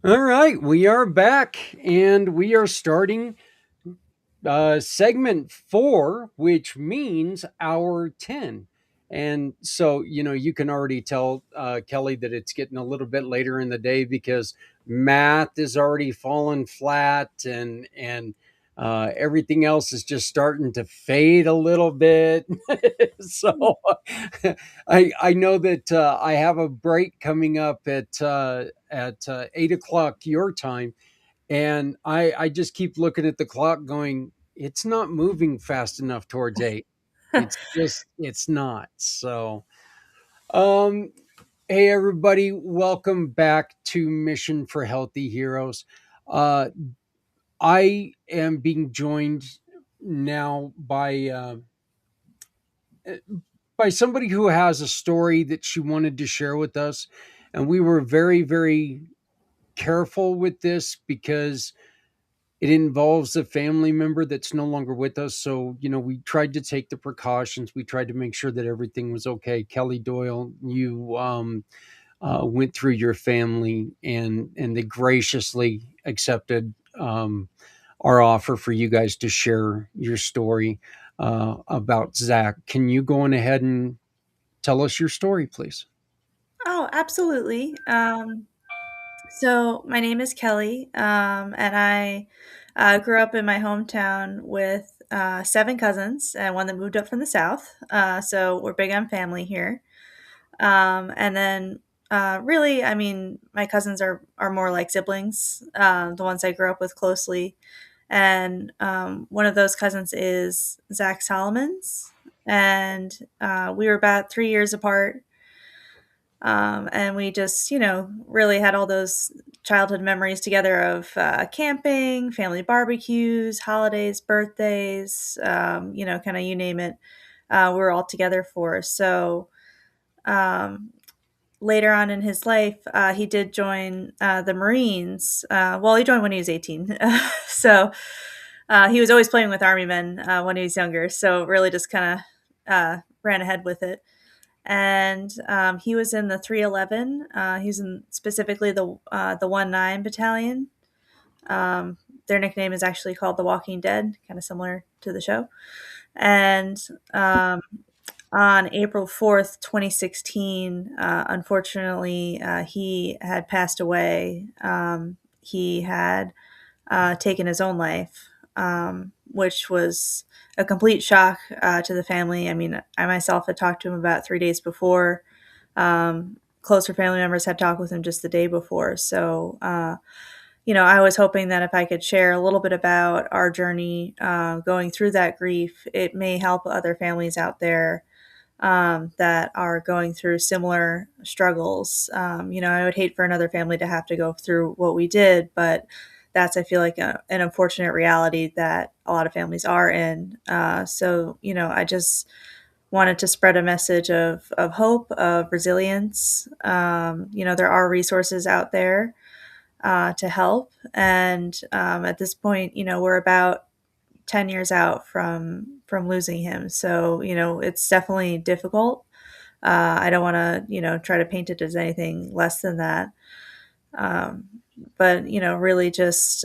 All right, we are back and we are starting segment 4, which means hour 10. And so, you can already tell Kelly that it's getting a little bit later in the day because math is already fallen flat and everything else is just starting to fade a little bit. So I know that I have a break coming up at 8 o'clock your time, and I just keep looking at the clock going, it's not moving fast enough towards 8. It's not. So, um, hey, everybody, welcome back to Mission for Healthy Heroes. Uh, I am being joined now by somebody who has a story that she wanted to share with us. And we were very, very careful with this because it involves a family member that's no longer with us. So, we tried to take the precautions. We tried to make sure that everything was okay. Kelly Doyle, you went through your family, and they graciously accepted our offer for you guys to share your story about Zach. Can you go on ahead and tell us your story, please? Oh, absolutely. So my name is Kelly, and I grew up in my hometown with seven cousins and one that moved up from the south. So we're big on family here. And then, really, I mean, my cousins are more like siblings, the ones I grew up with closely. And one of those cousins is Zach Solomons, and we were about 3 years apart. And we just, really had all those childhood memories together of camping, family barbecues, holidays, birthdays, kind of you name it. We were all together for. So um, later on in his life, he did join the Marines. Well, he joined when he was 18. So he was always playing with Army men when he was younger. So really just kind of ran ahead with it, and he was in the 311. He's in specifically the 19 battalion. Their nickname is actually called the Walking Dead, kind of similar to the show. And um, on April 4th, 2016, unfortunately, he had passed away. He had taken his own life, which was a complete shock to the family. I mean, I myself had talked to him about 3 days before. Closer family members had talked with him just the day before. So, I was hoping that if I could share a little bit about our journey going through that grief, it may help other families out there that are going through similar struggles. I would hate for another family to have to go through what we did, but that's, I feel like, an unfortunate reality that a lot of families are in. So, I just wanted to spread a message of hope, of resilience. There are resources out there to help. And at this point, we're about 10 years out from losing him. So, it's definitely difficult. I don't want to, try to paint it as anything less than that. Um, but, really just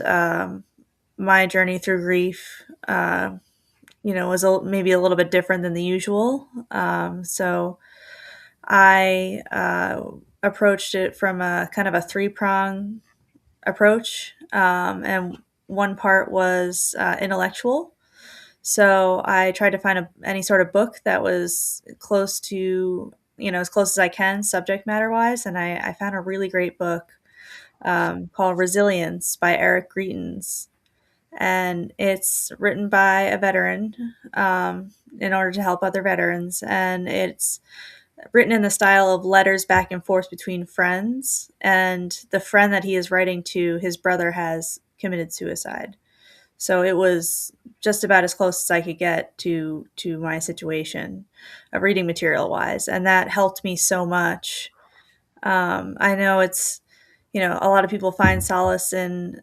my journey through grief, was maybe a little bit different than the usual. So I approached it from a kind of a three-prong approach. And one part was intellectual. So I tried to find any sort of book that was close to, as close as I can, subject matter wise. And I found a really great book called Resilience by Eric Greitens. And it's written by a veteran in order to help other veterans. And it's written in the style of letters back and forth between friends. And the friend that he is writing to, his brother has committed suicide. So it was just about as close as I could get to my situation, reading material wise, and that helped me so much. I know it's, a lot of people find solace in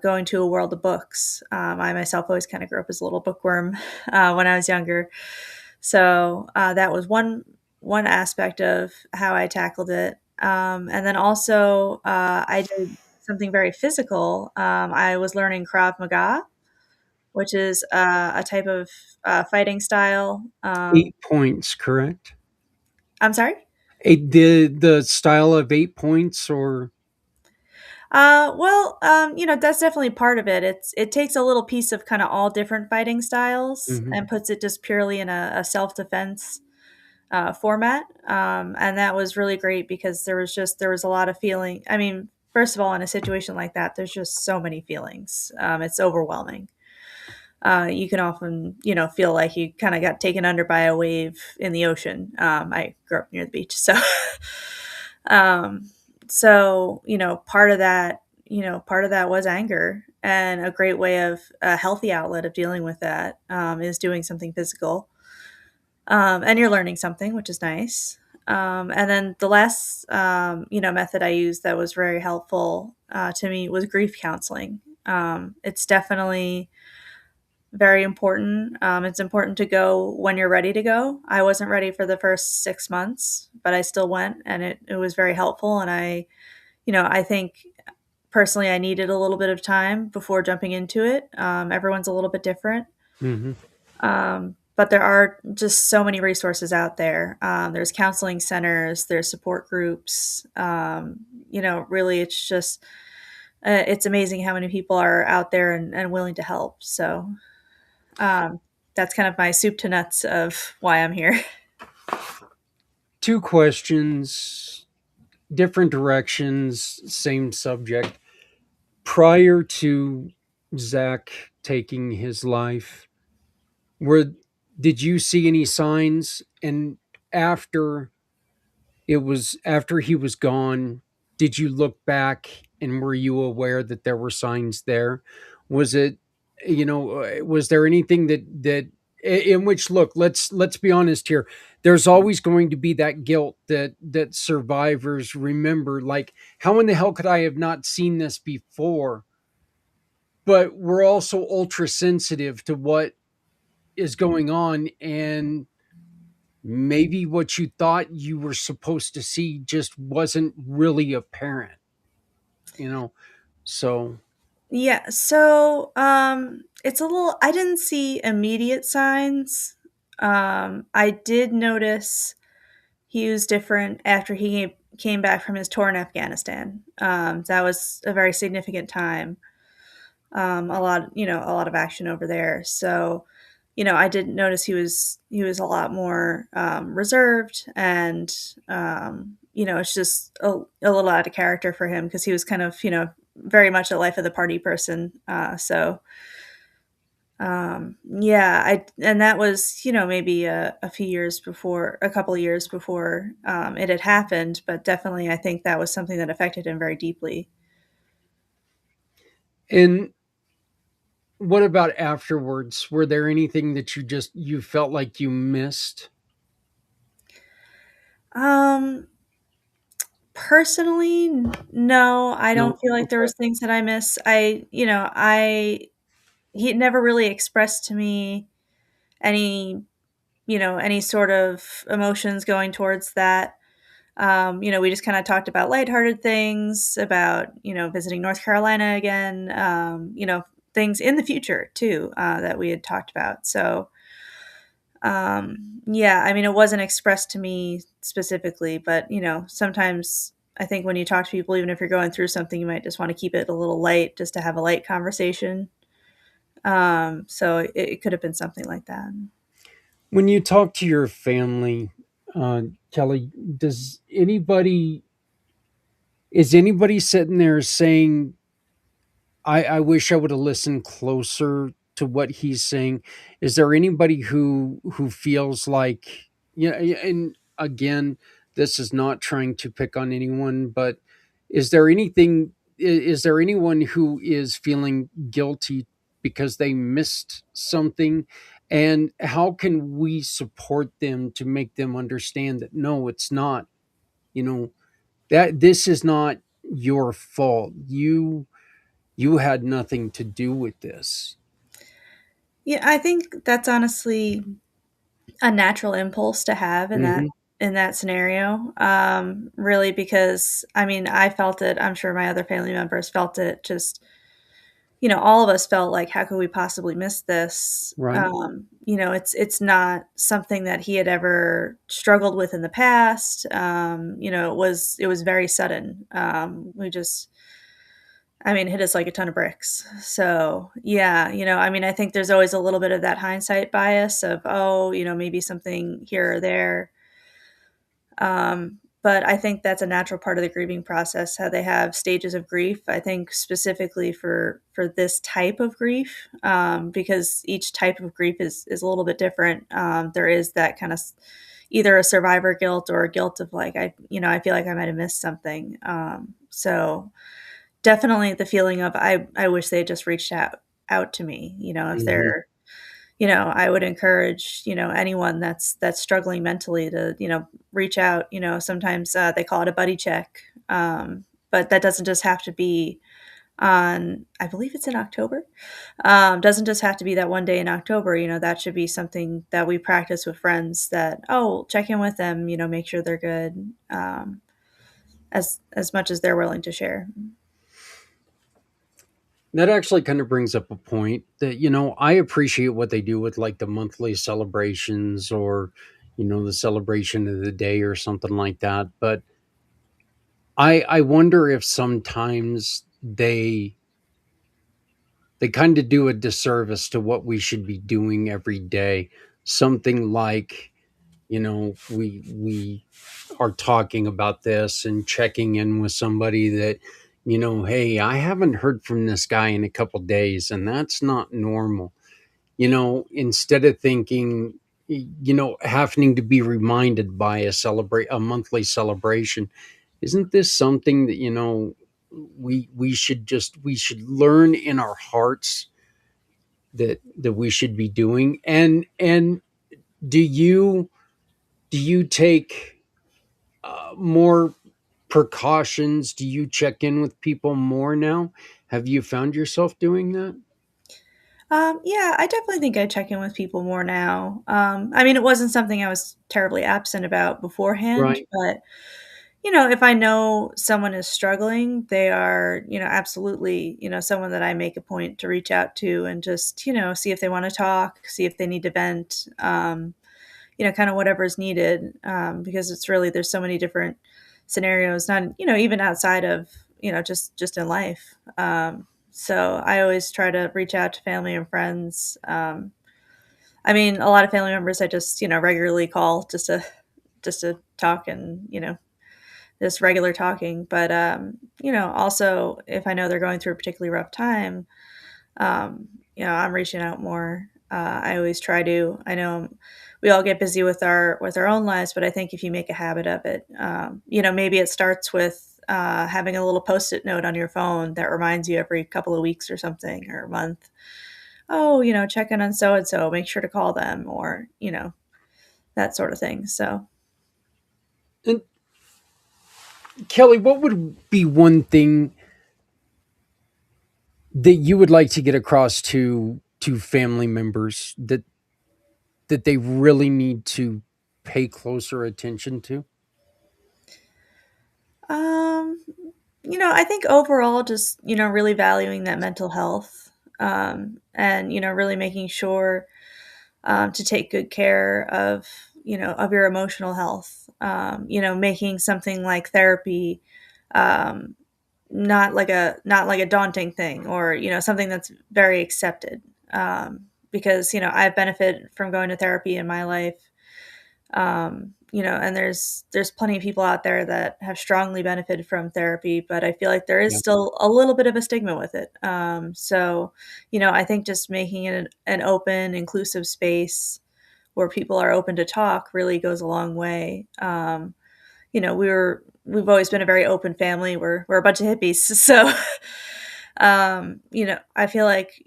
going to a world of books. I myself always kind of grew up as a little bookworm when I was younger, so that was one aspect of how I tackled it. And then also I did something very physical, I was learning Krav Maga, which is a type of fighting style. 8 points, correct? I'm sorry? The style of 8 points, or Well, that's definitely part of it. It takes a little piece of kind of all different fighting styles Mhm. and puts it just purely in a self defense format, and that was really great because there was a lot of feeling. I mean, first of all, in a situation like that, there's just so many feelings. It's overwhelming. You can often, feel like you kind of got taken under by a wave in the ocean. I grew up near the beach, so um, part of that was anger, and a great way of a healthy outlet of dealing with that is doing something physical, and you're learning something, which is nice. And then the last, method I used that was very helpful to me was grief counseling. It's definitely very important. It's important to go when you're ready to go. I wasn't ready for the first 6 months, but I still went, and it was very helpful. And I think personally, I needed a little bit of time before jumping into it. Everyone's a little bit different. Mhm. But there are just so many resources out there. There's counseling centers, there's support groups. Really, it's amazing how many people are out there and willing to help. So um, that's kind of my soup to nuts of why I'm here. 2 questions, different directions, same subject. Prior to Zach taking his life, were did you see any signs? And after after he was gone, did you look back and were you aware that there were signs there? Was it, was there anything in which, look, let's be honest here. There's always going to be that guilt that survivors remember, like, how in the hell could I have not seen this before? But we're also ultra sensitive to what is going on, and maybe what you thought you were supposed to see just wasn't really apparent, you know? So, Yeah, so it's a little I didn't see immediate signs. I did notice he was different after he came back from his tour in Afghanistan. That was a very significant time. A lot of action over there. So, I did notice he was a lot more reserved, and it's just a little out of character for him because he was kind of very much a life of the party person. Yeah, I and that was maybe a few years before, a couple of years before it had happened, but definitely I think that was something that affected him very deeply. and what about afterwards? Were there anything that you felt like you missed? Um, Personally, no, I don't No. feel like there Okay. was things that I miss. He never really expressed to me any, any sort of emotions going towards that. We just kind of talked about lighthearted things, about, visiting North Carolina again, things in the future too, that we had talked about. So, yeah, I mean, it wasn't expressed to me specifically, but sometimes I think when you talk to people, even if you're going through something, you might just want to keep it a little light, just to have a light conversation. So it could have been something like that. When you talk to your family, uh, Kelly, is anybody sitting there saying, I wish I would have listened closer to what he's saying? Is there anybody who feels like, yeah, and again, this is not trying to pick on anyone, but is there anyone who is feeling guilty because they missed something? And how can we support them to make them understand that no, it's not, you know, that this is not your fault. You had nothing to do with this. Yeah, I think that's honestly a natural impulse to have in that Mhm. in that scenario. Really, because I mean, I felt it. I'm sure my other family members felt it. Just all of us felt like, how could we possibly miss this? Right. It's not something that he had ever struggled with in the past. It was very sudden. We just, I mean, hit us like a ton of bricks. So yeah, I mean, I think there's always a little bit of that hindsight bias of, oh, maybe something here or there. But I think that's a natural part of the grieving process, how they have stages of grief. I think specifically for this type of grief, because each type of grief is a little bit different. There is that kind of either a survivor guilt or a guilt of like, I feel like I might have missed something. So definitely the feeling of, I wish they just reached out to me. If Hmm. they're, I would encourage, anyone that's struggling mentally to, reach out. Sometimes they call it a buddy check, but that doesn't just have to be on. I believe it's in October. Doesn't just have to be that one day in October. That should be something that we practice with friends. That, oh, check in with them. Make sure they're good, as much as they're willing to share. That actually kind of brings up a point that, I appreciate what they do with like the monthly celebrations or, the celebration of the day or something like that. But I wonder if sometimes they kind of do a disservice to what we should be doing every day. Something like, we are talking about this and checking in with somebody that, hey, I haven't heard from this guy in a couple days, and that's not normal. Instead of thinking, having to be reminded by a monthly celebration, isn't this something that, we should learn in our hearts that we should be doing? And do you take more precautions? Do you check in with people more now? Have you found yourself doing that? Yeah, I definitely think I check in with people more now. I mean, it wasn't something I was terribly absent about beforehand, Right. but if I know someone is struggling, they are, absolutely, someone that I make a point to reach out to and just, see if they want to talk, see if they need to vent, kind of whatever is needed, because it's really, there's so many different scenarios, not, even outside of, just in life. So I always try to reach out to family and friends. I mean, a lot of family members I just, regularly call just to talk and, just regular talking. But also if I know they're going through a particularly rough time, I'm reaching out more. I always try to. I know we all get busy with our own lives, but I think if you make a habit of it, maybe it starts with having a little post-it note on your phone that reminds you every couple of weeks or something or a month. Oh, check in on so and so. Make sure to call them, or that sort of thing. So, And Kelly, what would be one thing that you would like to get across to family members that they really need to pay closer attention to? um, I think overall, just really valuing that mental health, and really making sure to take good care of your emotional health. Making something like therapy um, not like a daunting thing, or something that's very accepted. Because I've benefited from going to therapy in my life. And there's plenty of people out there that have strongly benefited from therapy, but I feel like there is Yeah. still a little bit of a stigma with it. So I think just making it an open, inclusive space where people are open to talk really goes a long way. We've always been a very open family. We're a bunch of hippies, so I feel like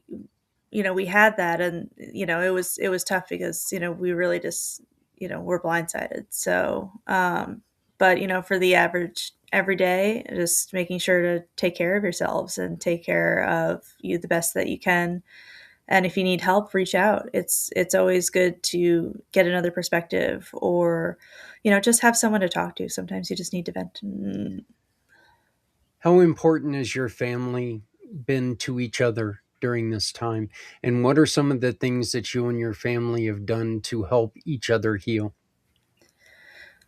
we had that, and it was tough because we really just were blindsided. So, but for the average everyday, just making sure to take care of yourselves and take care of you the best that you can. And if you need help, reach out. It's always good to get another perspective, or just have someone to talk to. Sometimes you just need to vent. How important has your family been to each other during this time? And what are some of the things that you and your family have done to help each other heal?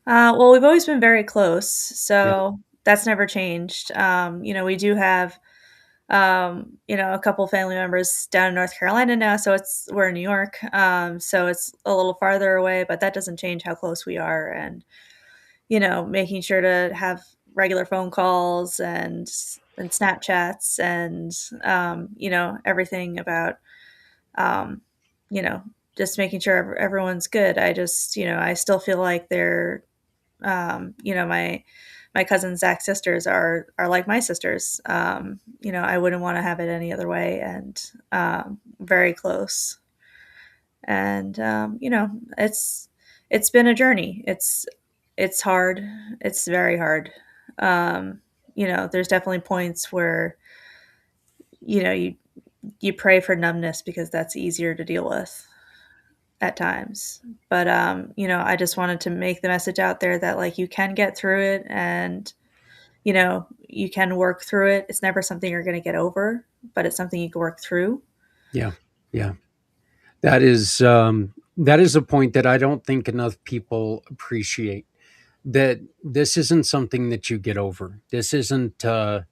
Well, we've always been very close, Yeah. so that's never changed. We do have a couple family members down in North Carolina now, so we're in New York, so it's a little farther away, but that doesn't change how close we are, and making sure to have regular phone calls and Snapchats and everything about um, you know just making sure everyone's good. I still feel like they're my cousin Zach's sisters are like my sisters. I wouldn't want to have it any other way, and very close. And it's been a journey. It's hard. It's very hard. Um, there's definitely points where you pray for numbness because that's easier to deal with at times. But I just wanted to make the message out there that like you can get through it, and you can work through it. It's never something you're going to get over, but it's something you can work through. Yeah. Yeah. That is a point that I don't think enough people appreciate. That this isn't something that you get over. This isn't, um,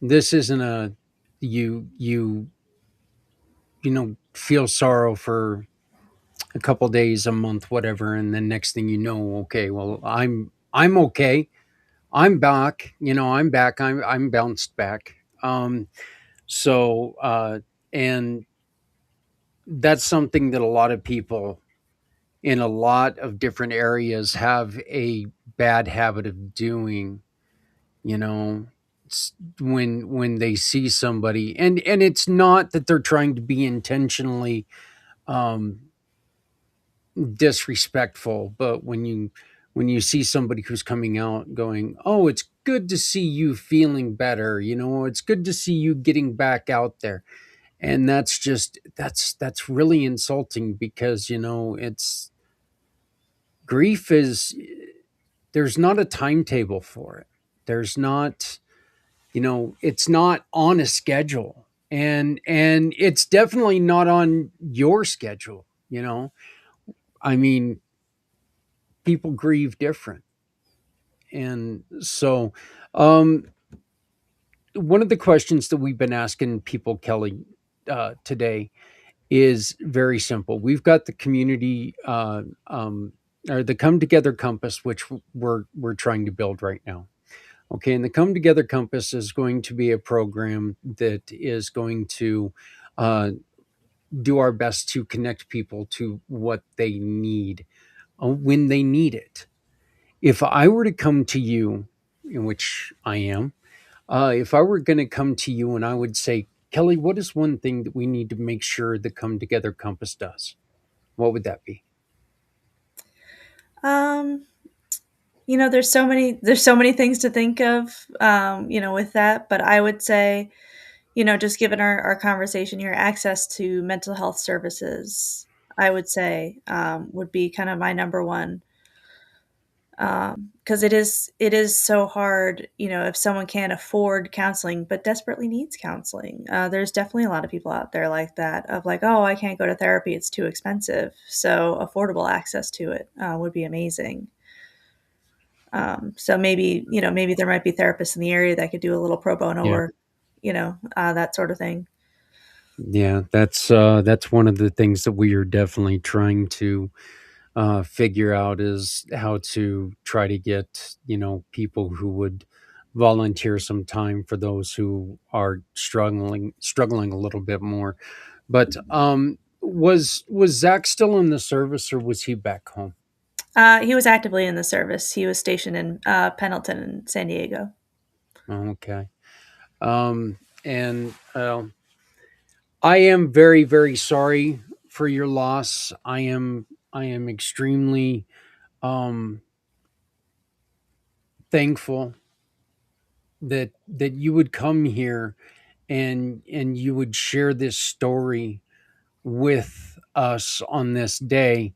this isn't a you feel sorrow for a couple days, a month, whatever, and then next thing you know, okay, well, I'm okay. I'm back. I'm back. I'm bounced back. So and that's something that a lot of people in a lot of different areas have a bad habit of doing. You know, when they see somebody, and it's not that they're trying to be intentionally um, disrespectful, but when you see somebody who's coming out going, oh, it's good to see you feeling better, it's good to see you getting back out there, and that's really insulting, because it's grief is, there's not a timetable for it. There's not, it's not on a schedule, and it's definitely not on your schedule. I mean, people grieve different. And so, um, one of the questions that we've been asking people, Kelly, today is very simple. We've got the community, or the Come Together Compass, which we're trying to build right now. Okay, and the Come Together Compass is going to be a program that is going to uh, do our best to connect people to what they need when they need it. If I were to come to you, in which I am, if I were going to come to you and I would say, Kelly, what is one thing that we need to make sure the Come Together Compass does? What would that be? Um, there's so many things to think of, with that, but I would say, just given our conversation here, access to mental health services, I would say, would be kind of my number one. Because it is so hard, if someone can't afford counseling but desperately needs counseling. There's definitely a lot of people out there like that, of like, oh, I can't go to therapy, it's too expensive. So affordable access to it would be amazing. So maybe there might be therapists in the area that could do a little pro bono Yeah. work, that sort of thing. Yeah, that's one of the things that we are definitely trying to figure out, is how to try to get people who would volunteer some time for those who are struggling a little bit more. But was Zach still in the service, or was he back home? He was actively in the service. He was stationed in Pendleton in San Diego. Okay. And I am very, very sorry for your loss. I am extremely um thankful that you would come here and you would share this story with us on this day.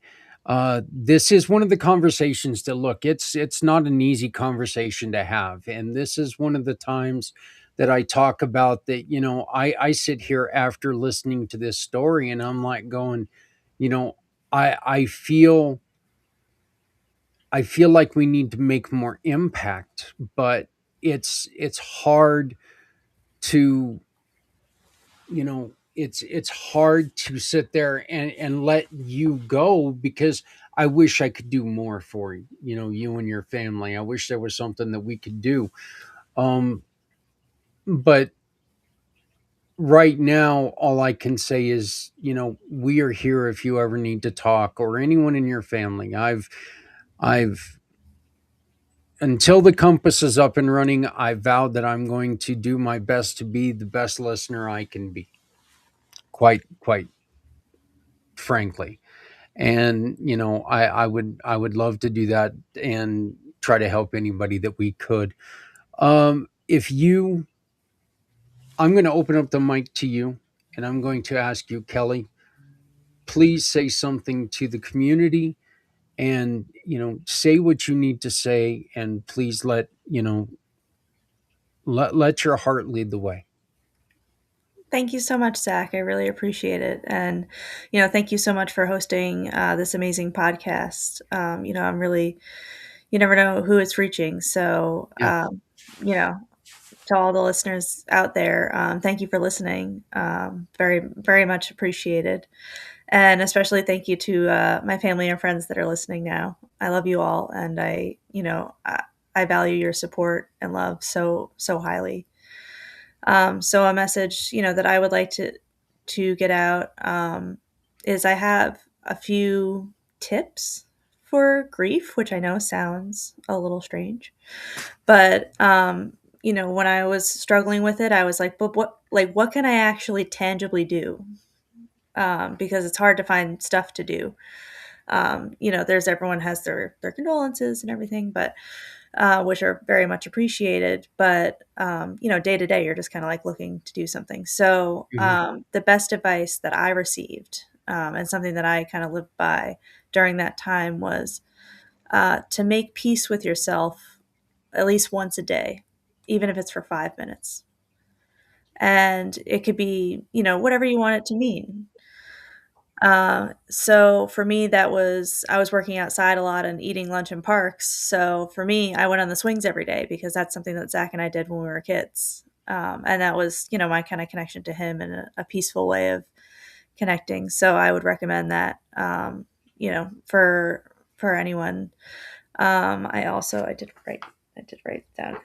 This is one of the conversations that, look, it's not an easy conversation to have, and this is one of the times that I talk about that. I sit here after listening to this story, and I'm like going, you know, I feel like we need to make more impact, but it's hard to it's hard to sit there and let you go, because I wish I could do more for you and your family. I wish there was something that we could do. Um but right now, all I can say is, we are here if you ever need to talk, or anyone in your family. I've Until the compass is up and running, I vowed that I'm going to do my best to be the best listener I can be, quite frankly. And I would love to do that and try to help anybody that we could. If you I'm going to open up the mic to you, and I'm going to ask you, Kelly, please say something to the community, and say what you need to say, and please let your heart lead the way. Thank you so much, Zach. I really appreciate it. And, thank you so much for hosting this amazing podcast. I'm really, you never know who it's reaching. So, Yeah. you know, to all the listeners out there, thank you for listening. Very, very much appreciated. And especially thank you to my family and friends that are listening now. I love you all. And I value your support and love so, so highly. So a message, that I would like to get out is I have a few tips for grief, which I know sounds a little strange, but when I was struggling with it, I was like, but what can I actually tangibly do? Because it's hard to find stuff to do. There's everyone has their condolences and everything, but which are very much appreciated. But day to day, you're just kind of like looking to do something. So Mhm. the best advice that I received, and something that I kind of lived by during that time, was to make peace with yourself at least once a day, even if it's for 5 minutes. And it could be, whatever you want it to mean. So for me, I was working outside a lot and eating lunch in parks. So for me, I went on the swings every day because that's something that Zach and I did when we were kids. And that was, my kind of connection to him and a peaceful way of connecting. So I would recommend that, for anyone. I did write it down.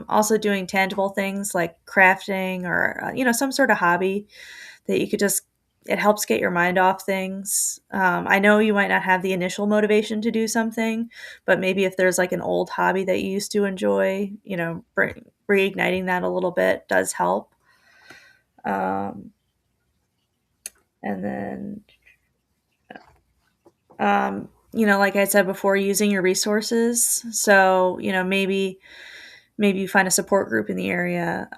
Also doing tangible things like crafting or, some sort of hobby that you could just it helps get your mind off things. I know you might not have the initial motivation to do something, but maybe if there's like an old hobby that you used to enjoy, reigniting that a little bit does help. Um, and then, like I said before, using your resources. So, maybe you find a support group in the area,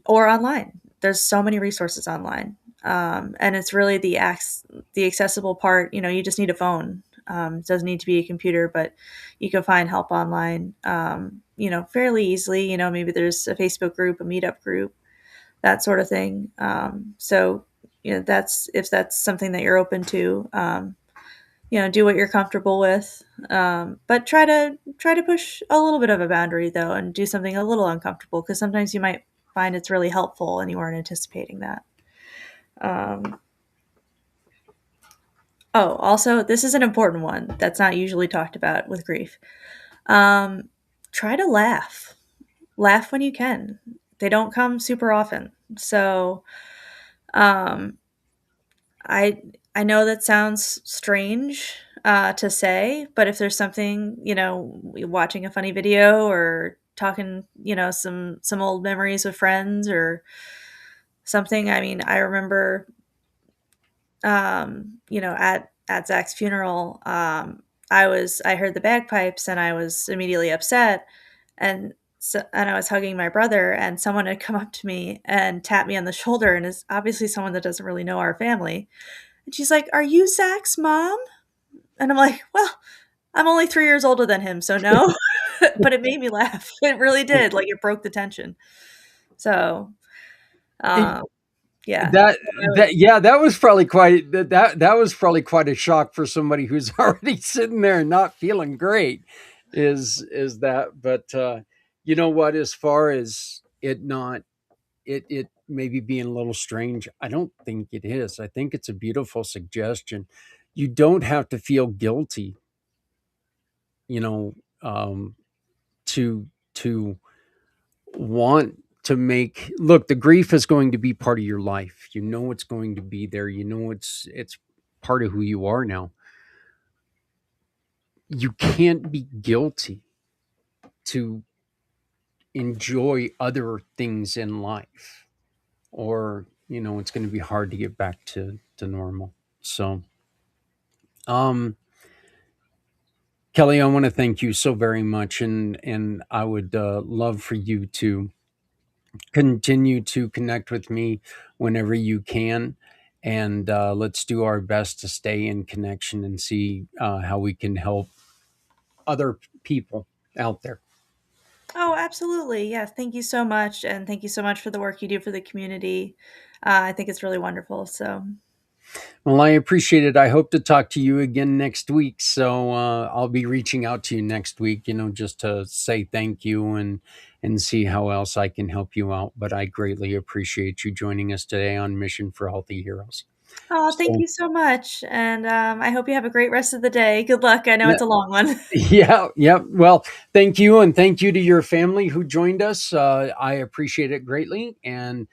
or online. There's so many resources online, and it's really the accessible part. You just need a phone. It doesn't need to be a computer, but you can find help online. Fairly easily. Maybe there's a Facebook group, a meetup group, that sort of thing. So that's if that's something that you're open to. Do what you're comfortable with, but try to push a little bit of a boundary though, and do something a little uncomfortable because sometimes you might find it's really helpful and you weren't anticipating that. Um, also, this is an important one that's not usually talked about with grief. Um, Try to laugh when you can. They don't come super often, so um, I I know that sounds strange to say, but if there's something, watching a funny video or talking, some old memories with friends or something. I mean, I remember, at Zach's funeral, I heard the bagpipes and I was immediately upset, and and I was hugging my brother, and someone had come up to me and tapped me on the shoulder, and is obviously someone that doesn't really know our family. And she's like, "Are you Zach's mom?" And I'm like, "Well, I'm only 3 years older than him, so no." But it made me laugh. It really did, like, it broke the tension. So, It, um, yeah. that I was that was probably quite that was probably quite a shock for somebody who's already sitting there and not feeling great. Is that? But you know what? As far as it maybe being a little strange, I don't think it is. I think it's a beautiful suggestion. You don't have to feel guilty, you know, um, to to want to make look, the grief is going to be part of your life. You know it's going to be there. You know it's part of who you are now. You can't be guilty to enjoy other things in life, or it's going to be hard to get back to normal. So um Kelly, I want to thank you so very much, and I would love for you to continue to connect with me whenever you can, and let's do our best to stay in connection and see how we can help other people out there. Oh, absolutely. Yes, thank you so much, and thank you so much for the work you do for the community. I think it's really wonderful, so Well, I appreciate it. I hope to talk to you again next week. So I'll be reaching out to you next week, just to say thank you and see how else I can help you out. But I greatly appreciate you joining us today on Mission for Healthy Heroes. Oh, thank So you so much, and, I hope you have a great rest of the day. Good luck, I know yeah, it's a long one. yeah, yeah. Well, thank you, and thank you to your family who joined us. I appreciate it greatly, and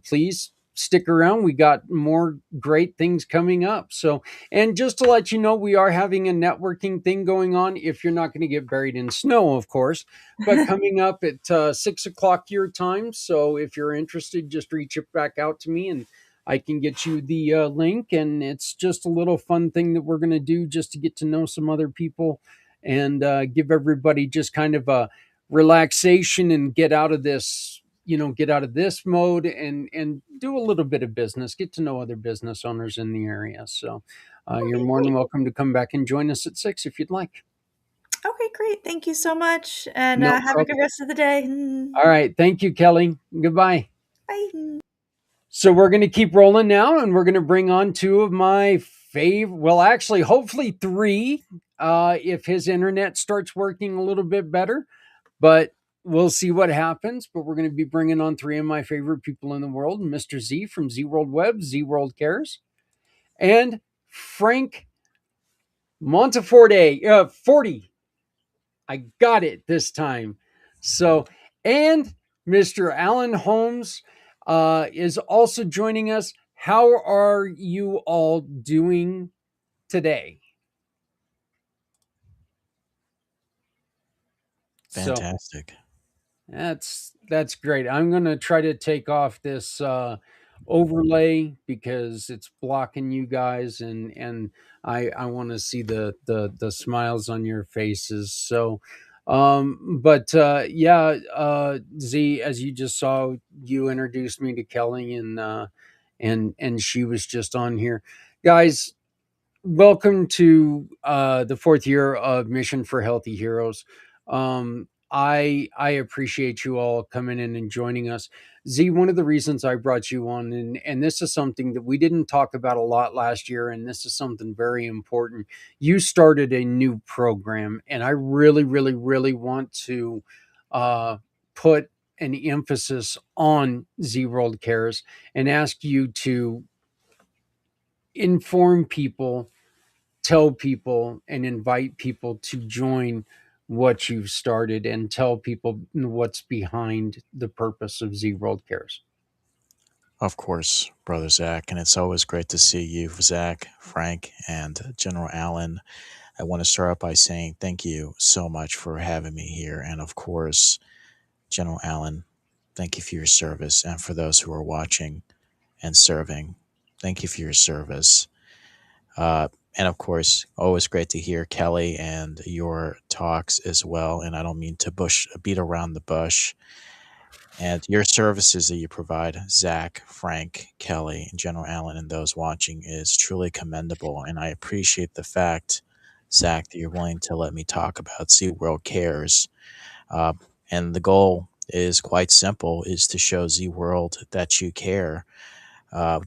please stick around. We got more great things coming up. So, and just to let you know, we are having a networking thing going on. If you're not going to get buried in snow, of course, but coming up at 6 o'clock your time. So, if you're interested, just reach it back out to me and I can get you the link. And it's just a little fun thing that we're going to do just to get to know some other people and give everybody just kind of a relaxation and get out of this mode and do a little bit of business, get to know other business owners in the area. So you're Okay, more than great. welcome to come back and join us at 6 if you'd like. Okay, great. Thank you so much, and, No have a good problem. rest of the day. All right. Thank you, Kelly. Goodbye. Bye. So we're going to keep rolling now, and we're going to bring on two of my favorite, well, actually, hopefully three, if his internet starts working a little bit better. But we'll see what happens. But we're going to be bringing on three of my favorite people in the world: Mr. Z from Z World Web, Z World Cares, and Frank Monteforte, 40. I got it this time. So, and Mr. Alan Holmes is also joining us. How are you all doing today? So, Fantastic. that's great. I'm gonna try to take off this overlay because it's blocking you guys, and I want to see the smiles on your faces. So, but yeah, Z, as you just saw, you introduced me to Kelly, and she was just on here, guys. Welcome to the fourth year of Mission for Healthy Heroes. I appreciate you all coming in and joining us. Z, one of the reasons I brought you on, and this is something that we didn't talk about a lot last year, and this is something very important. You started a new program, and I really, really, really want to put an emphasis on Z World Cares and ask you to inform people, tell people, and invite people to join what you've started, and tell people what's behind the purpose of Z World Cares. Of course, Brother Zach. And it's always great to see you, Zach, Frank, and General Allen. I want to start out by saying thank you so much for having me here. And of course, General Allen, thank you for your service. And for those who are watching and serving, thank you for your service. Uh, And of course, always great to hear Kelly and your talks as well. And I don't mean to beat around the bush. And your services that you provide, Zach, Frank, Kelly, and General Allen, and those watching, is truly commendable. And I appreciate the fact, Zach, that you're willing to let me talk about SeaWorld Cares. Uh, and the goal is quite simple: is to show SeaWorld that you care,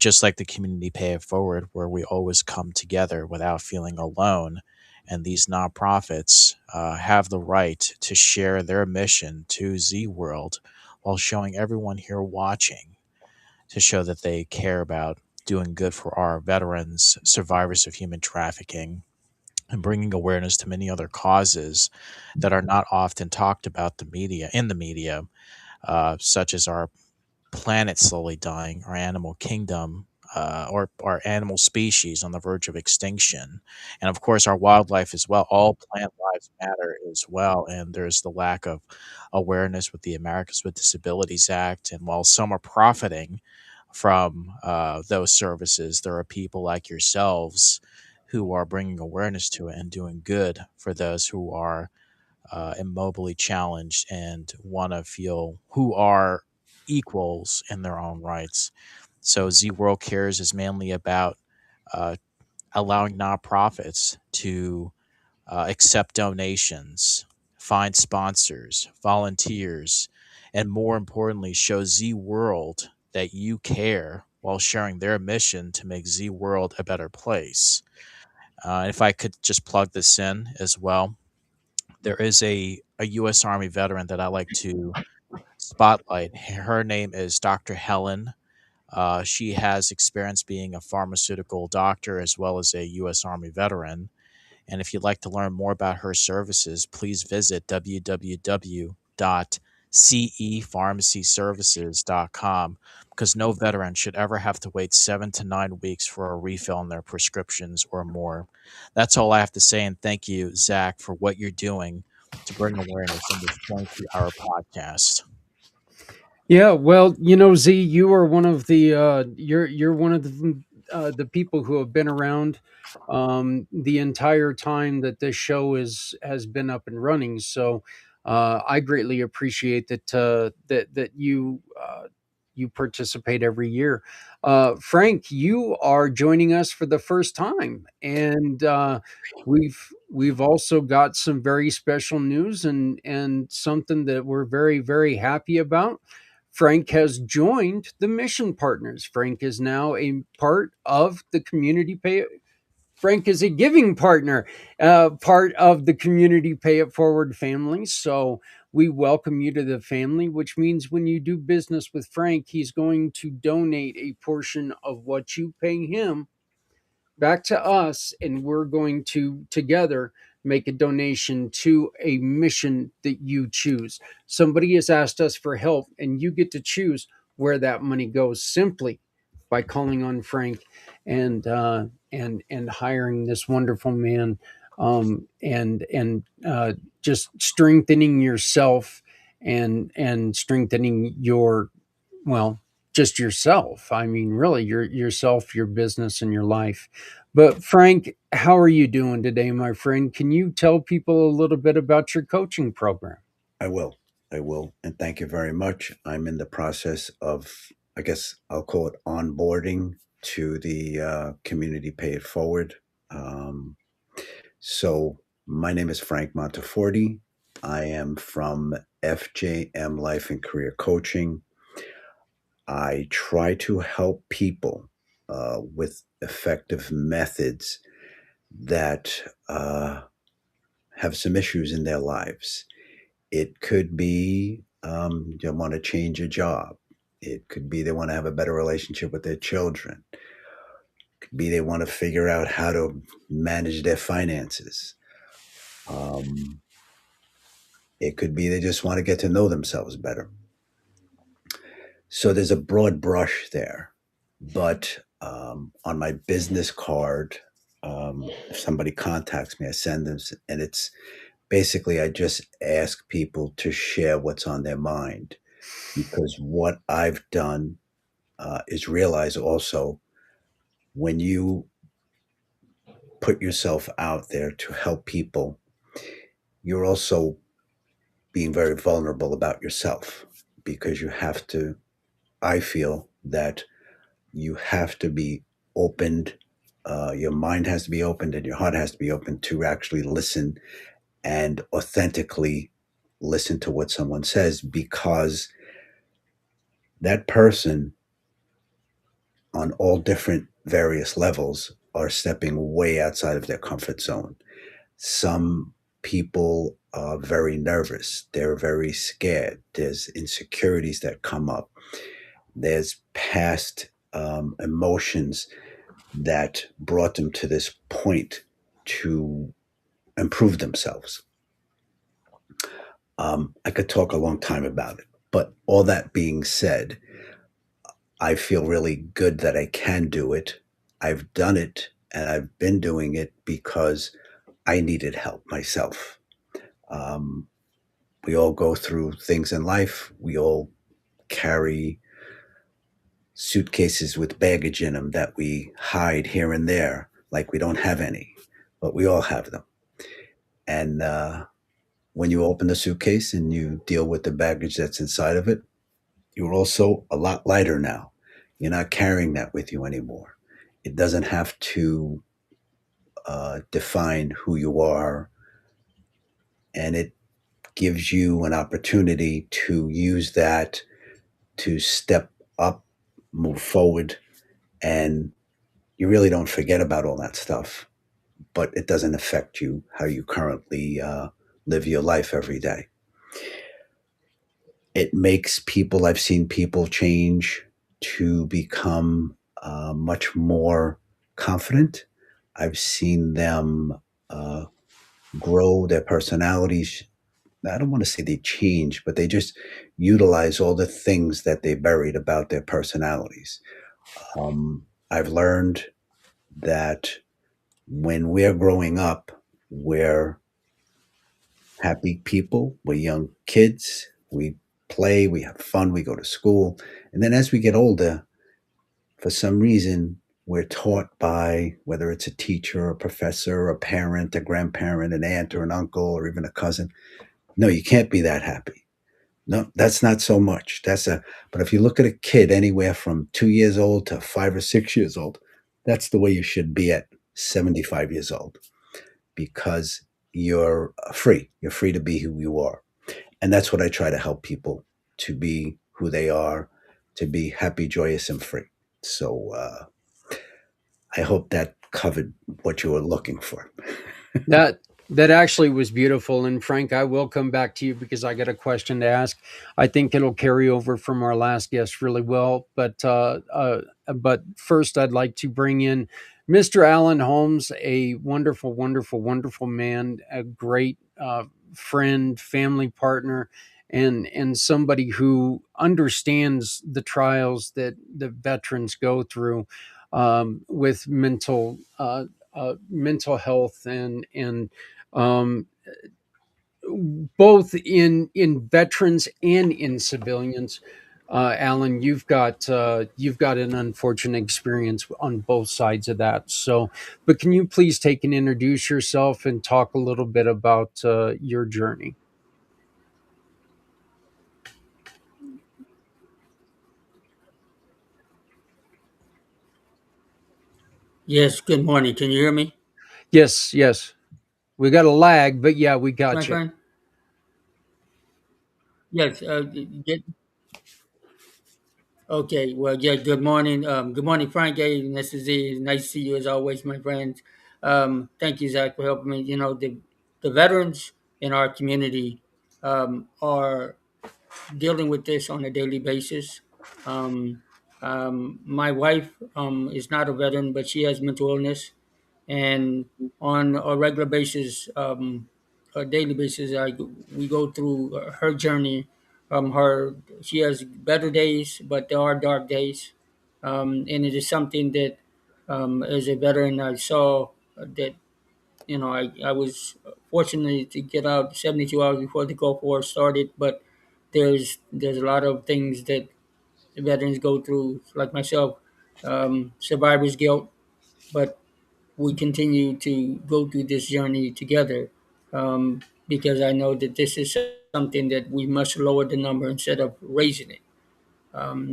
just like the community pay it forward, where we always come together without feeling alone. And these nonprofits have the right to share their mission to Z World while showing everyone here watching to show that they care about doing good for our veterans, survivors of human trafficking, and bringing awareness to many other causes that are not often talked about in the media, such as our planet slowly dying, our animal kingdom, or our animal species on the verge of extinction, and of course our wildlife as well. All plant lives matter as well, and there's the lack of awareness with the Americans with Disabilities Act. And while some are profiting from those services, there are people like yourselves who are bringing awareness to it and doing good for those who are immobily challenged and want to feel who are equals in their own rights. So Z World Cares is mainly about uh, allowing nonprofits to accept donations, find sponsors, volunteers, and more importantly, show Z World that you care while sharing their mission to make Z World a better place. If I could just plug this in as well, there is a U.S. Army veteran that I like to spotlight. Her name is Dr. Helen. She has experience being a pharmaceutical doctor as well as a U.S. Army veteran. And if you'd like to learn more about her services, please visit www.cepharmacyservices.com, because no veteran should ever have to wait 7 to 9 weeks for a refill on their prescriptions or more. That's all I have to say. And thank you, Zach, for what you're doing to bring awareness in this 23-hour podcast. Yeah, well, Z, you are one of you're one of the people who have been around the entire time that this show has been up and running. So I greatly appreciate that you participate every year. Frank, you are joining us for the first time, and we've also got some very special news and something that we're very happy about. Frank has joined the Mission Partners. Frank is now a part of the community pay. Frank is a giving partner, part of the community pay it forward family. So we welcome you to the family, which means when you do business with Frank, he's going to donate a portion of what you pay him back to us, and we're going to together make a donation to a mission that you choose. Somebody has asked us for help, and you get to choose where that money goes simply by calling on Frank and hiring this wonderful man, and just strengthening yourself and strengthening your, well, just yourself. I mean, really, yourself, your business, and your life. But Frank, how are you doing today, my friend? Can you tell people a little bit about your coaching program? I will. I will. And thank you very much. I'm in the process of, I guess I'll call it onboarding to the community pay it forward. Um, so my name is Frank Monteforte. I am from FJM Life and Career Coaching. I try to help people with effective methods that have some issues in their lives. It could be they want to change a job. It could be they want to have a better relationship with their children. It could be they want to figure out how to manage their finances. Um, it could be they just want to get to know themselves better. So there's a broad brush there. But on my business card, if somebody contacts me, I send them, and it's basically I just ask people to share what's on their mind, because what I've done is realize also when you put yourself out there to help people, you're also being very vulnerable about yourself because you have to, I feel that you have to be opened. Your mind has to be opened and your heart has to be open to actually listen and authentically listen to what someone says because that person on all different various levels are stepping way outside of their comfort zone. Some people are very nervous, they're very scared, there's insecurities that come up, there's past emotions that brought them to this point to improve themselves. I could talk a long time about it, but all that being said, I feel really good that I can do it. I've done it and I've been doing it because I needed help myself. Um, we all go through things in life. We all carry suitcases with baggage in them that we hide here and there, like we don't have any, but we all have them. And when you open the suitcase and you deal with the baggage that's inside of it, you're also a lot lighter now. You're not carrying that with you anymore. It doesn't have to define who you are, and it gives you an opportunity to use that to step up, move forward, and you really don't forget about all that stuff, but it doesn't affect you how you currently live your life every day. It makes people, I've seen people change to become much more confident. I've seen them uh, grow their personalities. I don't want to say they change, but they just utilize all the things that they buried about their personalities. I've learned that when we're growing up, we're happy people, we're young kids, we play, we have fun, we go to school. And then as we get older, for some reason, we're taught by whether it's a teacher, a professor, a parent, a grandparent, an aunt, or an uncle, or even a cousin. No, you can't be that happy. No, that's not so much. But if you look at a kid anywhere from 2 years old to 5 or 6 years old, that's the way you should be at 75 years old because you're free. You're free to be who you are. And that's what I try to help people to be who they are, to be happy, joyous, and free. So I hope that covered what you were looking for. That that actually was beautiful. And Frank, I will come back to you because I got a question to ask. I think it'll carry over from our last guest really well. But first, I'd like to bring in Mr. Alan Holmes, a wonderful, wonderful, wonderful man, a great friend, family partner, and somebody who understands the trials that the veterans go through with mental health and um, both in veterans and in civilians. Alan, you've got an unfortunate experience on both sides of that. So, but can you please take and introduce yourself and talk a little bit about your journey? Yes, good morning. Can you hear me, Yes, yes, we got a lag, but yeah, we got you. Franklin? Yes. Okay. Well, yeah. Good morning. Good morning, Frank. Hey, this is Z. Nice to see you as always, my friend. Thank you, Zach, for helping me. You know, the veterans in our community are dealing with this on a daily basis. Um, my wife is not a veteran, but she has mental illness, and on a regular basis, a daily basis, we go through her journey. Her She has better days, but there are dark days, and it is something that, as a veteran, I saw that I was fortunate to get out 72 hours before the Gulf War started, but there's a lot of things that veterans go through, like myself, survivor's guilt, but we continue to go through this journey together, because I know that this is something that we must lower the number instead of raising it.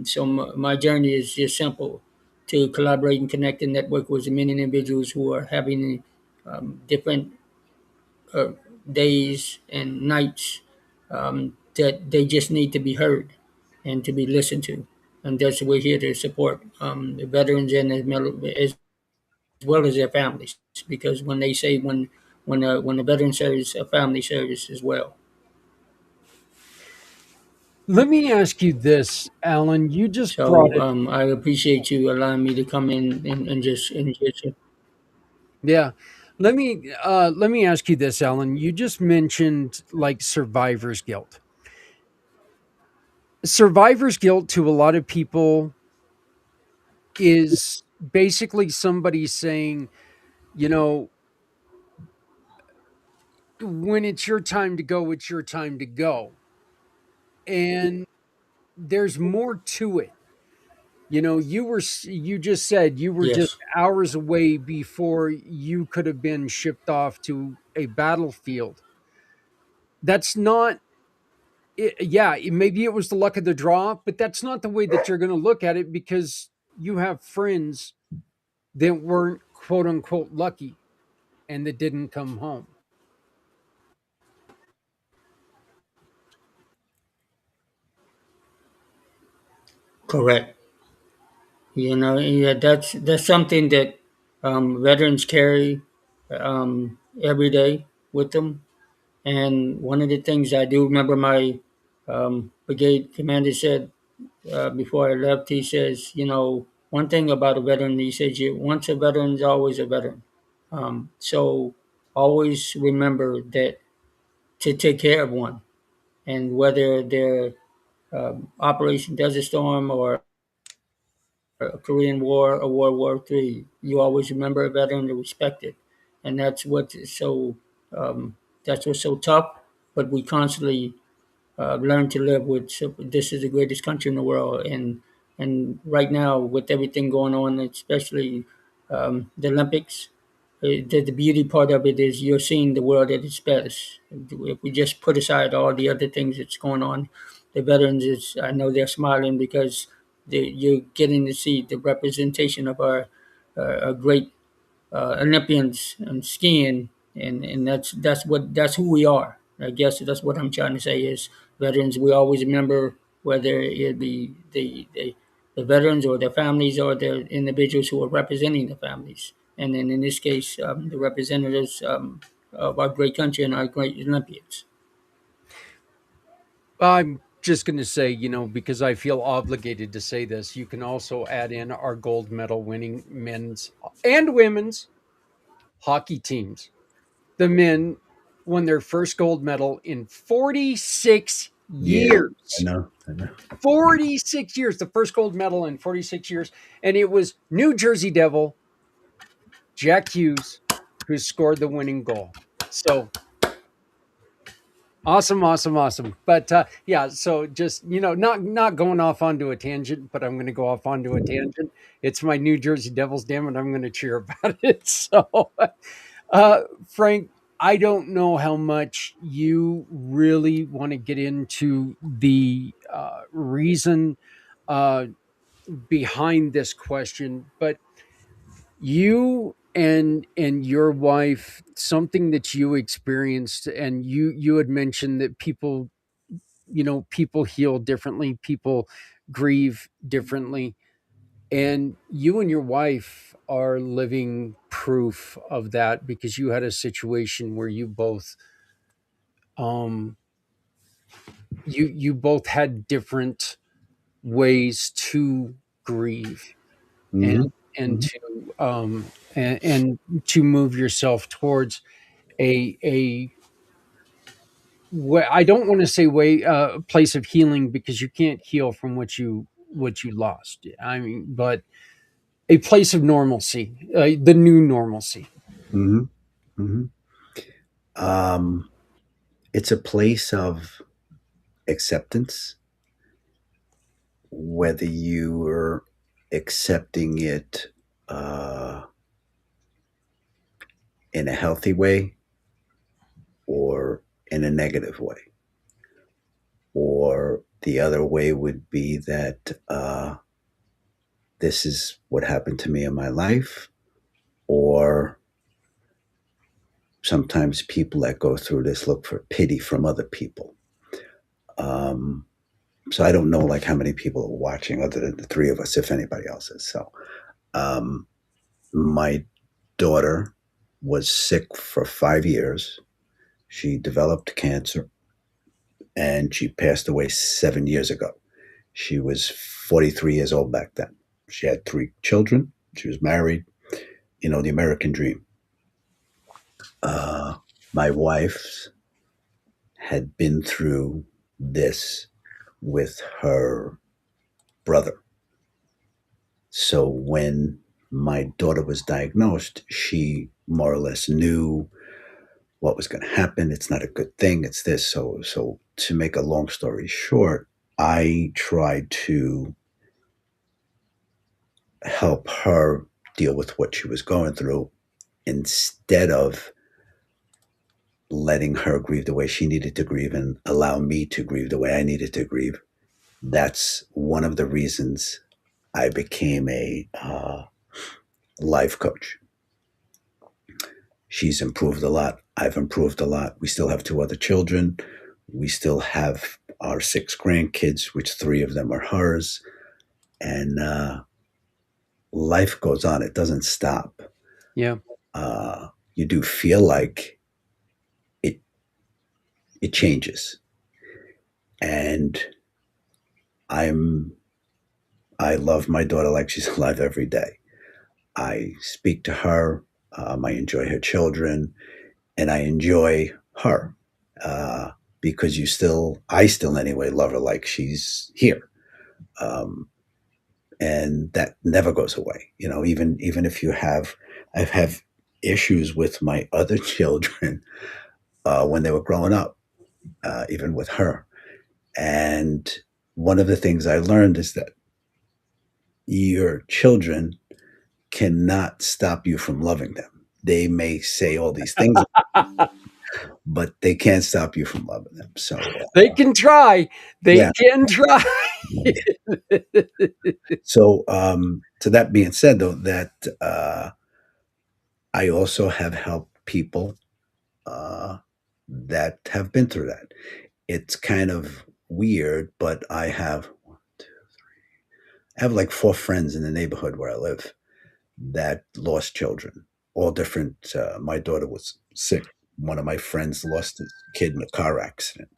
So my journey is just simple: to collaborate and connect and network with many individuals who are having different uh, days and nights, that they just need to be heard and to be listened to. And that's we're here to support the veterans and as well as their families, because when they say when a veteran serves, a family serves as well. Let me ask you this, Alan. You just brought So it. I appreciate you allowing me to come in and just Yeah. Let me ask you this, Alan. You just mentioned like survivor's guilt. Survivor's guilt to a lot of people is basically somebody saying, you know, when it's your time to go, it's your time to go. And there's more to it. You just said you were just yes, hours away before you could have been shipped off to a battlefield. That's not yeah, maybe it was the luck of the draw, but that's not the way that you're going to look at it because you have friends that weren't quote unquote lucky and that didn't come home. correct. Yeah, that's something that veterans carry every day with them. And one of the things I do remember my brigade commander said before I left, he says, one thing about a veteran, he says, once a veteran is always a veteran. So always remember that to take care of one, and whether they're Operation Desert Storm or a Korean War or World War III, you always remember a veteran to respect it, and um, that's what's so tough. But we constantly learn to live with. So this is the greatest country in the world, and right now with everything going on, especially the Olympics, the beauty part of it is you're seeing the world at its best. If we just put aside all the other things that's going on, the veterans is I know they're smiling because you're getting to see the representation of our great Olympians and skiing, and that's who we are. I guess that's what I'm trying to say is veterans. We always remember whether it be the veterans or their families or the individuals who are representing the families, and then in this case, the representatives of our great country and our great Olympians. I'm just going to say, because I feel obligated to say this, you can also add in our gold medal winning men's and women's hockey teams. The men won their first gold medal in 46 Yeah, I years. know. I know. 46 years, the first gold medal in 46 years. And it was New Jersey Devil Jack Hughes who scored the winning goal. So awesome, awesome, awesome. But yeah, so just not going off onto a tangent, but I'm going to go off onto a tangent. It's my New Jersey Devils, damn it! I'm going to cheer about it. So, Frank, I don't know how much you really want to get into the reason behind this question, but you and your wife, something that you experienced, and you had mentioned that people heal differently, people grieve differently, and you and your wife are living proof of that because you had a situation where um you both had different ways to grieve and Hmm. and Hmm. to and to move yourself towards a way. I don't want to say way place of healing because you can't heal from what you lost. I mean, but a place of normalcy, the new normalcy. Hmm. Hmm. Um, it's a place of acceptance, whether you are accepting it uh, in a healthy way or in a negative way. Or the other way would be that this is what happened to me in my life, or sometimes people that go through this look for pity from other people. Um, so I don't know like how many people are watching other than the three of us, if anybody else is. So um, my daughter was sick for 5 years. She developed cancer and she passed away 7 years ago. She was 43 years old back then. She had three children. She was married, the American dream. Uh, my wife had been through this with her brother. So when my daughter was diagnosed, she more or less knew what was going to happen. It's not a good thing. It's this. So to make a long story short, I tried to help her deal with what she was going through instead of letting her grieve the way she needed to grieve and allow me to grieve the way I needed to grieve. That's one of the reasons I became a life coach. She's improved a lot. I've improved a lot. We still have two other children. We still have our six grandkids, which three of them are hers. And life goes on. It doesn't stop. Yeah. You do feel like it it changes. And I'm I love my daughter like she's alive every day. I speak to her. I enjoy her children, and I enjoy her uh, because I still anyway, love her like she's here, um, and that never goes away. Even if I've have issues with my other children when they were growing up, even with her. And one of the things I learned is that your children cannot stop you from loving them. They may say all these things, but they can't stop you from loving them. So, They can try. They yeah. can try. So that being said, though, that I also have helped people uh, that have been through that. It's kind of weird, but I have like four friends in the neighborhood where I live that lost children, all different. My daughter was sick. One of my friends lost his kid in a car accident.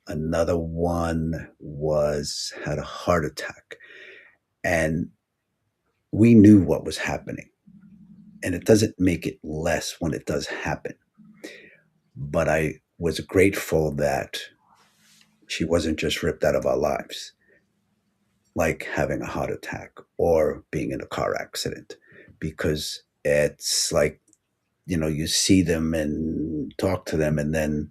Another one was had a heart attack, and we knew what was happening. And it doesn't make it less when it does happen. But I was grateful that she wasn't just ripped out of our lives, like having a heart attack or being in a car accident, because it's like, you see them and talk to them, and then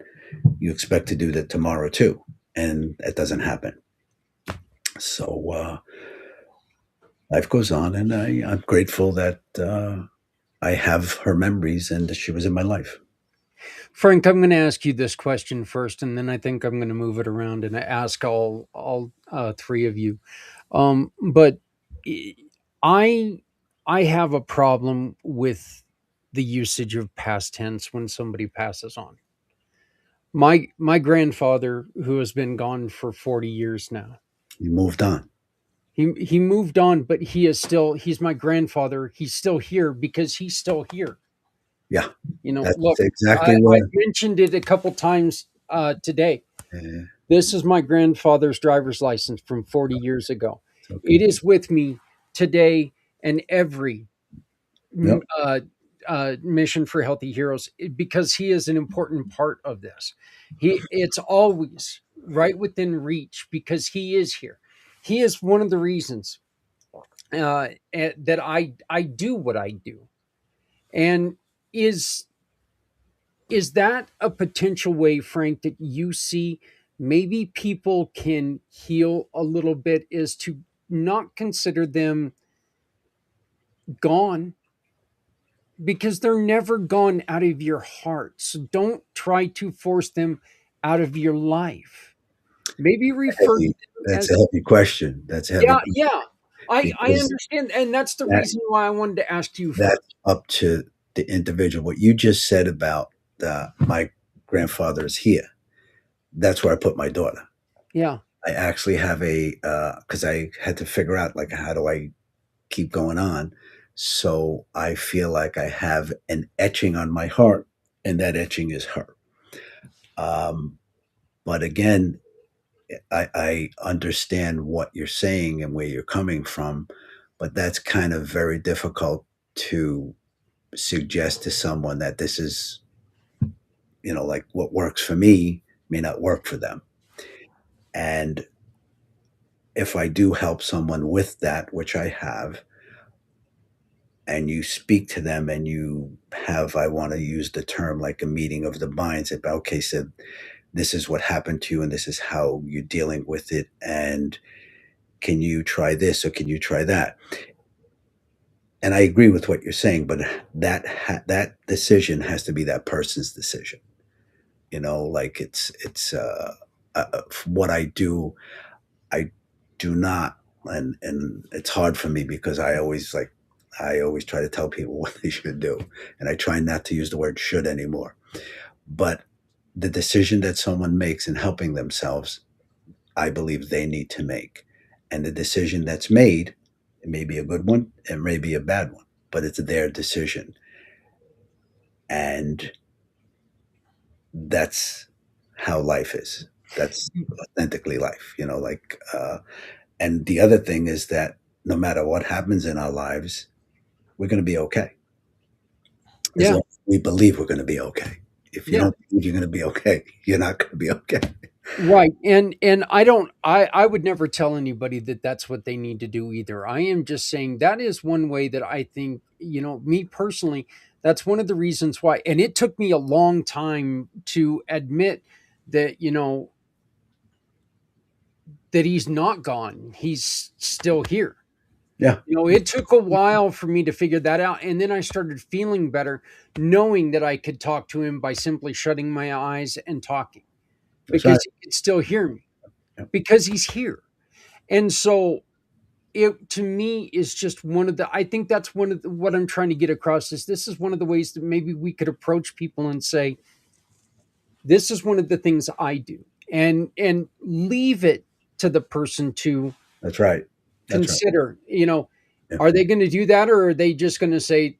you expect to do that tomorrow too. And it doesn't happen. So life goes on, and I'm grateful that I have her memories and that she was in my life. Frank, I'm going to ask you this question first, and then I think I'm going to move it around and ask all three of you. But I I have a problem with the usage of past tense when somebody passes on. My grandfather, who has been gone for 40 years now, You moved on. he moved on, but he's my grandfather. He's still here because he's still here. Yeah, Look, that's I exactly what. mentioned it a couple times today. Uh, This is my grandfather's driver's license from 40 years ago. it's okay. It is with me today and every Yep. mission for healthy heroes because he is an important part of this. It's always right within reach because he is here. He is one of the reasons that I do what I do. And is is that a potential way, Frank, that you see maybe people can heal a little bit? Is to not consider them gone, because they're never gone out of your heart. So don't try to force them out of your life. Maybe refer to Heavy. them That's as, a heavy question. That's a heavy yeah, question yeah. I because understand, and that's the that reason why I wanted to ask you that's first. up to the individual. What you just said about my grandfather is here. That's where I put my daughter. Yeah, I actually have a because I had to figure out like how do I keep going on. So I feel like I have an etching on my heart, and that etching is her. Um, but again, I understand what you're saying and where you're coming from, but that's kind of very difficult to suggest to someone that this is, like what works for me may not work for them. And if I do help someone with that, which I have, and you speak to them and you have, I want to use the term like a meeting of the minds about, okay, so this is what happened to you and this is how you're dealing with it. And can you try this or can you try that? And I agree with what you're saying, but that decision has to be that person's decision. Like what I do. I do not, and it's hard for me because I always try to tell people what they should do, and I try not to use the word should anymore. But the decision that someone makes in helping themselves, I believe they need to make, and the decision that's made, it may be a good one, it may be a bad one, but it's their decision, and that's how life is. That's authentically life, and the other thing is that no matter what happens in our lives, we're going to be okay. As yeah, long as we believe we're going to be okay. If you yeah. don't believe you're going to be okay, you're not going to be okay. Right. And I would never tell anybody that that's what they need to do either. I am just saying that is one way that I think, me personally, that's one of the reasons why, and it took me a long time to admit that, that he's not gone. He's still here. Yeah, It took a while for me to figure that out. And then I started feeling better knowing that I could talk to him by simply shutting my eyes and talking that's right. because he could still hear me Yep, because he's here. And so it to me is just one of the I think that's one of what I'm trying to get across is this is one of the ways that maybe we could approach people and say, this is one of the things I do. And leave it to the person to that's right. That's right. consider, Yeah, are they going to do that or are they just going to say,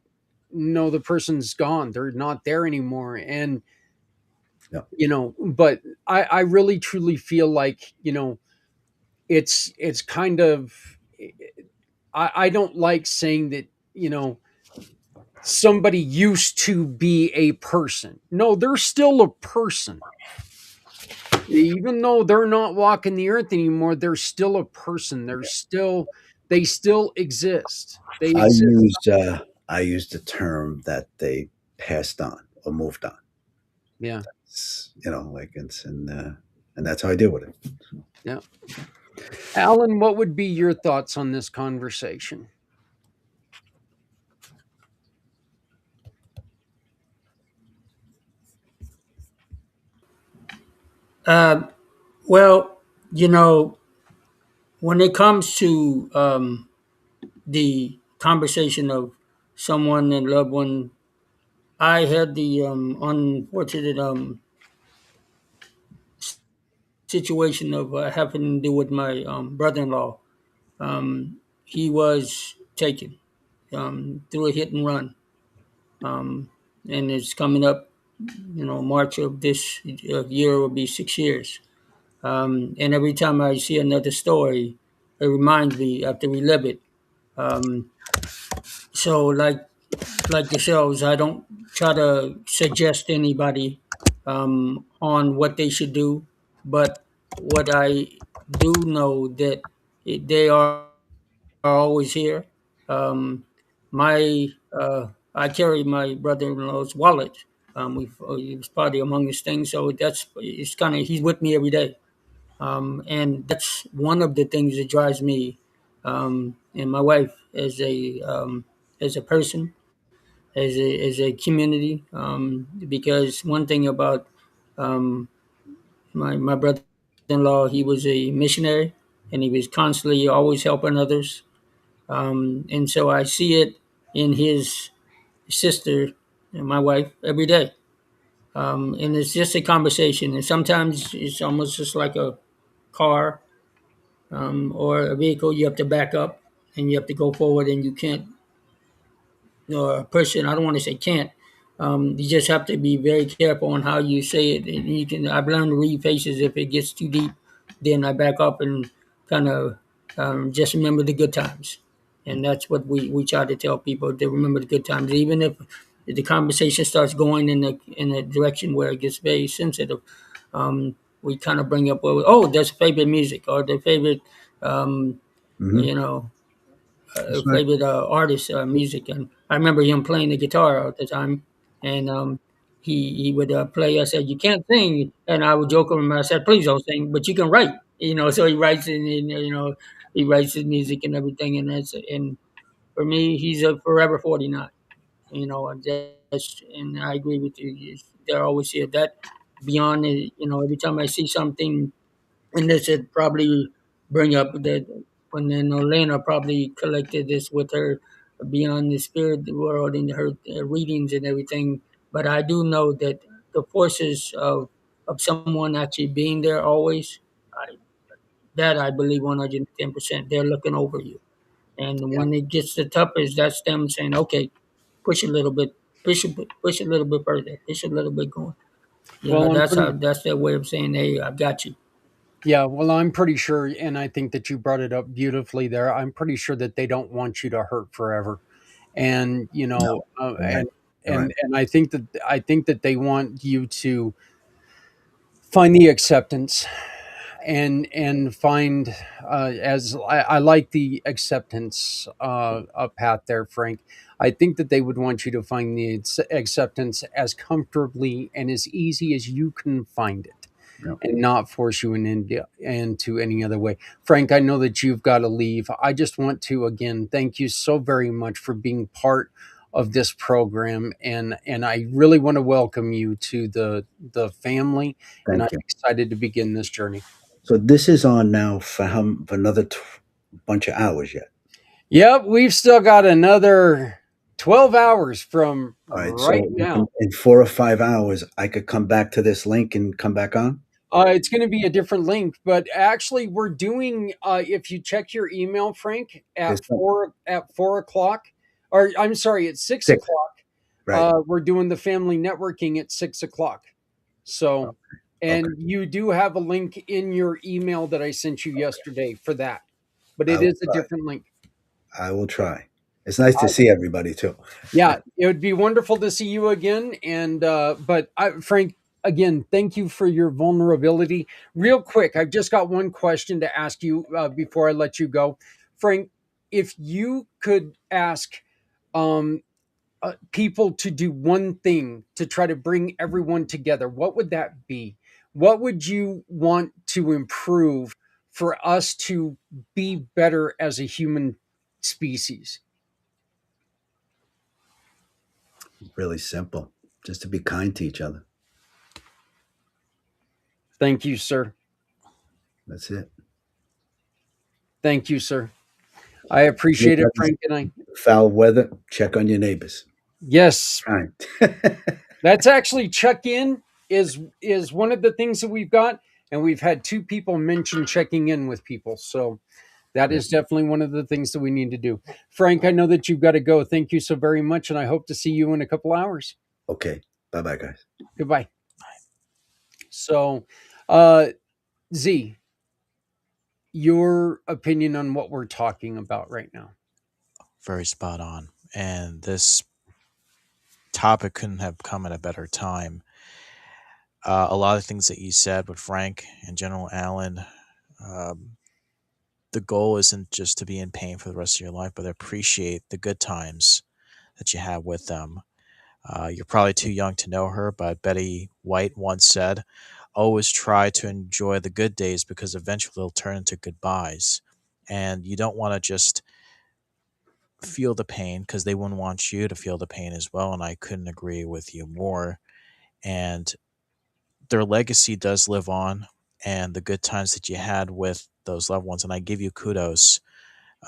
no, the person's gone. They're not there anymore. And, yeah, but I really truly feel like, it's kind of I don't like saying that, somebody used to be a person. No, they're still a person. Even though they're not walking the earth anymore, they're still a person. They still exist. They I exist. used I used the term that they passed on or moved on. Yeah. Like it's and that's how I deal with it. Yeah. Alan, what would be your thoughts on this conversation? Uh, well, you know, when it comes to the conversation of someone and loved one, I had the unfortunate situation of having to do with my brother-in-law. He was taken through a hit and run, um, and it's coming up. March of this year will be 6 years. And every time I see another story, it reminds me. I have to relive it. Um, so, like yourselves, I don't try to suggest anybody on what they should do, but what I do know that they are always here. Um, my I carry my brother-in-law's wallet. It was probably among his things, so it's kind of he's with me every day, and that's one of the things that drives me and my wife as a person. as a community. Because one thing about um, my brother-in-law, he was a missionary, and he was constantly always helping others. And so I see it in his sister and my wife every day. And it's just a conversation, and sometimes it's almost just like a car or a vehicle. You have to back up and you have to go forward, and you can't, or a person, I don't want to say can't. You just have to be very careful on how you say it. And you can. I've learned to read faces. If it gets too deep, then I back up and kind of just remember the good times. And that's what we try to tell people, to remember the good times, even if the conversation starts going in a direction where it gets very sensitive. We kind of bring up, well, oh, that's favorite music or their favorite, um, Hmm. you know, That's right. favorite artist music, and I remember him playing the guitar at the time, and he would play. I said, "You can't sing," and I would joke with him. I said, "Please don't sing, but you can write." So he writes, and he writes his music and everything, and for me, he's a forever 49. And and I agree with you. They're always here. That beyond it, every time I see something, and this would probably bring up that when then Elena probably collected this with her beyond the spirit world and her readings and everything. But I do know that the forces of someone actually being there always, I, that I believe 110%. They're looking over you. And Yeah. when it gets the toughest, that's them saying, okay, push a little bit, push a little bit further, push a little bit going. Well, I'm That's how, pretty. that's their way of saying, hey, I got you. Yeah, well, I'm pretty sure, and I think that you brought it up beautifully there. I'm pretty sure that they don't want you to hurt forever, and No, you're right. You're right. and I think that they want you to find the acceptance and find as I like the acceptance path there, Frank. I think that they would want you to find the acceptance as comfortably and as easy as you can find it, No. and not force you into any other way. Frank, I know that you've got to leave. I just want to again thank you so very much for being part of this program, and I really want to welcome you to the family, and I'm Thank you. excited to begin this journey. So this is on now for another bunch of hours yet. Yep, we've still got another 12 hours from All right. right So now. in 4 or 5 hours, I could come back to this link and come back on. It's going to be a different link, but actually, we're doing. If you check your email, Frank, There's at 4 o'clock, or I'm sorry, at six six. o'clock. Right. We're doing the family networking at 6 o'clock. So, Okay. and you do have a link in your email that I sent you yesterday for that, but I it will is a try. different link. I will try. It's nice to see everybody too. Yeah, it would be wonderful to see you again. And Frank, again, thank you for your vulnerability. Real quick, I've just got one question to ask you before I let you go, Frank. If you could ask um, people to do one thing to try to bring everyone together, what would that be? What would you want to improve for us to be better as a human species? Really simple. Just to be kind to each other. Thank you, sir. That's it. Thank you, sir. I appreciate it, Anybody's Frank. And I, foul weather, check on your neighbors. yes, Kind. that's actually check in is one of the things that we've got, and we've had two people mention checking in with people. So that Yeah. is definitely one of the things that we need to do. Frank, I know that you've got to go. Thank you so very much, and I hope to see you in a couple hours. Okay. Bye bye, guys. Goodbye. So, uh, Z, your opinion on what we're talking about right now? Very spot on. And this topic couldn't have come at a better time. A lot of things that you said with Frank and General Allen, um, the goal isn't just to be in pain for the rest of your life, but appreciate the good times that you have with them. You're probably too young to know her, but Betty White once said, always try to enjoy the good days because eventually they'll turn into goodbyes. And you don't want to just feel the pain because they wouldn't want you to feel the pain as well. And I couldn't agree with you more. And their legacy does live on, and the good times that you had with those loved ones. And I give you kudos,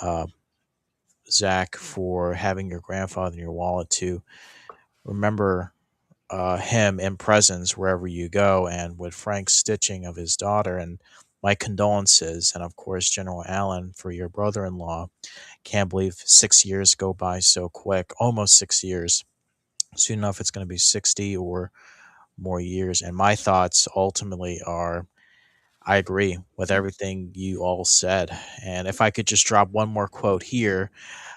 uh, Zach, for having your grandfather in your wallet to remember him in presence wherever you go, and with Frank's stitching of his daughter. And my condolences, and of course, General Allen, for your brother in law. Can't believe 6 years go by so quick, almost 6 years. Soon enough, it's going to be 60 or more years. And my thoughts ultimately are I agree with everything you all said. And if I could just drop one more quote here,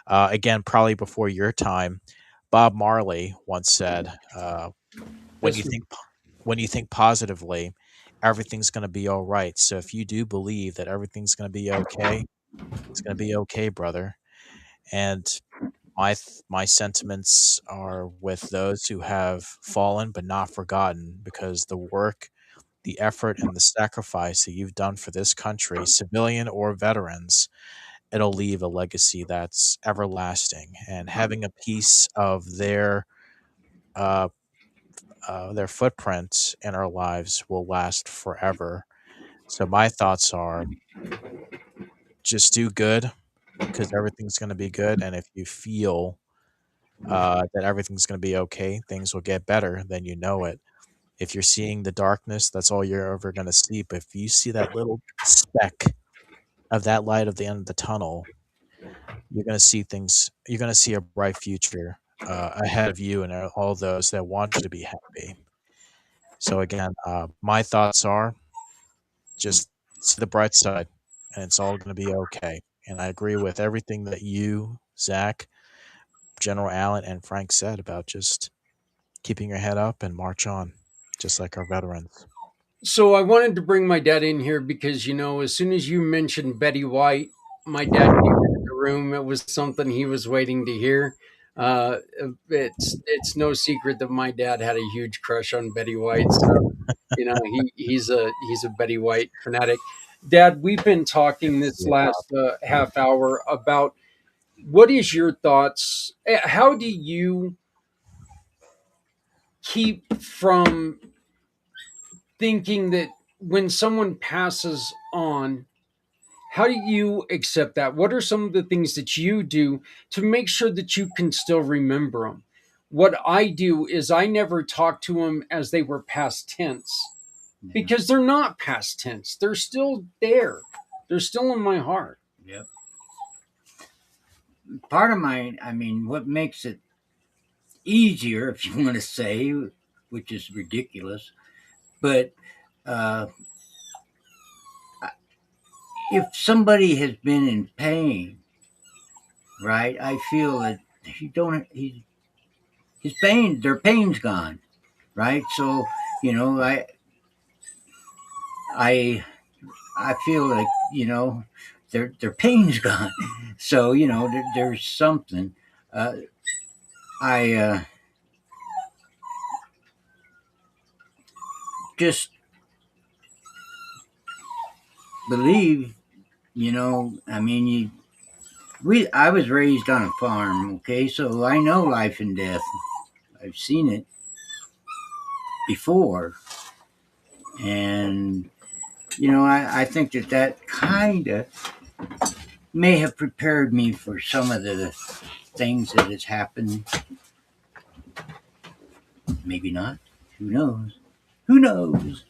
again, probably before your time, Bob Marley once said, "When you Yes, think when you think positively, everything's going to be all right. So if you do believe that everything's going to be okay, it's going to be okay, brother." And my sentiments are with those who have fallen but not forgotten, because the work, the effort, and the sacrifice that you've done for this country, civilian or veterans, it'll leave a legacy that's everlasting. And having a piece of uh, their footprint in our lives will last forever. So my thoughts are just do good because everything's going to be good. And if you feel that everything's going to be okay, things will get better, then you know it. If you're seeing the darkness, that's all you're ever going to see. But if you see that little speck of that light of the end of the tunnel, you're going to see things, you're going to see a bright future ahead of you and all those that want you to be happy. So, again, my thoughts are just see the bright side and it's all going to be okay. And I agree with everything that you, Zach, General Allen, and Frank said about just keeping your head up and march on, just like our veterans. so I wanted to bring my dad in here because, as soon as you mentioned Betty White, my dad came into the room. It was something he was waiting to hear. Uh, it's no secret that my dad had a huge crush on Betty White. So, he's a Betty White fanatic. Dad, we've been Good talking to this see you, Pop. last half hour about what is your thoughts. How do you keep from thinking that when someone passes on, how do you accept that? What are some of the things that you do to make sure that you can still remember them? What I do is I never talk to them as they were past tense, Yeah. because they're not past tense. They're still there. They're still in my heart. Yep. Part of what makes it easier, if you want to say, which is ridiculous, but uh, if somebody has been in pain, right? I feel that his pain, their pain's gone, right? So you know, I I feel like their pain's gone. So there's something. Uh, I just believe, I was raised on a farm, okay, so I know life and death. I've seen it before, and I think that kind of may have prepared me for some of the things that has happened. Maybe not. Who knows? Who knows?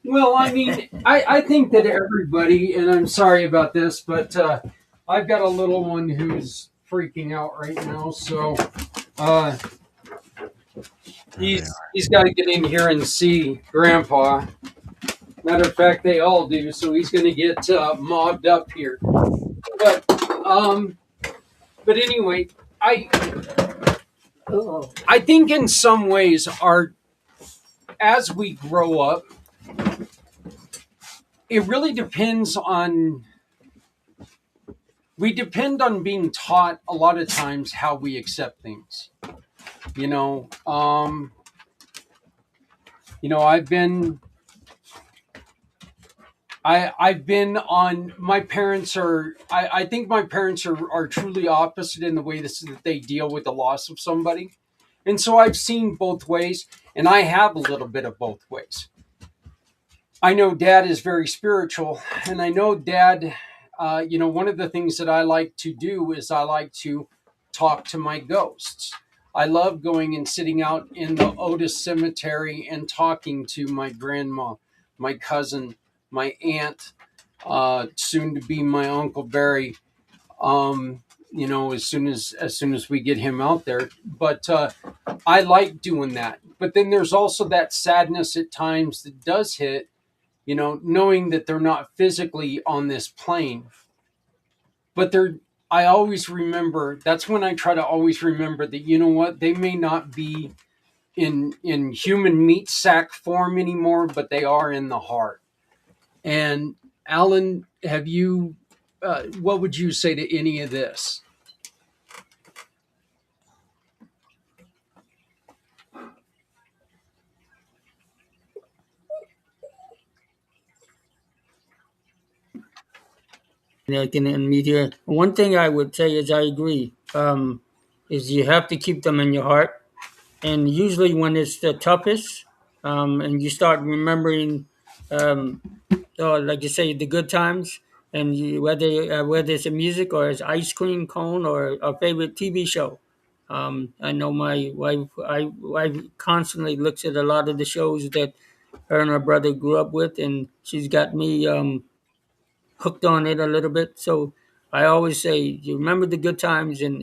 Well, I mean, I think that everybody, and I'm sorry about this, but I've got a little one who's freaking out right now. So uh, There they he's got to get in here and see Grandpa. Matter of fact, they all do. So he's going to get mobbed up here. But um, but anyway, I think in some ways, as we grow up, it really depends on we depend on being taught a lot of times how we accept things. You know, um, I've been I've been on my parents are I think my parents are truly opposite in the way that they deal with the loss of somebody. And so I've seen both ways, and I have a little bit of both ways. I know dad is very spiritual, and I know dad, one of the things that I like to do is I like to talk to my ghosts. I love going and sitting out in the Otis Cemetery and talking to my grandma, my cousin, my aunt, soon to be my Uncle Barry. As soon as we get him out there. But I like doing that. But then there's also that sadness at times that does hit, knowing that they're not physically on this plane, but they're. I always remember. That's when I try to always remember that what they may not be in human meat sack form anymore, but they are in the heart. And Alan, have you? What would you say to any of this? I can unmute here. One thing I would say is I agree. Is you have to keep them in your heart, and usually when it's the toughest, and you start remembering, um, like you say, the good times, and whether it's a music or it's ice cream cone or a favorite TV show. I know my wife constantly looks at a lot of the shows that her and her brother grew up with, and she's got me hooked on it a little bit. So I always say, you remember the good times, and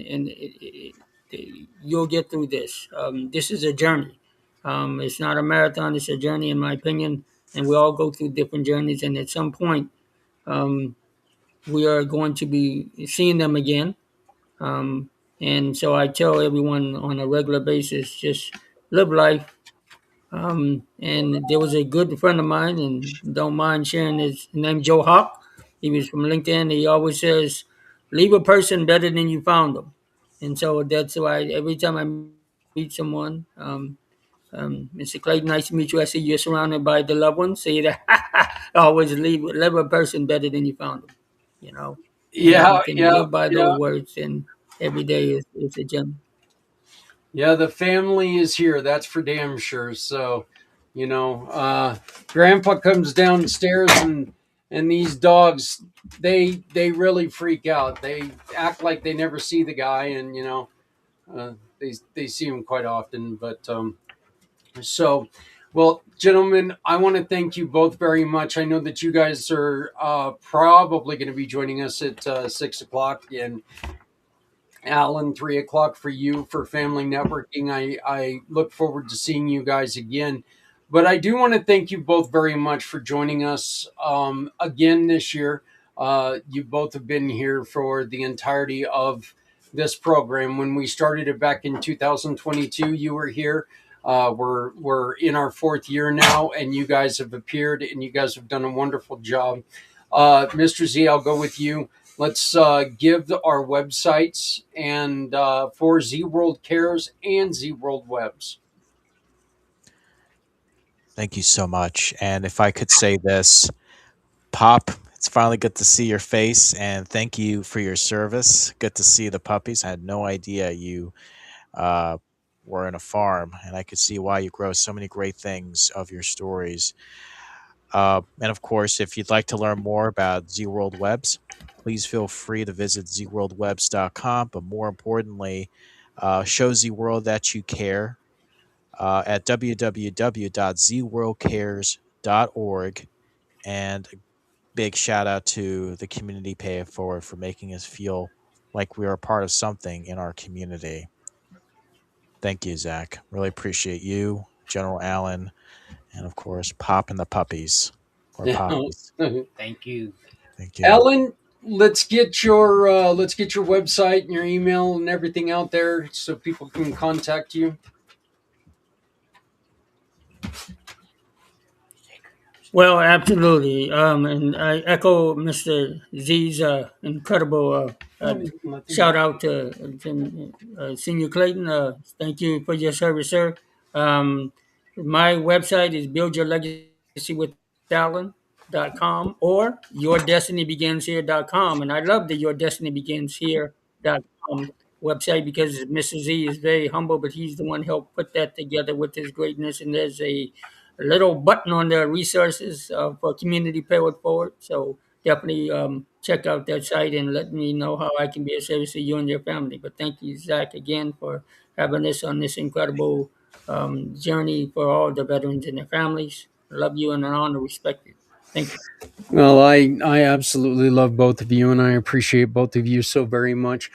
you'll get through this. This is a journey. It's not a marathon; it's a journey, in my opinion. And we all go through different journeys, and at some point, um, we are going to be seeing them again. Um, and so I tell everyone on a regular basis, just live life. And there was a good friend of mine, and don't mind sharing his name, Joe Hawk. He was from LinkedIn. He always says, "Leave a person better than you found them." And so that's why every time I meet someone, Mr. Clayton, nice to meet you. I see you're surrounded by the loved ones. Say that always leave a person better than you found them. You know, and if Yeah, you can yeah, live by yeah. those words, then every day is a gem. Yeah, the family is here. That's for damn sure. So, Grandpa comes downstairs and these dogs, they really freak out. They act like they never see the guy, and they see him quite often. But so, well, gentlemen, I want to thank you both very much. I know that you guys are probably going to be joining us at 6 o'clock, and Alan, 3 o'clock for you for family networking. I look forward to seeing you guys again. But I do want to thank you both very much for joining us again this year. You both have been here for the entirety of this program. When we started it back in 2022, you were here. We're in our fourth year now, and you guys have appeared, and you guys have done a wonderful job. Mr. Z, I'll go with you. Let's give our websites and for Z World Cares and Z World Webs. Thank you so much. And if I could say this, Pop, it's finally good to see your face, and thank you for your service. Good to see the puppies. I had no idea you uh, were in a farm, and I could see why you grow so many great things of your stories. And of course, if you'd like to learn more about Z World Webs, please feel free to visit zworldwebs.com. But more importantly, show Z World that you care at www.zworldcares.org. And a big shout out to the community pay it forward for making us feel like we are a part of something in our community. Thank you, Zach. Really appreciate you, General Allen, and of course, Pop and the puppies or Now, poppies. Thank you. Thank you. Ellen, let's get your website and your email and everything out there so people can contact you. Well, absolutely. And I echo Mr. Z's incredible shout out to Senior Clayton. Thank you for your service, sir. Um, my website is buildyourlegacywithallen.com. yourdestinybeginshere.com or yourdestinybeginshere.com. And I love the yourdestinybeginshere.com website because Mr. Z is very humble, but he's the one who helped put that together with his greatness. And there's a little button on the resources for community pay it forward. So definitely check out that site and let me know how I can be of service to you and your family. But thank you, Zach, again for having us on this incredible journey for all the veterans and their families. I love you and I honor respect you. Thank you. Well, I absolutely love both of you, and I appreciate both of you so very much.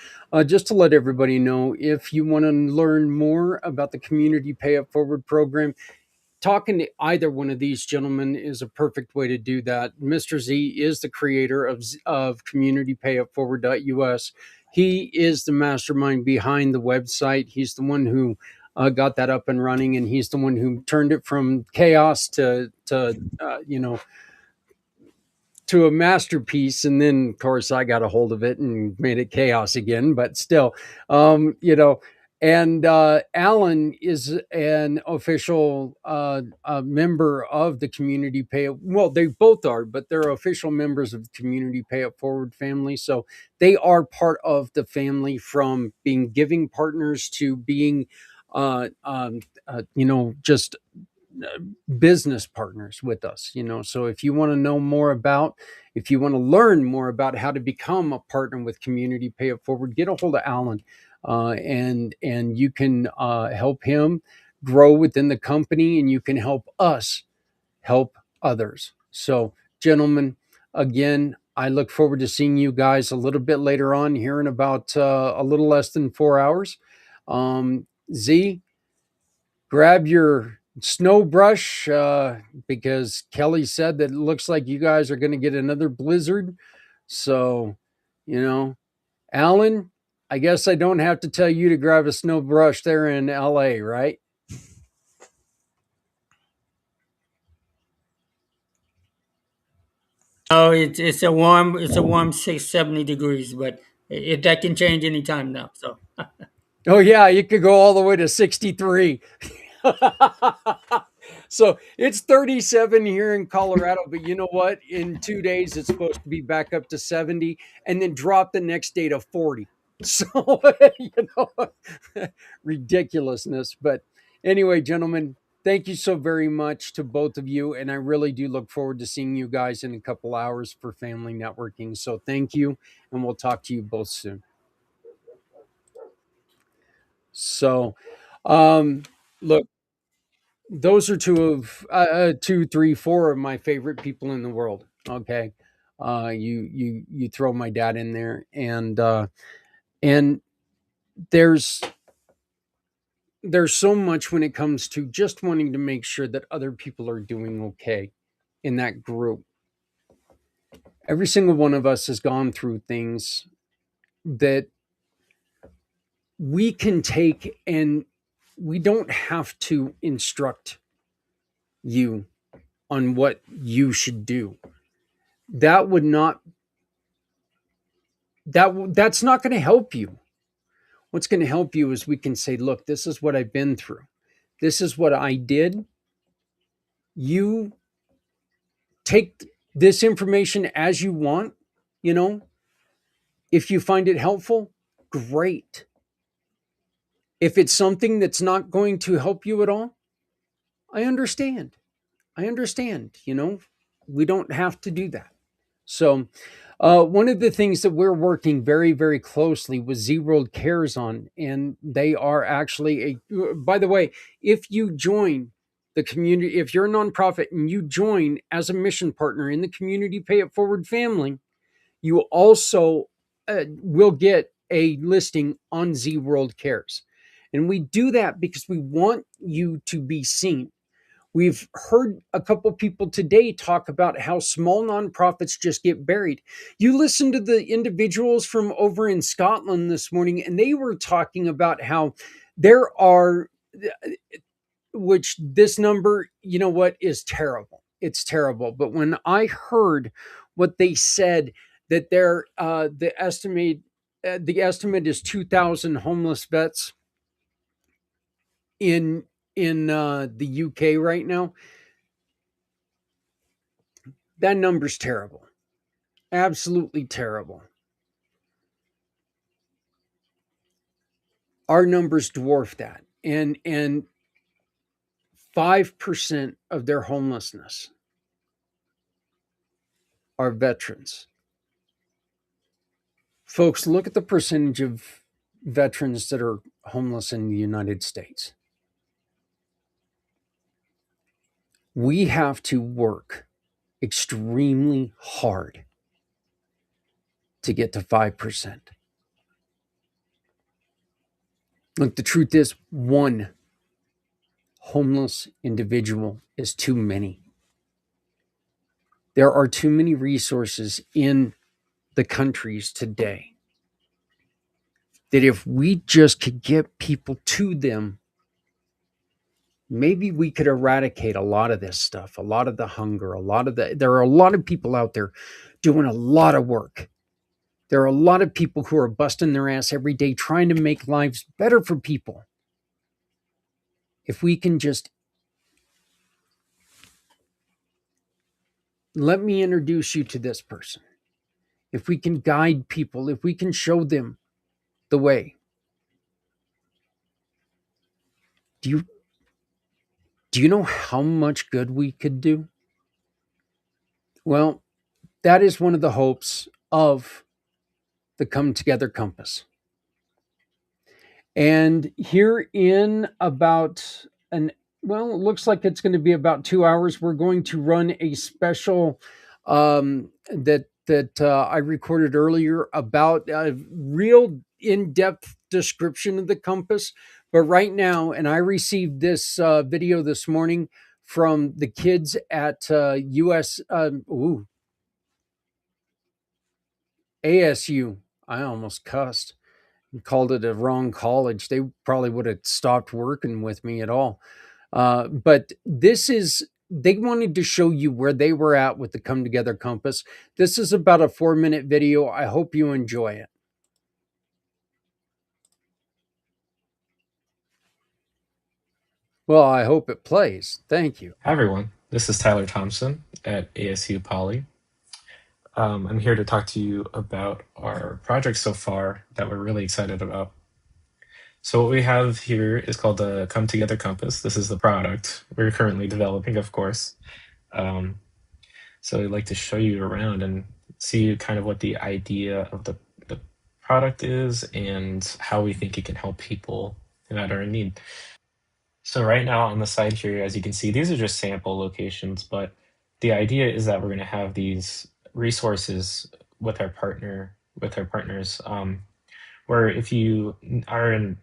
Just to let everybody know, if you want to learn more about the Community Pay It Forward program, talking to either one of these gentlemen is a perfect way to do that. Mr. Z is the creator of communitypayitforward.us. He is the mastermind behind the website. He's the one who got that up and running, and he's the one who turned it from chaos to a masterpiece. And then of course I got a hold of it and made it chaos again, but still, and Alan is an official member of the Community Pay It. Well, they both are, but they're official members of the Community Pay It Forward family. So they are part of the family, from being giving partners to being, just business partners with us. So if you want to know more about, if you want to learn more about how to become a partner with Community Pay It Forward, get a hold of Alan, and you can help him grow within the company, and you can help us help others. So, gentlemen, again, I look forward to seeing you guys a little bit later on here in about a little less than 4 hours. Z, grab your snow brush, because Kelly said that it looks like you guys are going to get another blizzard. So, Alan, I guess I don't have to tell you to grab a snow brush there in LA, right? Oh, it's a warm 670 degrees, but that can change anytime now. So Oh, yeah, you could go all the way to 63. So it's 37 here in Colorado, but you know what? In 2 days, it's supposed to be back up to 70 and then drop the next day to 40. So, ridiculousness. But anyway, gentlemen, thank you so very much to both of you. And I really do look forward to seeing you guys in a couple hours for family networking. So thank you. And we'll talk to you both soon. So, look, those are two, three, four of my favorite people in the world. Okay, you throw my dad in there, and there's so much when it comes to just wanting to make sure that other people are doing okay in that group. Every single one of us has gone through things that we can take, and we don't have to instruct you on what you should do. That would not that's not going to help you. What's going to help you is we can say, look, this is what I've been through, this is what I did. You take this information as you want. you know if you find it helpful, great. If it's something that's not going to help you at all, I understand. We don't have to do that. So, one of the things that we're working very, very closely with Z World Cares on, and they are actually by the way, if you join the community, if you're a nonprofit and you join as a mission partner in the Community Pay It Forward family, you also will get a listing on Z World Cares. And we do that because we want you to be seen. We've heard a couple people today talk about how small nonprofits just get buried. You listen to the individuals from over in Scotland this morning, and they were talking about how there are, which this number, is terrible. It's terrible. But when I heard what they said, that the estimate is 2,000 homeless vets in the UK right now. That number's terrible. Absolutely terrible. Our numbers dwarf that. And 5% of their homelessness are veterans. Folks, look at the percentage of veterans that are homeless in the United States. We have to work extremely hard to get to 5%. Look, the truth is, one homeless individual is too many. There are too many resources in the countries today that if we just could get people to them, maybe we could eradicate a lot of this stuff, a lot of the hunger, there are a lot of people out there doing a lot of work. There are a lot of people who are busting their ass every day trying to make lives better for people. If we can just, let me introduce you to this person. If we can guide people, if we can show them the way. Do you know how much good we could do? Well, that is one of the hopes of the Come Together Compass. And here in about it looks like it's going to be about 2 hours. We're going to run a special that I recorded earlier about a real in-depth description of the compass. But right now, and I received this video this morning from the kids at ASU. I almost cussed and called it a wrong college. They probably would have stopped working with me at all. But they wanted to show you where they were at with the Come Together Compass. This is about a 4-minute video. I hope you enjoy it. Well, I hope it plays. Thank you. Hi, everyone. This is Tyler Thompson at ASU Poly. I'm here to talk to you about our project so far that we're really excited about. So what we have here is called the Come Together Compass. This is the product we're currently developing, of course. So I'd like to show you around and see kind of what the idea of the product is and how we think it can help people that are in need. So right now on the side here, as you can see, these are just sample locations, but the idea is that we're going to have these resources with our partners, where if you are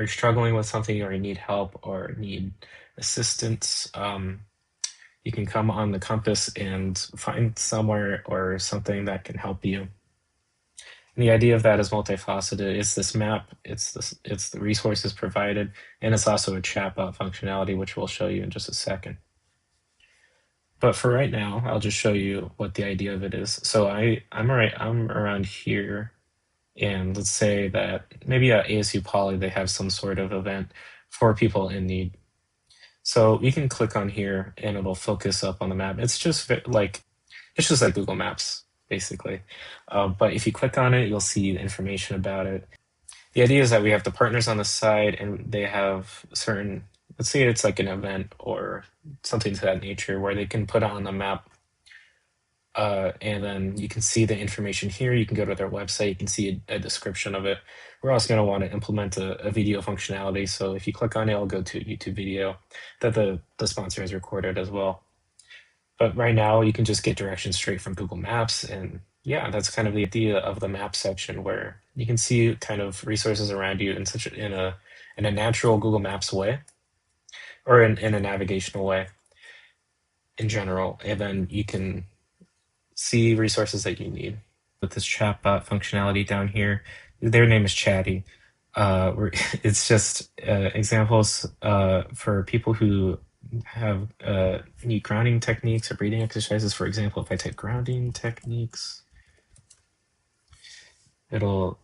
struggling with something or you need help or need assistance, you can come on the compass and find somewhere or something that can help you. And the idea of that is multifaceted. It's this map, it's the resources provided, and it's also a chatbot functionality, which we'll show you in just a second. But for right now, I'll just show you what the idea of it is. So I'm around here, and let's say that maybe at ASU Poly they have some sort of event for people in need. So you can click on here, and it'll focus up on the map. It's just like Google Maps, basically. But if you click on it, you'll see the information about it. The idea is that we have the partners on the side, and they have certain, let's say it's like an event or something to that nature, where they can put it on the map. And then you can see the information here. You can go to their website. You can see a description of it. We're also going to want to implement a video functionality. So if you click on it, it'll go to a YouTube video that the sponsor has recorded as well. But right now, you can just get directions straight from Google Maps. And yeah, that's kind of the idea of the map section, where you can see kind of resources around you in a natural Google Maps way, or in a navigational way in general. And then you can see resources that you need. With this chatbot functionality down here, their name is Chatty. It's just examples for people who have need grounding techniques or breathing exercises. For example, if I type grounding techniques, it'll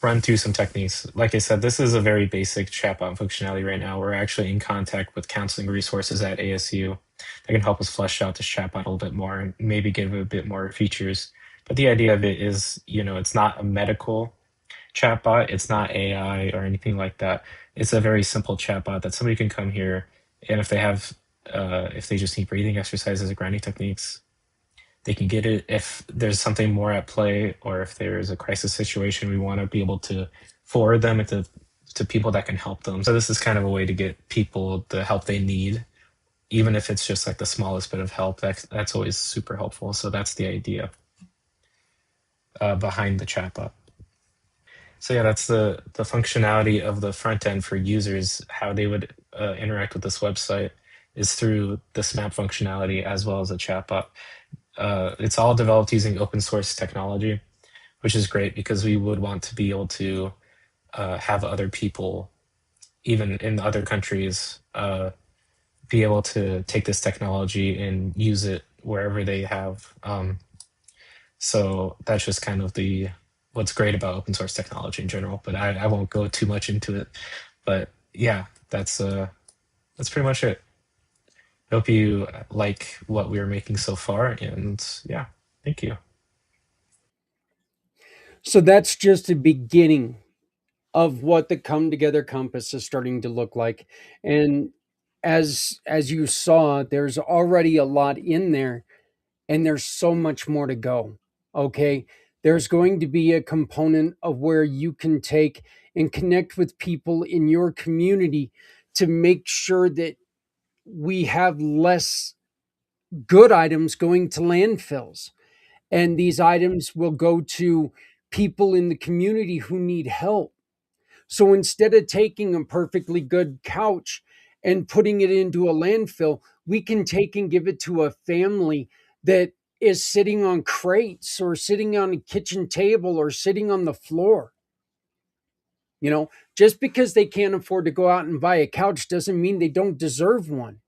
run through some techniques. Like I said, this is a very basic chatbot functionality right now. We're actually in contact with counseling resources at ASU that can help us flesh out this chatbot a little bit more and maybe give it a bit more features. But the idea of it is, it's not a medical chatbot. It's not AI or anything like that. It's a very simple chatbot that somebody can come here, and if they just need breathing exercises or grounding techniques, they can get it. If there's something more at play, or if there's a crisis situation, we want to be able to forward them to people that can help them. So this is kind of a way to get people the help they need, even if it's just like the smallest bit of help. That's always super helpful. So that's the idea behind the chatbot. So yeah, that's the functionality of the front end for users. How they would interact with this website is through this map functionality as well as a chatbot. It's all developed using open source technology, which is great because we would want to be able to have other people, even in other countries, be able to take this technology and use it wherever they have. So that's just kind of what's great about open source technology in general. But I won't go too much into it. But yeah, that's pretty much it. Hope you like what we are making so far, and yeah, thank you. So that's just a beginning of what the Come Together Compass is starting to look like. And as you saw, there's already a lot in there, and there's so much more to go. Okay. There's going to be a component of where you can take and connect with people in your community to make sure that we have less good items going to landfills. And these items will go to people in the community who need help. So instead of taking a perfectly good couch and putting it into a landfill, we can take and give it to a family that is sitting on crates or sitting on a kitchen table or sitting on the floor. Just because they can't afford to go out and buy a couch doesn't mean they don't deserve one.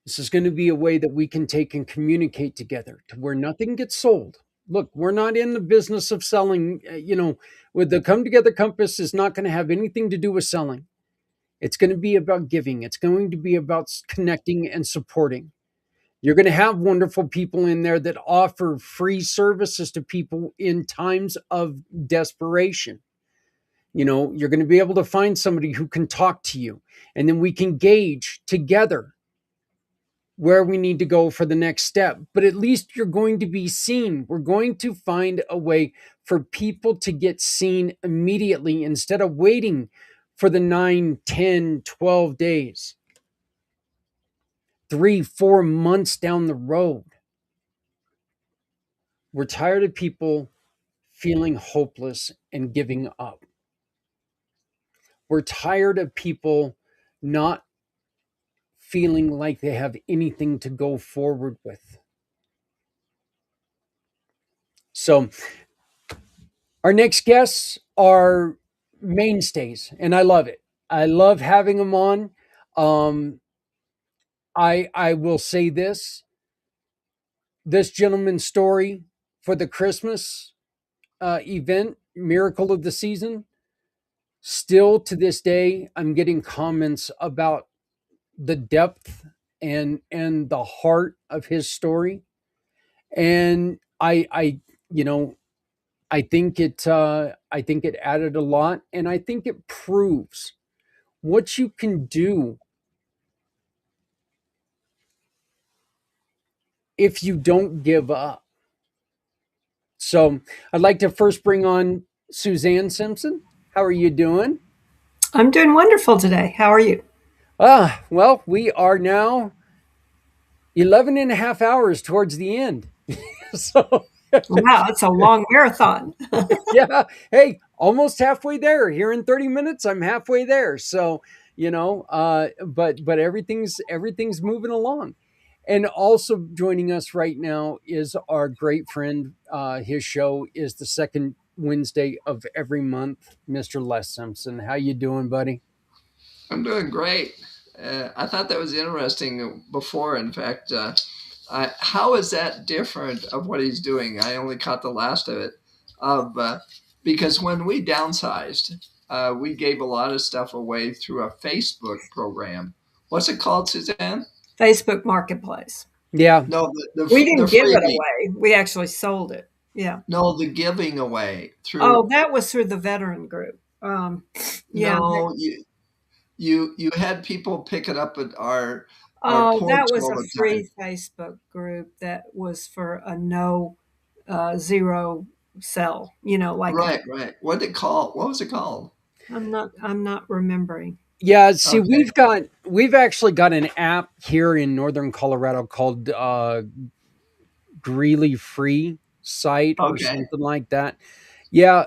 This is going to be a way that we can take and communicate together to where nothing gets sold. Look, we're not in the business of selling, with the Come Together Compass is not going to have anything to do with selling. It's going to be about giving. It's going to be about connecting and supporting. You're going to have wonderful people in there that offer free services to people in times of desperation. You're going to be able to find somebody who can talk to you, and then we can gauge together where we need to go for the next step. But at least you're going to be seen. We're going to find a way for people to get seen immediately instead of waiting for the 9, 10, 12 days, 3, 4 months down the road. We're tired of people feeling hopeless and giving up. We're tired of people not feeling like they have anything to go forward with. So, our next guests are mainstays, and I love it. I love having them on. Um, I will say this gentleman's story for the Christmas event, Miracle of the Season, still to this day, I'm getting comments about the depth and the heart of his story, and you know I think it added a lot, and I think it proves what you can do if you don't give up. So I'd like to first bring on Suzanne Simpson. How are you doing? I'm doing wonderful today. How are you? Well, we are now 11 and a half hours towards the end. So, Wow, it's a long marathon. yeah, hey, almost halfway there. Here in 30 minutes, I'm halfway there. So, but everything's moving along. And also joining us right now is our great friend. His show is the second Wednesday of every month, Mr. Les Simpson. How you doing, buddy? I'm doing great. I thought that was interesting before. In fact, how is that different of what he's doing? I only caught the last of it. of because when we downsized, we gave a lot of stuff away through a Facebook program. What's it called, Suzanne? Facebook Marketplace. Yeah. No, We the didn't give it freebie. away. We actually sold it. Yeah. No, the giving away Oh, through. that was through the veteran group. Yeah. No, you had people pick it up at our Oh, porch that was all a the time. free Facebook group that was for a no zero sell. Like a Right, right. What did it called? What was it called? I'm not remembering. Yeah, see, Okay. we've actually got an app here in northern Colorado called Greeley Free Site or Okay. something like that. Yeah,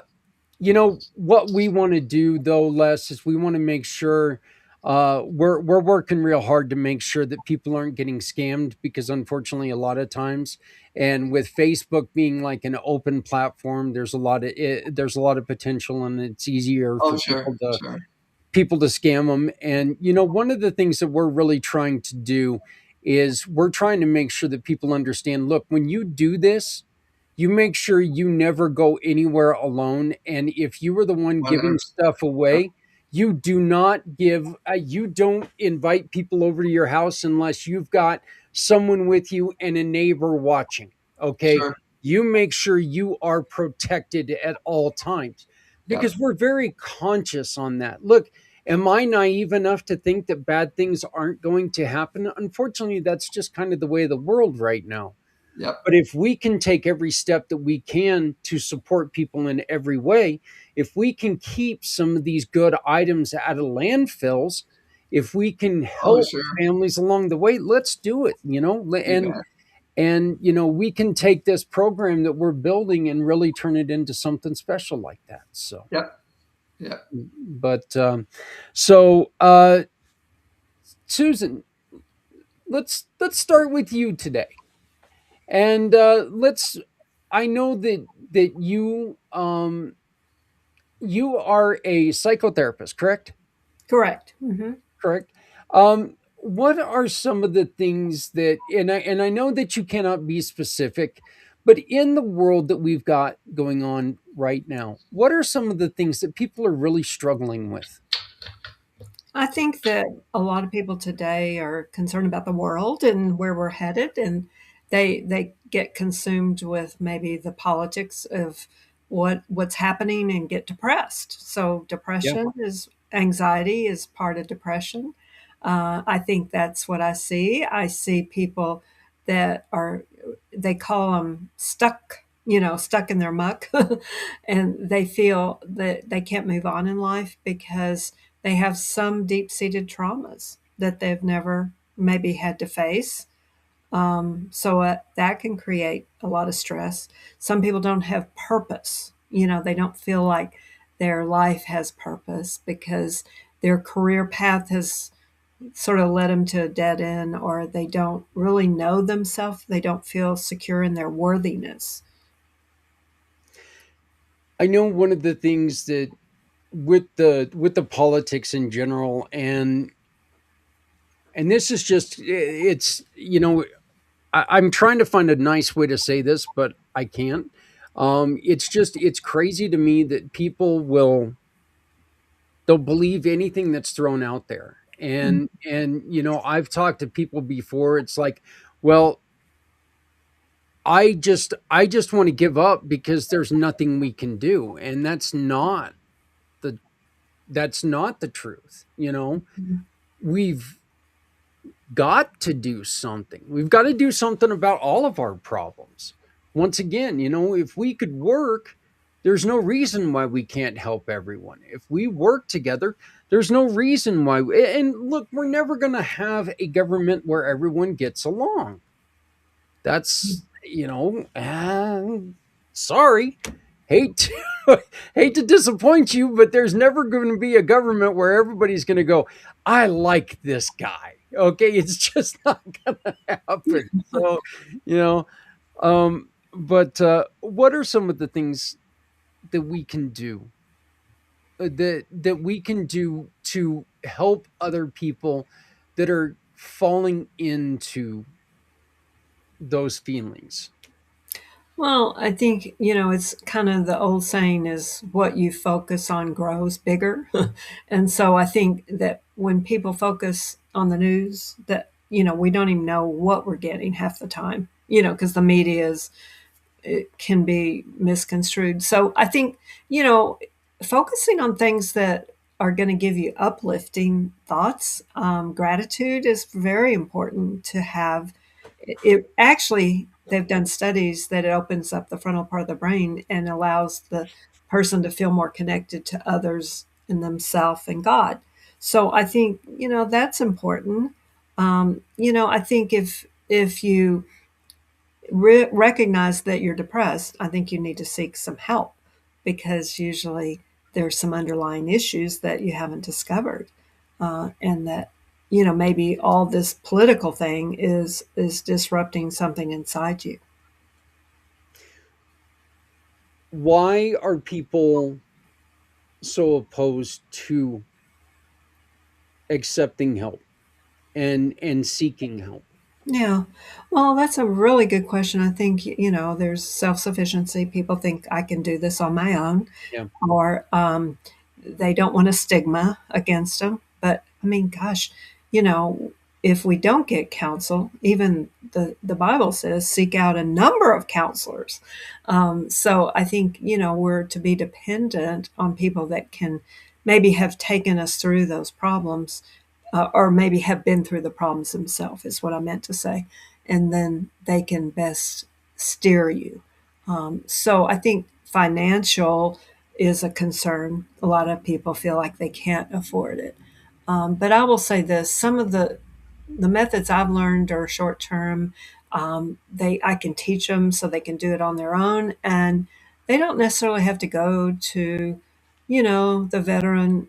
what we want to do though, Les, is we want to make sure we're working real hard to make sure that people aren't getting scammed because unfortunately a lot of times, and with Facebook being like an open platform, there's a lot of potential and it's easier Oh, for sure, sure. people to scam them. And one of the things that we're really trying to do is we're trying to make sure that people understand, look, when you do this, you make sure you never go anywhere alone. And if you were the one giving 100%. stuff Yep. away, you don't invite people over to your house unless you've got someone with you and a neighbor watching. Okay. Sure. You make sure you are protected at all times Yep. because we're very conscious on that. Look, am I naive enough to think that bad things aren't going to happen? Unfortunately, that's just kind of the way of the world right now. Yep. But if we can take every step that we can to support people in every way, if we can keep some of these good items out of landfills, if we can Oh, help sure. families along the way, let's do it, You bet. and we can take this program that we're building and really turn it into something special like that. So, Yep. Yep. but so Susan, let's start with you today. And let's I know that you are a psychotherapist, correct? Correct. Hmm. Correct. What are some of the things that, and I know that you cannot be specific, but in the world that we've got going on right now, what are some of the things that people are really struggling with? I think that a lot of people today are concerned about the world and where we're headed, and they get consumed with maybe the politics of what's happening and get depressed. So Yeah. depression is anxiety is part of depression. I think that's what I see. I see people that are they call them stuck. Stuck in their muck, and they feel that they can't move on in life because they have some deep seated traumas that they've never maybe had to face. So that can create a lot of stress. Some people don't have purpose. They don't feel like their life has purpose because their career path has sort of led them to a dead end, or they don't really know themselves. They don't feel secure in their worthiness. I know one of the things that with the politics in general, and this is just it's I'm trying to find a nice way to say this, but I can't. It's crazy to me that they'll believe anything that's thrown out there. And I've talked to people before. It's like, well, I just want to give up because there's nothing we can do, and the that's not the truth. We've got to do something. We've got to do something about all of our problems. Once again, if we could work, there's no reason why we can't help everyone. If we work together, there's no reason why. And look, we're never going to have a government where everyone gets along. That's, sorry, hate hate to disappoint you, but there's never going to be a government where everybody's going to go, I like this guy. Okay, it's just not going to happen. So, you know, but what are some of the things that we can do that we can do to help other people that are falling into those feelings? Well, I think, it's kind of the old saying is what you focus on grows bigger. And so I think that when people focus on the news, that, we don't even know what we're getting half the time, because the media is, it can be misconstrued. So I think, you know, focusing on things that are going to give you uplifting thoughts, gratitude is very important to have. It actually, they've done studies that it opens up the frontal part of the brain and allows the person to feel more connected to others and themselves and God. So I think, that's important. I think if you recognize that you're depressed, I think you need to seek some help because usually there's some underlying issues that you haven't discovered, and that maybe all this political thing is disrupting something inside you. Why are people so opposed to accepting help and seeking help? Yeah. Well, that's a really good question. I think, there's self sufficiency. People think I can do this on my own, Yeah. or they don't want a stigma against them. But I mean, gosh, you know, if we don't get counsel, even the Bible says seek out a number of counselors. So I think, we're to be dependent on people that can maybe have taken us through those problems, or maybe have been through the problems themselves, is what I meant to say. And then they can best steer you. So I think financial is a concern. A lot of people feel like they can't afford it. But I will say this: some of the methods I've learned are short term. I can teach them so they can do it on their own, and they don't necessarily have to go to, the veteran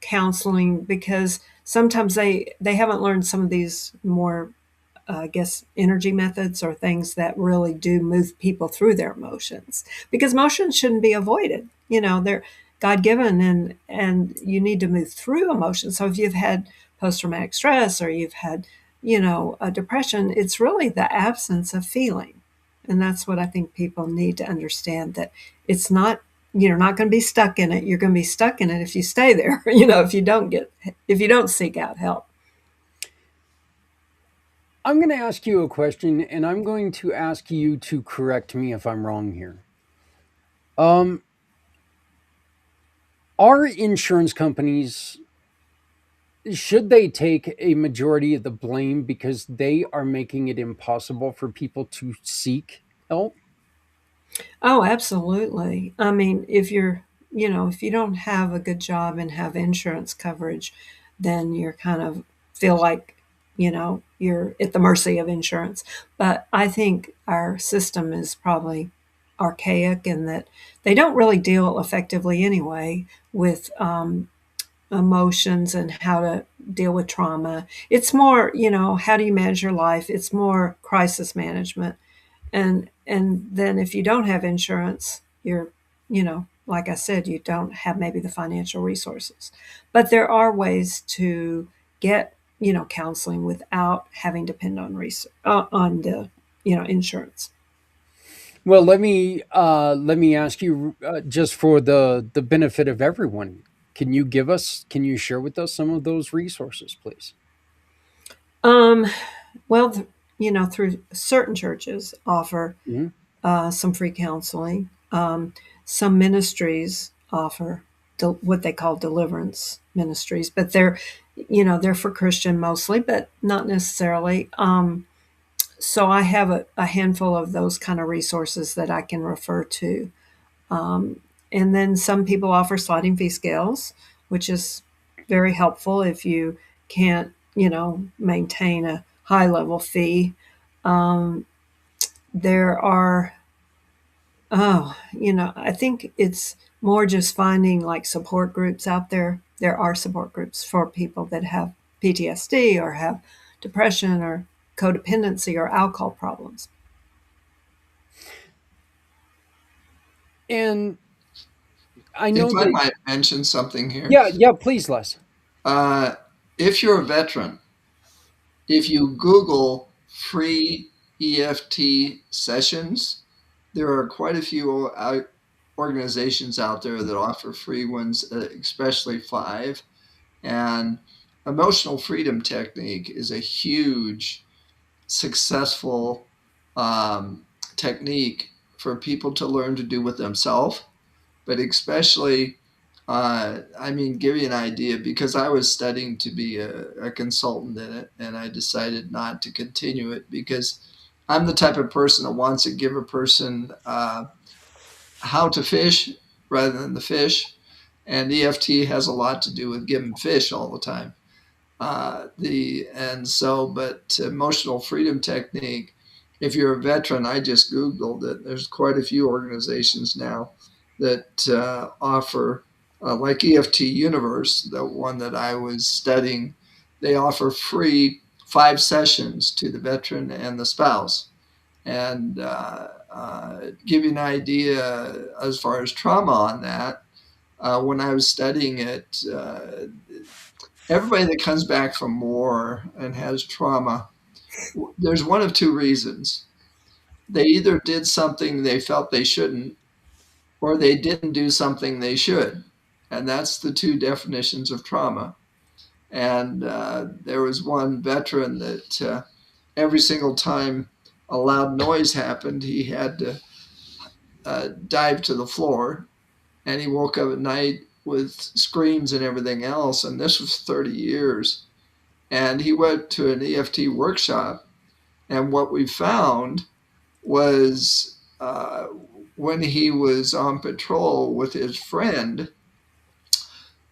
counseling, because sometimes they haven't learned some of these more, I guess, energy methods or things that really do move people through their emotions, because emotions shouldn't be avoided. They're God given, and you need to move through emotions. So if you've had post traumatic stress or you've had, a depression, it's really the absence of feeling. And that's what I think people need to understand, that it's not, you're not going to be stuck in it. You're going to be stuck in it if you stay there, if you don't seek out help. I'm going to ask you a question, and I'm going to ask you to correct me if I'm wrong here. Um, are insurance companies, should they take a majority of the blame because they are making it impossible for people to seek help? Oh, absolutely. I mean, if you don't have a good job and have insurance coverage, then you're kind of feel like, you're at the mercy of insurance. But I think our system is probably archaic in that they don't really deal effectively anyway with emotions and how to deal with trauma. It's more, how do you manage your life? It's more crisis management. And then if you don't have insurance, you're, like I said, you don't have maybe the financial resources. But there are ways to get, counseling without having to depend on research, on the, insurance. Well, let me ask you, just for the benefit of everyone. Can you share with us some of those resources, please? um well, through certain churches offer Mhm. some free counseling. Some ministries offer what they call deliverance ministries, but they're for Christian mostly, but not necessarily. So I have a handful of those kind of resources that I can refer to. Um, and then some people offer sliding fee scales, which is very helpful if you can't, maintain a high level fee. Um, there are I think it's more just finding like support groups out there. There are support groups for people that have PTSD or have depression or codependency or alcohol problems. And I If know I that. might mention something here, Yeah, yeah, please, Les. uh, if you're a veteran, if you Google free EFT sessions. There are quite a few organizations out there that offer free ones, especially 5. And emotional freedom technique is a huge, successful technique for people to learn to do with themselves, but especially, give you an idea because I was studying to be a consultant in it, and I decided not to continue it because I'm the type of person that wants to give a person how to fish rather than the fish. And EFT has a lot to do with giving fish all the time. But emotional freedom technique. If you're a veteran, I just Googled it. There's quite a few organizations now that offer, like EFT Universe, the one that I was studying, they offer free 5 sessions to the veteran and the spouse. And give you an idea as far as trauma on that, when I was studying it, everybody that comes back from war and has trauma, there's one of 2 reasons. They either did something they felt they shouldn't, or they didn't do something they should. And that's the 2 definitions of trauma. And there was one veteran that every single time a loud noise happened, he had to dive to the floor. And he woke up at night with screams and everything else. And this was 30 years. And he went to an EFT workshop. And what we found was when he was on patrol with his friend,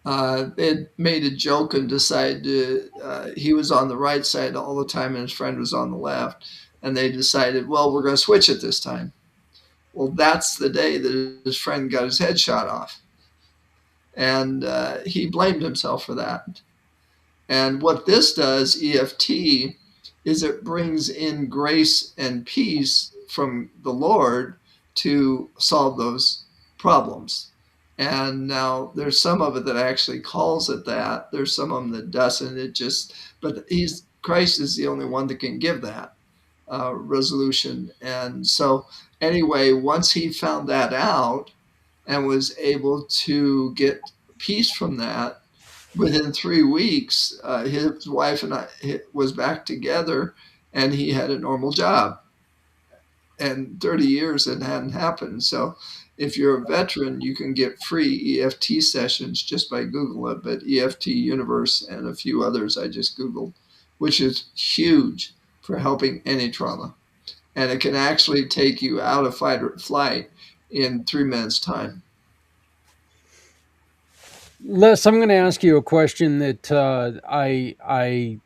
they made a joke and decided he was on the right side all the time and his friend was on the left. And they decided, well, we're going to switch it this time. Well, that's the day that his friend got his head shot off. And he blamed himself for that. And what this does, EFT, is it brings in grace and peace from the Lord to solve those problems. And now there's some of it that actually calls it that. There's some of them that doesn't. But Christ is the only one that can give that resolution. And so anyway, once he found that out and was able to get peace from that, within 3 weeks, his wife and I was back together, and he had a normal job. And 30 years it hadn't happened. So if you're a veteran, you can get free EFT sessions just by Googling it. But EFT Universe and a few others I just Googled, which is huge for helping any trauma. And it can actually take you out of fight or flight in 3 minutes' time. Les, I'm going to ask you a question that I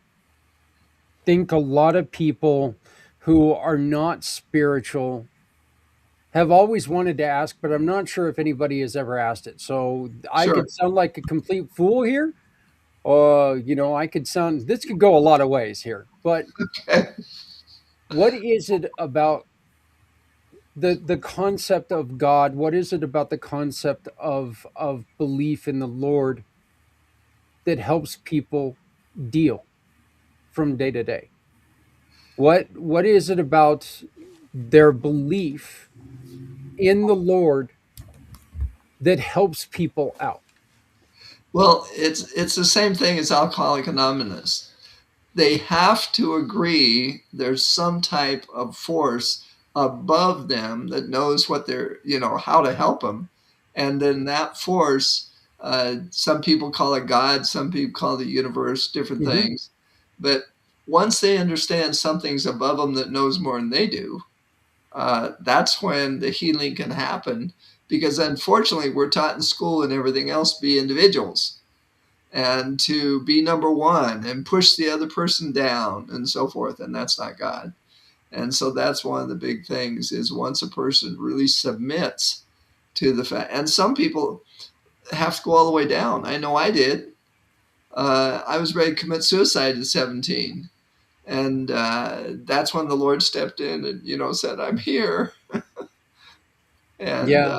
think a lot of people who are not spiritual have always wanted to ask, but I'm not sure if anybody has ever asked it. So I Sure. could sound like a complete fool here. I could sound, this could go a lot of ways here, but what is it about the concept of God? What is it about the concept of belief in the Lord that helps people deal from day to day? What is it about their belief in the Lord that helps people out? Well, it's the same thing as Alcoholic Anonymous. They have to agree there's some type of force above them that knows what they're, how to help them. And then that force, some people call it God, some people call it the universe, different Mhm. things. But once they understand something's above them that knows more than they do, that's when the healing can happen. Because unfortunately, we're taught in school and everything else be individuals and to be number one and push the other person down and so forth. And that's not God. And so that's one of the big things is once a person really submits to the fact, and some people have to go all the way down. I know I did. I was ready to commit suicide at 17. And that's when the Lord stepped in and, said, I'm here. And Yeah.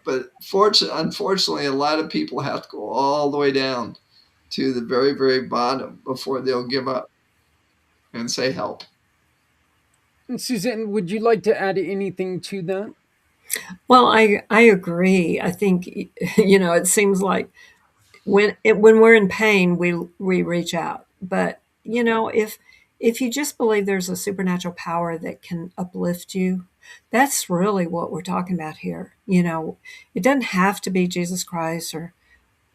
but unfortunately, a lot of people have to go all the way down to the very, very bottom before they'll give up and say help. Suzanne, would you like to add anything to that? Well, I agree. I think it seems like when we're in pain, we reach out. But if you just believe there's a supernatural power that can uplift you, that's really what we're talking about here. It doesn't have to be Jesus Christ or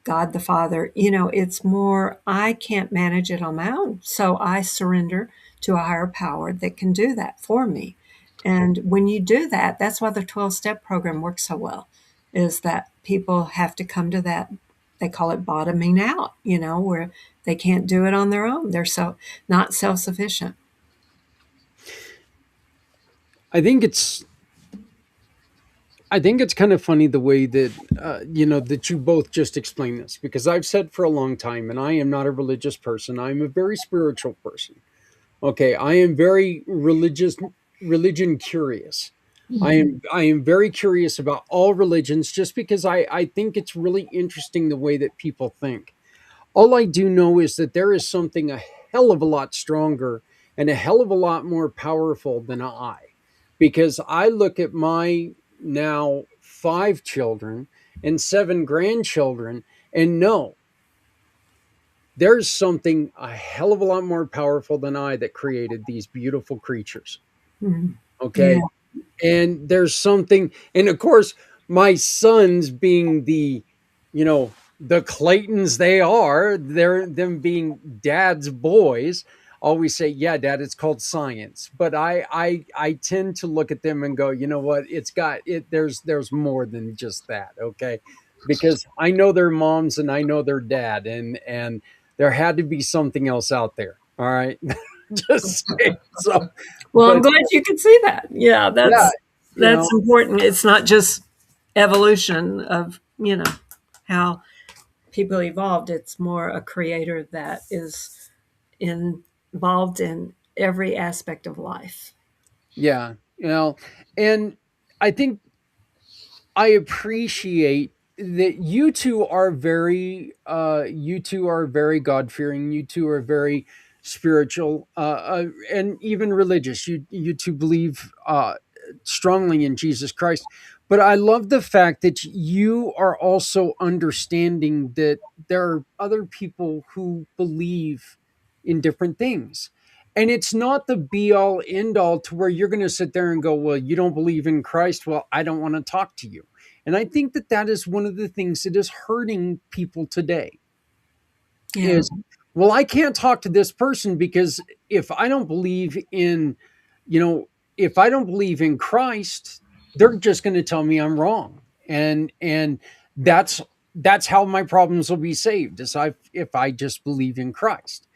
God the Father. It's more, I can't manage it on my own. So I surrender to a higher power that can do that for me. And when you do that, that's why the 12-step program works so well, is that people have to come to that. They call it bottoming out, where they can't do it on their own. They're not self sufficient. I think it's I think it's kind of funny the way that that you both just explained this, because I've said for a long time, and I am not a religious person. I'm a very spiritual person. Okay, I am very religion curious. I am very curious about all religions, just because I think it's really interesting the way that people think. All I do know is that there is something a hell of a lot stronger and a hell of a lot more powerful than I. Because I look at my now 5 children and 7 grandchildren and know there's something a hell of a lot more powerful than I that created these beautiful creatures. Mhm. Okay. Yeah. And there's something, and of course, my sons being the Claytons they are, they're them being dad's boys, always say, yeah, dad, it's called science. But I tend to look at them and go, you know what, it's got it, there's more than just that. Okay. Because I know their moms and I know their dad, and there had to be something else out there. All right. Just say so. Well, I'm But glad you could see that. Yeah, yeah, you that's know, important. It's not just evolution of, how people evolved. It's more a creator that is involved in every aspect of life. yeah, and I think I appreciate that you two are very God fearing. You two are very spiritual, and even religious. You two believe strongly in Jesus Christ. But I love the fact that you are also understanding that there are other people who believe in different things. And it's not the be all end all to where you're going to sit there and go, well, you don't believe in Christ. Well, I don't want to talk to you. And I think that that is one of the things that is hurting people today Yeah. is, well, I can't talk to this person because if I don't believe in, you know, if I don't believe in Christ, they're just going to tell me I'm wrong. And that's how my problems will be saved, is if I just believe in Christ.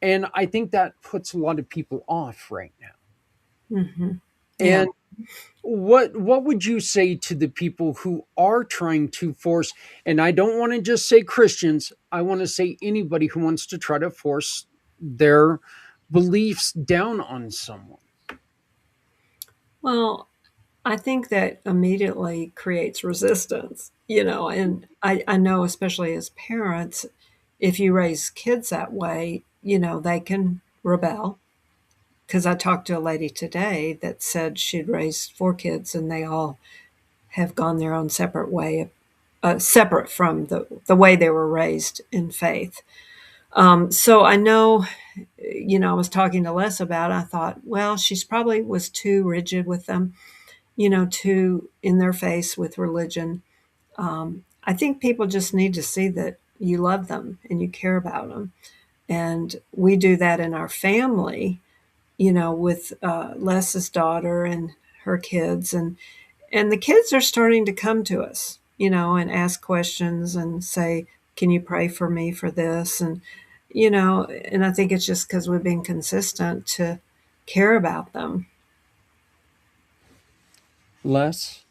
And I think that puts a lot of people off right now. Hmm. Yeah. And what would you say to the people who are trying to force, and I don't want to just say Christians, I want to say anybody who wants to try to force their beliefs down on someone? Well, I think that immediately creates resistance, and I know, especially as parents, if you raise kids that way, they can rebel. Because I talked to a lady today that said she'd raised 4 kids and they all have gone their own separate way, separate from the way they were raised in faith. So I know, I was talking to Les about it. I thought, well, she's probably was too rigid with them, too in their face with religion. I think people just need to see that you love them and you care about them. And we do that in our family, with Les's daughter and her kids. And the kids are starting to come to us, and ask questions and say, can you pray for me for this? And I think it's just because we've been consistent to care about them. Less.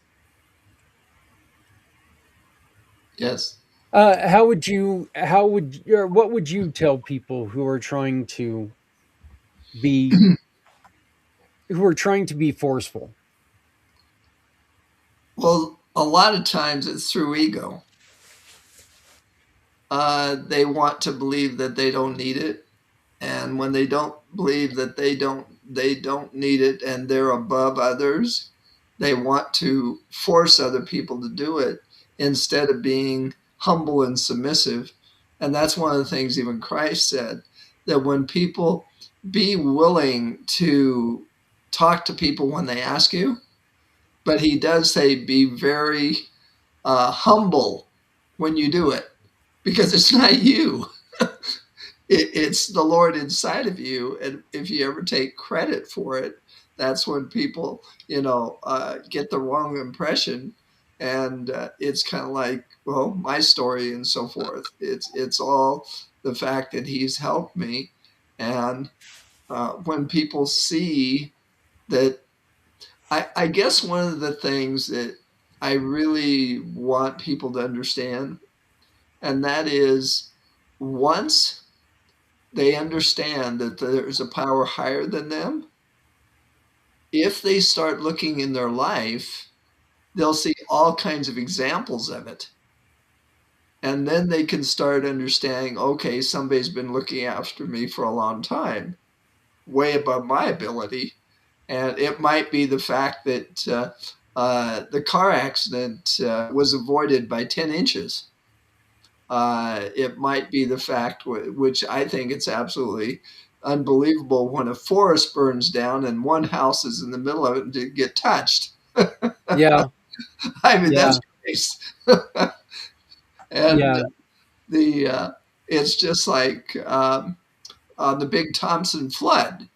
Yes. Or what would you tell people be who are trying to be forceful? Well, a lot of times it's through ego. They want to believe that they don't need it, And when they don't believe that they don't need it and they're above others, they want to force other people to do it instead of being humble and submissive. And that's one of the things even Christ said, that when people be willing to talk to people when they ask you, but he does say be very humble when you do it, because it's not you. It's the Lord inside of you. And if you ever take credit for it, that's when people, get the wrong impression. And it's kind of like, well, my story and so forth. It's all the fact that He's helped me. And when people see that, I guess one of the things that I really want people to understand, and that is, once they understand that there's a power higher than them, if they start looking in their life, they'll see all kinds of examples of it. And then they can start understanding, okay, somebody's been looking after me for a long time, way above my ability. And it might be the fact that the car accident was avoided by 10 inches. It might be the fact, which I think it's absolutely unbelievable, when a forest burns down and one house is in the middle of it and didn't get touched. Yeah. I mean, Yeah. that's grace. And Yeah. it's just like on the big Thompson flood.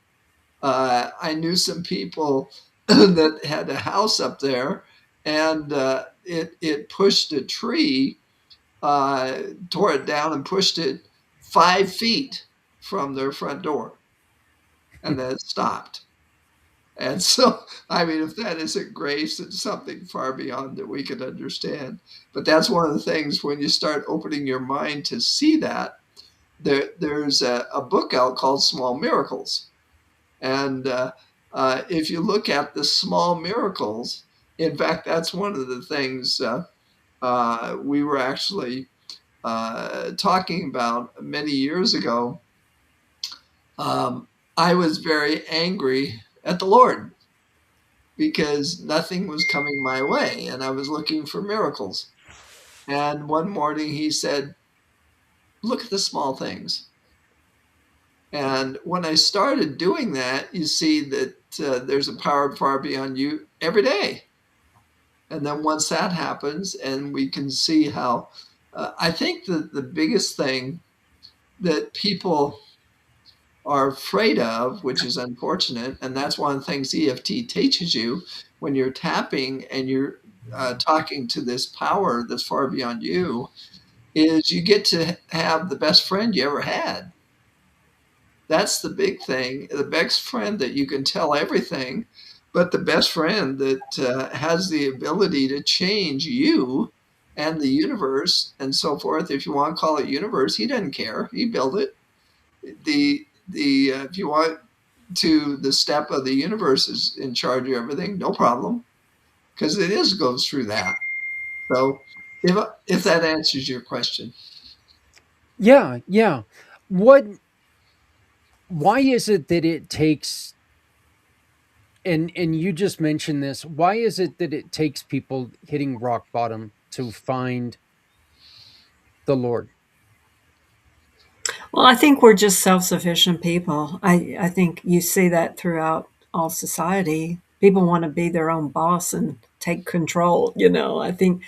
I knew some people that had a house up there, and it pushed a tree, tore it down and pushed it 5 feet from their front door, and then it stopped. And so, I mean, if that isn't grace, it's something far beyond that we can understand. But that's one of the things, when you start opening your mind to see that, there's a book out called Small Miracles. And if you look at the small miracles, in fact, that's one of the things we were actually talking about many years ago. I was very angry at the Lord because nothing was coming my way and I was looking for miracles. And one morning He said, look at the small things. And when I started doing that, you see that there's a power far beyond you every day. And then once that happens, and we can see how, I think that the biggest thing that people are afraid of, which is unfortunate, and that's one of the things EFT teaches you when you're tapping and you're talking to this power that's far beyond you, is you get to have the best friend you ever had. That's the big thing. The best friend that you can tell everything, but the best friend that has the ability to change you and the universe and so forth. If you want to call it universe, He doesn't care. He built it. The if you want to, the step of the universe is in charge of everything, no problem, because it is goes through that. So if that answers your question. Yeah. Yeah. What Why is it that it takes, and you just mentioned this, why is it that it takes people hitting rock bottom to find the Lord? Well, I think we're just self-sufficient people. I think you see that throughout all society. People want to be their own boss and take control, I think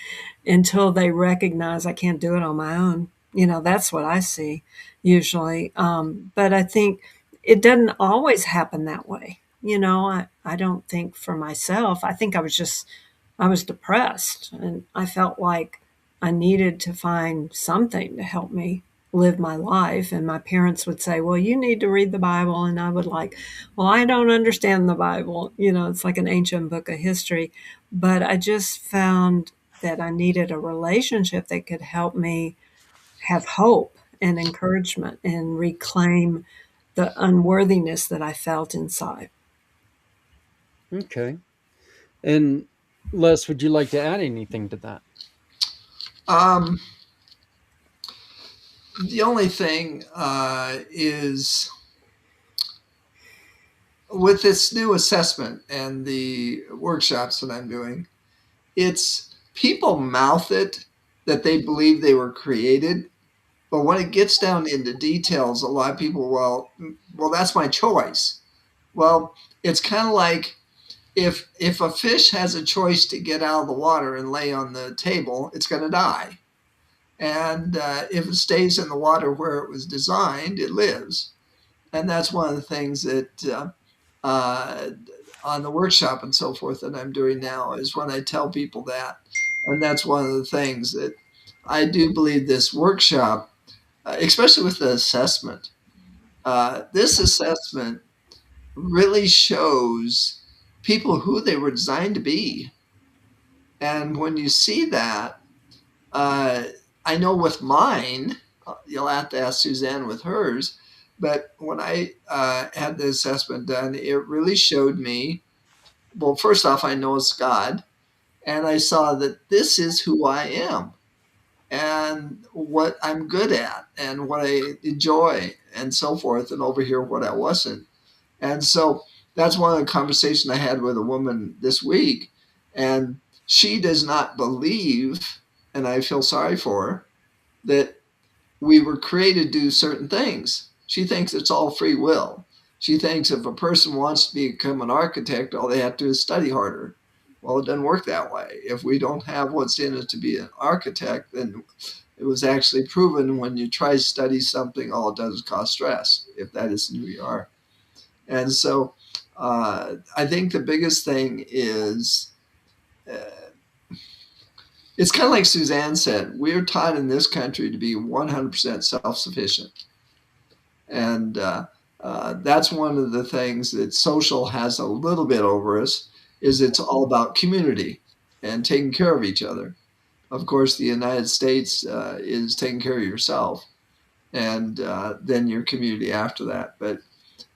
until they recognize I can't do it on my own, that's what I see usually. But I think it doesn't always happen that way. I don't think for myself. I think I was depressed and I felt like I needed to find something to help me live my life. And my parents would say, well, you need to read the Bible. And I would like, well, I don't understand the Bible. It's like an ancient book of history. But I just found that I needed a relationship that could help me have hope and encouragement and reclaim the unworthiness that I felt inside. Okay. And Les, would you like to add anything to that? The only thing is with this new assessment and the workshops that I'm doing, it's people mouth it that they believe they were created, but when it gets down into details, a lot of people, well, that's my choice. Well, it's kind of like if a fish has a choice to get out of the water and lay on the table, it's going to die. And if it stays in the water where it was designed, it lives. And that's one of the things that uh, on the workshop and so forth that I'm doing now is when I tell people that. And that's one of the things that I do believe this workshop, especially with the assessment, this assessment really shows people who they were designed to be. And when you see that, uh, I know with mine, you'll have to ask Suzanne with hers, but when I had the assessment done, it really showed me, well, first off, I know it's God, and I saw that this is who I am and what I'm good at and what I enjoy and so forth, and over here what I wasn't. And so that's one of the conversations I had with a woman this week. And she does not believe, and I feel sorry for her, that we were created to do certain things. She thinks it's all free will. She thinks if a person wants to become an architect, all they have to do is study harder. Well, it doesn't work that way. If we don't have what's in it to be an architect, then it was actually proven when you try to study something, all it does is cause stress, if that isn't who you are. And so I think the biggest thing is it's kind of like Suzanne said, we're taught in this country to be 100% self sufficient. And that's one of the things that social has a little bit over us is it's all about community and taking care of each other. Of course, the United States is taking care of yourself and then your community after that. But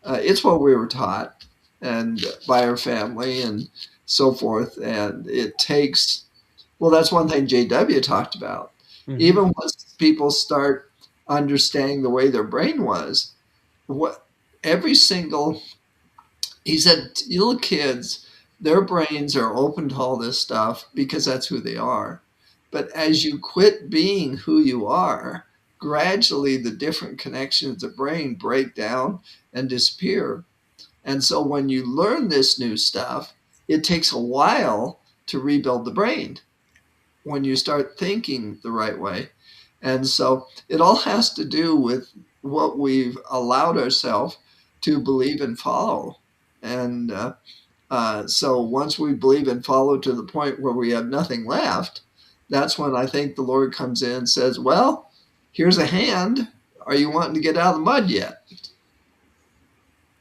it's what we were taught and by our family and so forth. And it takes, well, that's one thing JW talked about. Mm-hmm. Even once people start understanding the way their brain was, what every single, he said, little kids, their brains are open to all this stuff because that's who they are. But as you quit being who you are, gradually the different connections of the brain break down and disappear. And so when you learn this new stuff, it takes a while to rebuild the brain when you start thinking the right way. And so it all has to do with what we've allowed ourselves to believe and follow. And so once we believe and follow to the point where we have nothing left, that's when I think the Lord comes in and says, well, here's a hand. Are you wanting to get out of the mud yet?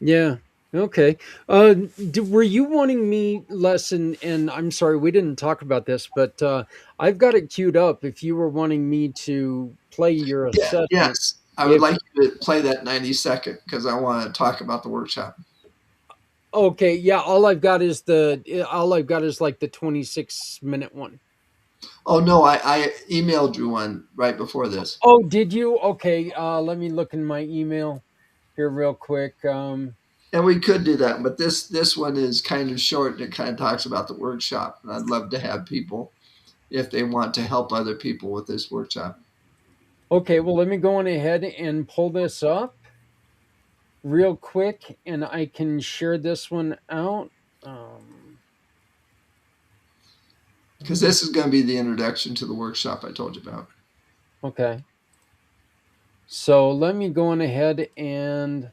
Yeah. Okay. Were you wanting me, lesson? And I'm sorry, we didn't talk about this, but I've got it queued up. If you were wanting me to play your Yeah, assessment, yes. I would if like you to play that 90-second because I want to talk about the workshop. okay, yeah, all I've got is like the 26-minute one. Oh, no, I emailed you one right before this. Oh, did you? Okay, let me look in my email here real quick. And we could do that, but this one is kind of short and it kind of talks about the workshop. And I'd love to have people if they want to help other people with this workshop. Okay, well, let me go on ahead and pull this up real quick, and I can share this one out. Because this is going to be the introduction to the workshop I told you about. Okay. So let me go on ahead and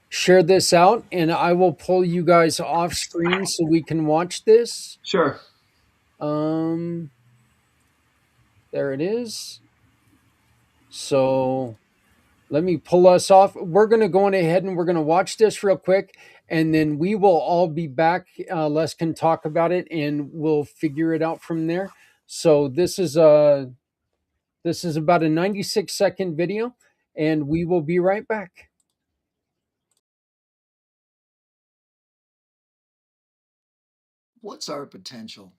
share this out, and I will pull you guys off screen so we can watch this. Sure. Um, there it is. So let me pull us off. We're going to go on ahead and we're going to watch this real quick, and then we will all be back. Les can talk about it, and we'll figure it out from there. So this is about a 96-second video, and we will be right back. What's our potential?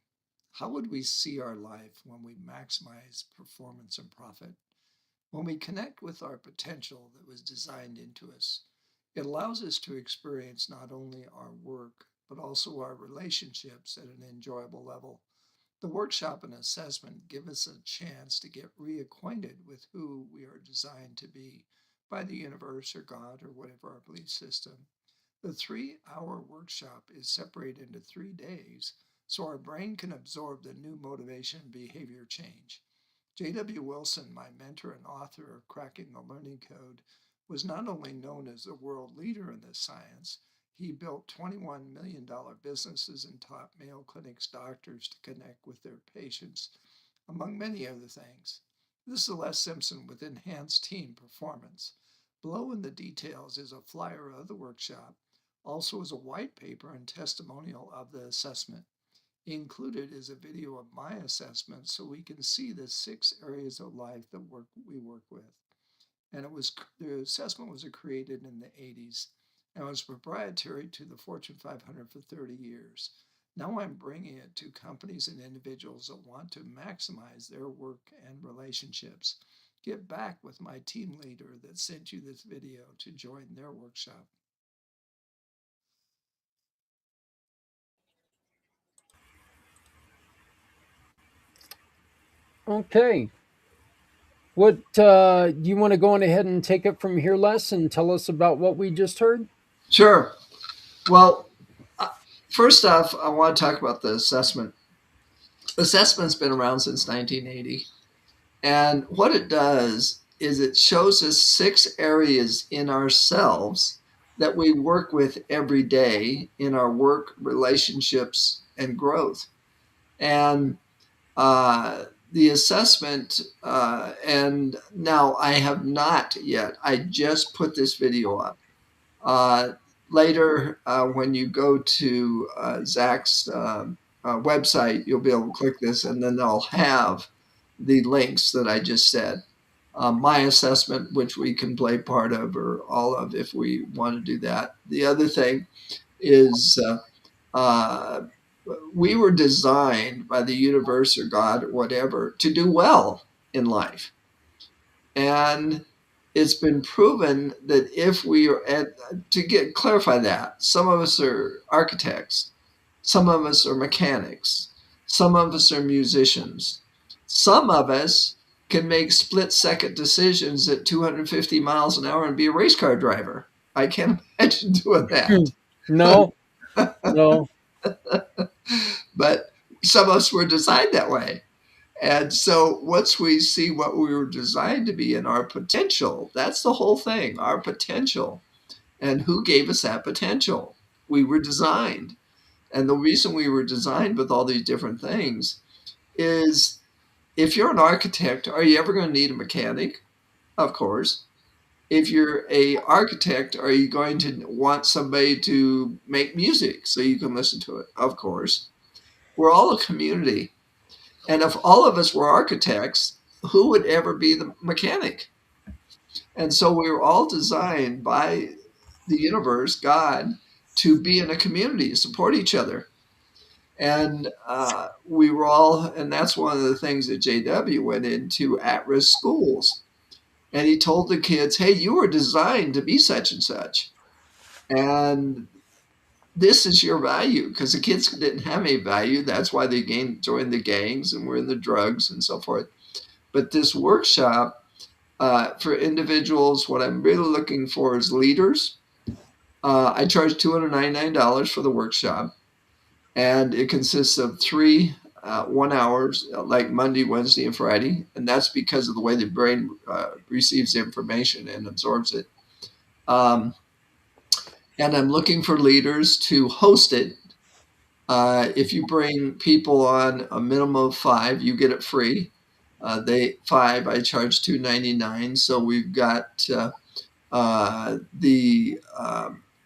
How would we see our life when we maximize performance and profit? When we connect with our potential that was designed into us, It allows us to experience not only our work, but also our relationships at an enjoyable level. The workshop and assessment give us a chance to get reacquainted with who we are designed to be by the universe or God or whatever our belief system. The 3 hour workshop is separated into 3 days so our brain can absorb the new motivation and behavior change. J.W. Wilson, my mentor and author of Cracking the Learning Code, was not only known as the world leader in this science, he built $21 million businesses and taught Mayo Clinic's doctors to connect with their patients, among many other things. This is Les Simpson with Enhanced Team Performance. Below in the details is a flyer of the workshop, also is a white paper and testimonial of the assessment. Included is a video of my assessment so we can see the 6 areas of life that we work with. And the assessment was created in the 80s and was proprietary to the Fortune 500 for 30 years. Now I'm bringing it to companies and individuals that want to maximize their work and relationships. Get back with my team leader that sent you this video to join their workshop. Okay. What you want to go on ahead and take it from here, Les, and tell us about what we just heard? Sure. Well, first off, I want to talk about the assessment. Assessment's been around since 1980. And what it does is it shows us 6 areas in ourselves that we work with every day in our work, relationships, and growth. And the assessment, and now I have not yet, I just put this video up. Later, when you go to Zach's website, you'll be able to click this, and then they'll have the links that I just said. My assessment, which we can play part of or all of if we want to do that. The other thing is we were designed by the universe or God or whatever to do well in life. And it's been proven that if we are clarify that, some of us are architects, some of us are mechanics, some of us are musicians, some of us can make split-second decisions at 250 miles an hour and be a race car driver. I can't imagine doing that. No. But some of us were designed that way. And so once we see what we were designed to be in our potential, that's the whole thing, our potential. And who gave us that potential? We were designed. And the reason we were designed with all these different things is if you're an architect, are you ever going to need a mechanic? Of course. If you're an architect, are you going to want somebody to make music so you can listen to it? Of course. We're all a community. And if all of us were architects, who would ever be the mechanic? And so we were all designed by the universe, God, to be in a community, support each other. And we were all, and that's one of the things that JW went into at-risk schools. And he told the kids, hey, you were designed to be such and such. And this is your value, because the kids didn't have any value. That's why they joined the gangs and were in the drugs and so forth. But this workshop for individuals, what I'm really looking for is leaders. I charge $299 for the workshop, and it consists of 3 1 hours, like Monday, Wednesday, and Friday. And that's because of the way the brain receives information and absorbs it. And I'm looking for leaders to host it. If you bring people on a minimum of 5, you get it free. 5, I charge $299. So we've got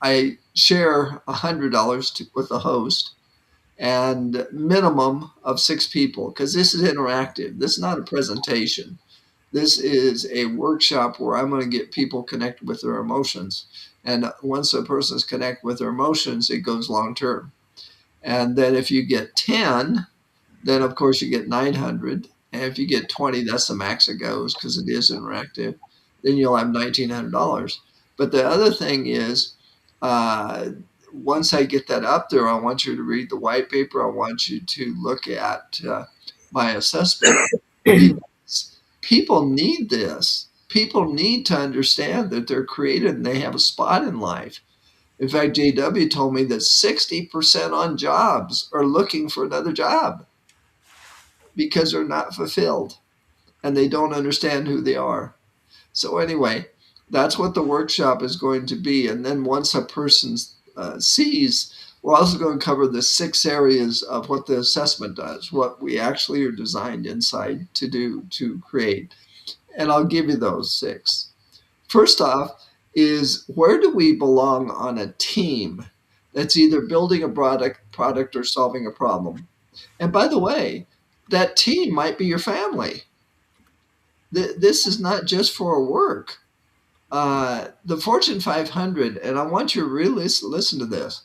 I share $100 with the host, and minimum of 6 people, because this is interactive. This is not a presentation. This is a workshop where I'm going to get people connected with their emotions. And once a person's connected with their emotions, it goes long term. And then if you get 10, then of course you get 900. And if you get 20, that's the max it goes because it is interactive. Then you'll have $1,900. But the other thing is, once I get that up there, I want you to read the white paper. I want you to look at my assessment, because people need this. People need to understand that they're created and they have a spot in life. In fact, JW told me that 60% on jobs are looking for another job because they're not fulfilled and they don't understand who they are. So anyway, that's what the workshop is going to be. And then once a person sees, we're also going to cover the 6 areas of what the assessment does, what we actually are designed inside to do, to create. And I'll give you those 6. First off is, where do we belong on a team that's either building a product or solving a problem? And by the way, that team might be your family. This is not just for work. The Fortune 500, and I want you to really listen to this.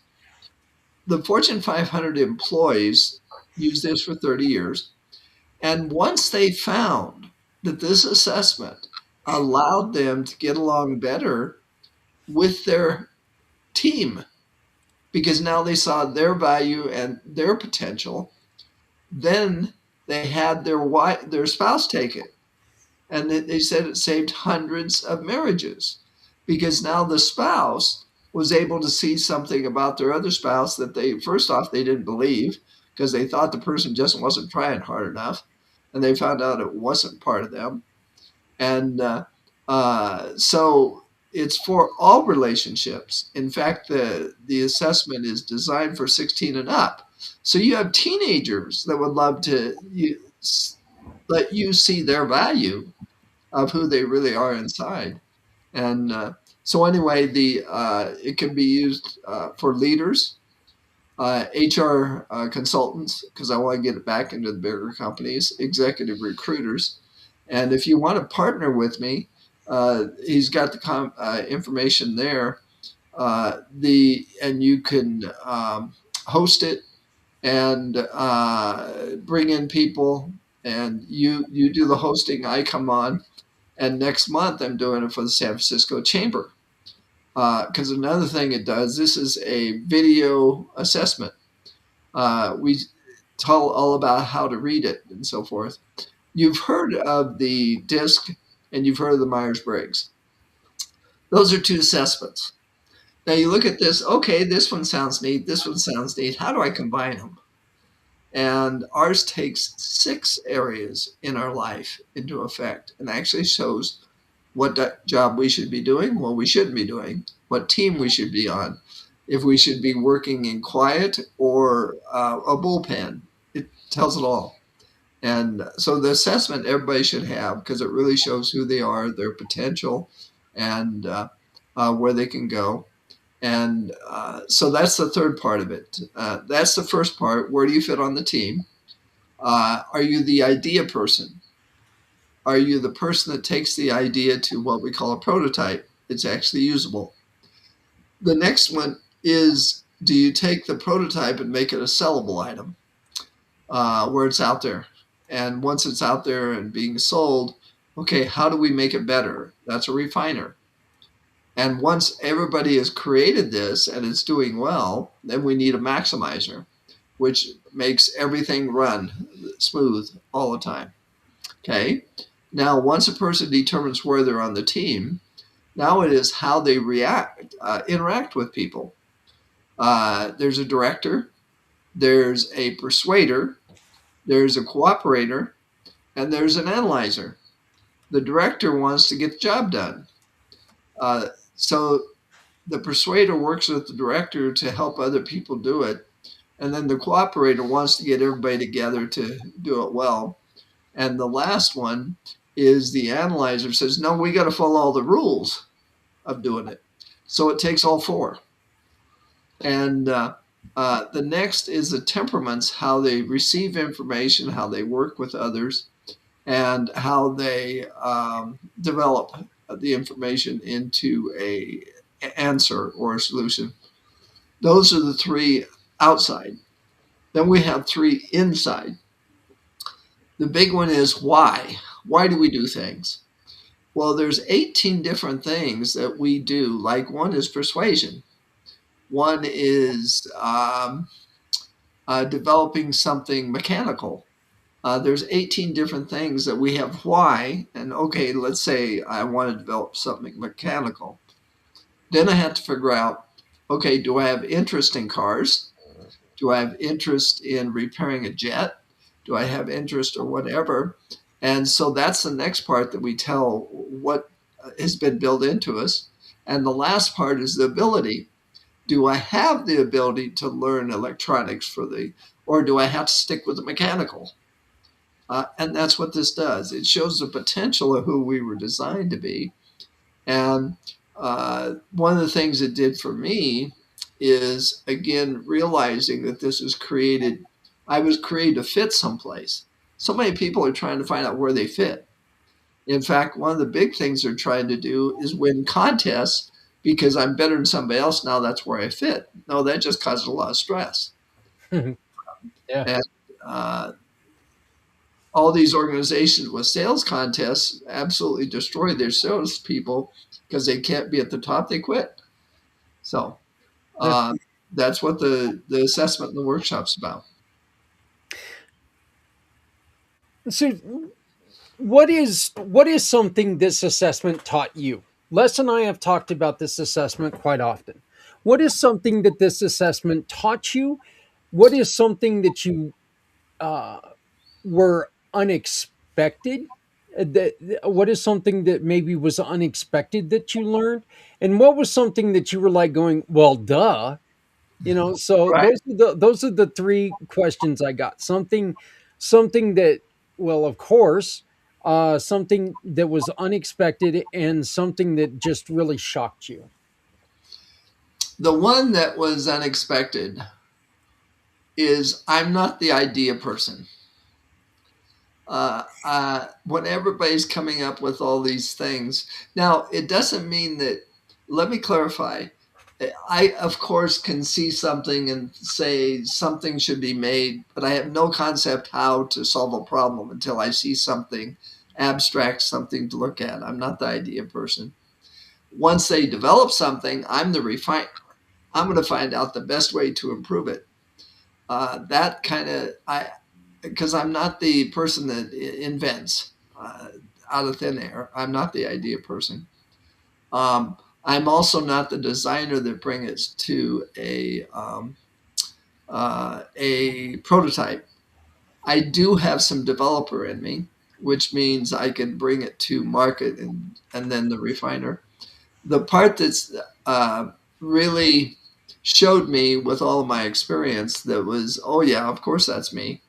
The Fortune 500 employees use this for 30 years. And once they found that this assessment allowed them to get along better with their team, because now they saw their value and their potential, then they had their spouse take it. And they said it saved hundreds of marriages, because now the spouse was able to see something about their other spouse that they, first off, they didn't believe, because they thought the person just wasn't trying hard enough. And they found out it wasn't part of them. And so it's for all relationships. In fact, the assessment is designed for 16 and up. So you have teenagers that would love to let you see their value of who they really are inside. And so anyway, it can be used for leaders, HR consultants, because I want to get it back into the bigger companies, executive recruiters. And if you want to partner with me, he's got the information there. And you can host it and bring in people, and you do the hosting. I come on, and next month I'm doing it for the San Francisco Chamber. Because another thing it does, this is a video assessment. We tell all about how to read it and so forth. You've heard of the DISC and you've heard of the Myers-Briggs. Those are 2 assessments. Now you look at this, okay, this one sounds neat, this one sounds neat. How do I combine them? And ours takes 6 areas in our life into effect and actually shows what job we should be doing, what we shouldn't be doing, what team we should be on, if we should be working in quiet or a bullpen. It tells it all. And so the assessment everybody should have, because it really shows who they are, their potential, and where they can go. And so that's the third part of it. That's the first part. Where do you fit on the team? Are you the idea person? Are you the person that takes the idea to what we call a prototype? It's actually usable. The next one is, do you take the prototype and make it a sellable item where it's out there? And once it's out there and being sold, okay, how do we make it better? That's a refiner. And once everybody has created this and it's doing well, then we need a maximizer, which makes everything run smooth all the time. Okay. Now, once a person determines where they're on the team, now it is how they interact with people. There's a director, there's a persuader, there's a cooperator, and there's an analyzer. The director wants to get the job done. So the persuader works with the director to help other people do it. And then the cooperator wants to get everybody together to do it well. And the last one is the analyzer says, no, we got to follow all the rules of doing it. So it takes all 4. And the next is the temperaments, how they receive information, how they work with others, and how they develop the information into a answer or a solution. Those are the 3 outside. Then we have 3 inside. The big one is why. Why do we do things? Well, there's 18 different things that we do. Like one is persuasion. One is developing something mechanical. There's 18 different things that we have why. And okay, let's say I want to develop something mechanical. Then I have to figure out, okay, do I have interest in cars? Do I have interest in repairing a jet? Do I have interest or whatever? And so that's the next part that we tell what has been built into us. And the last part is the ability. Do I have the ability to learn electronics or do I have to stick with the mechanical? And that's what this does. It shows the potential of who we were designed to be. And one of the things it did for me is, again, realizing that this was created, I was created to fit someplace. So many people are trying to find out where they fit. In fact, one of the big things they're trying to do is win contests because I'm better than somebody else. Now that's where I fit. No, that just causes a lot of stress. Yeah. And all these organizations with sales contests absolutely destroy their salespeople because they can't be at the top. They quit. So that's what the assessment in the workshop's about. So, what is something this assessment taught you? Les and I have talked about this assessment quite often. What is something that this assessment taught you? What is something that you were unexpected? What is something that maybe was unexpected that you learned? And what was something that you were like going, well, duh? So Right. those are the three questions I got. Something that, well, of course, something that was unexpected, and something that just really shocked you. The one that was unexpected is I'm not the idea person. When everybody's coming up with all these things. Now, it doesn't mean that, let me clarify. I, of course, can see something and say something should be made, but I have no concept how to solve a problem until I see something abstract, something to look at. I'm not the idea person. Once they develop something, I'm the refiner. I'm going to find out the best way to improve it. That kind of, because I'm not the person that invents out of thin air. I'm not the idea person. I'm also not the designer that brings it to a prototype. I do have some developer in me, which means I can bring it to market and then the refiner. The part that's really showed me with all of my experience that was, oh yeah, of course that's me,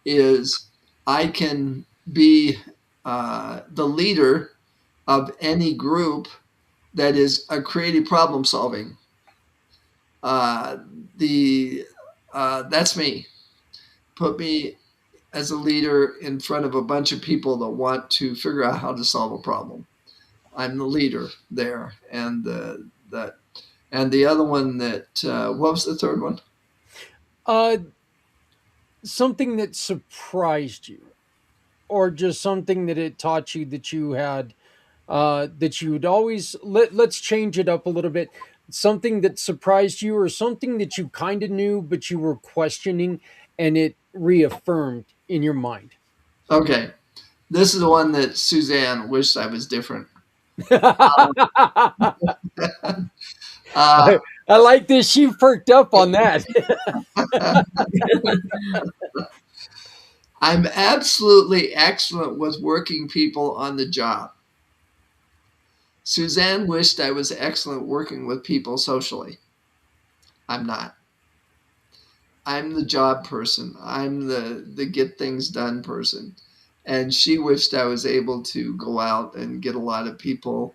is I can be the leader of any group that is a creative problem solving. Uh, the That's me. Put me as a leader in front of a bunch of people that want to figure out how to solve a problem. I'm the leader there, and the other one that what was the third one? Uh, Something that surprised you, or just something that it taught you that you had that you would always let's change it up a little bit. Something that surprised you, or something that you kind of knew but you were questioning, and it reaffirmed in your mind. Okay, this is the one that Suzanne wished I was different. Uh, I like this. She perked up on that. I'm absolutely excellent with working people on the job. Suzanne wished I was excellent working with people socially. I'm not. I'm the job person. I'm the get things done person. And she wished I was able to go out and get a lot of people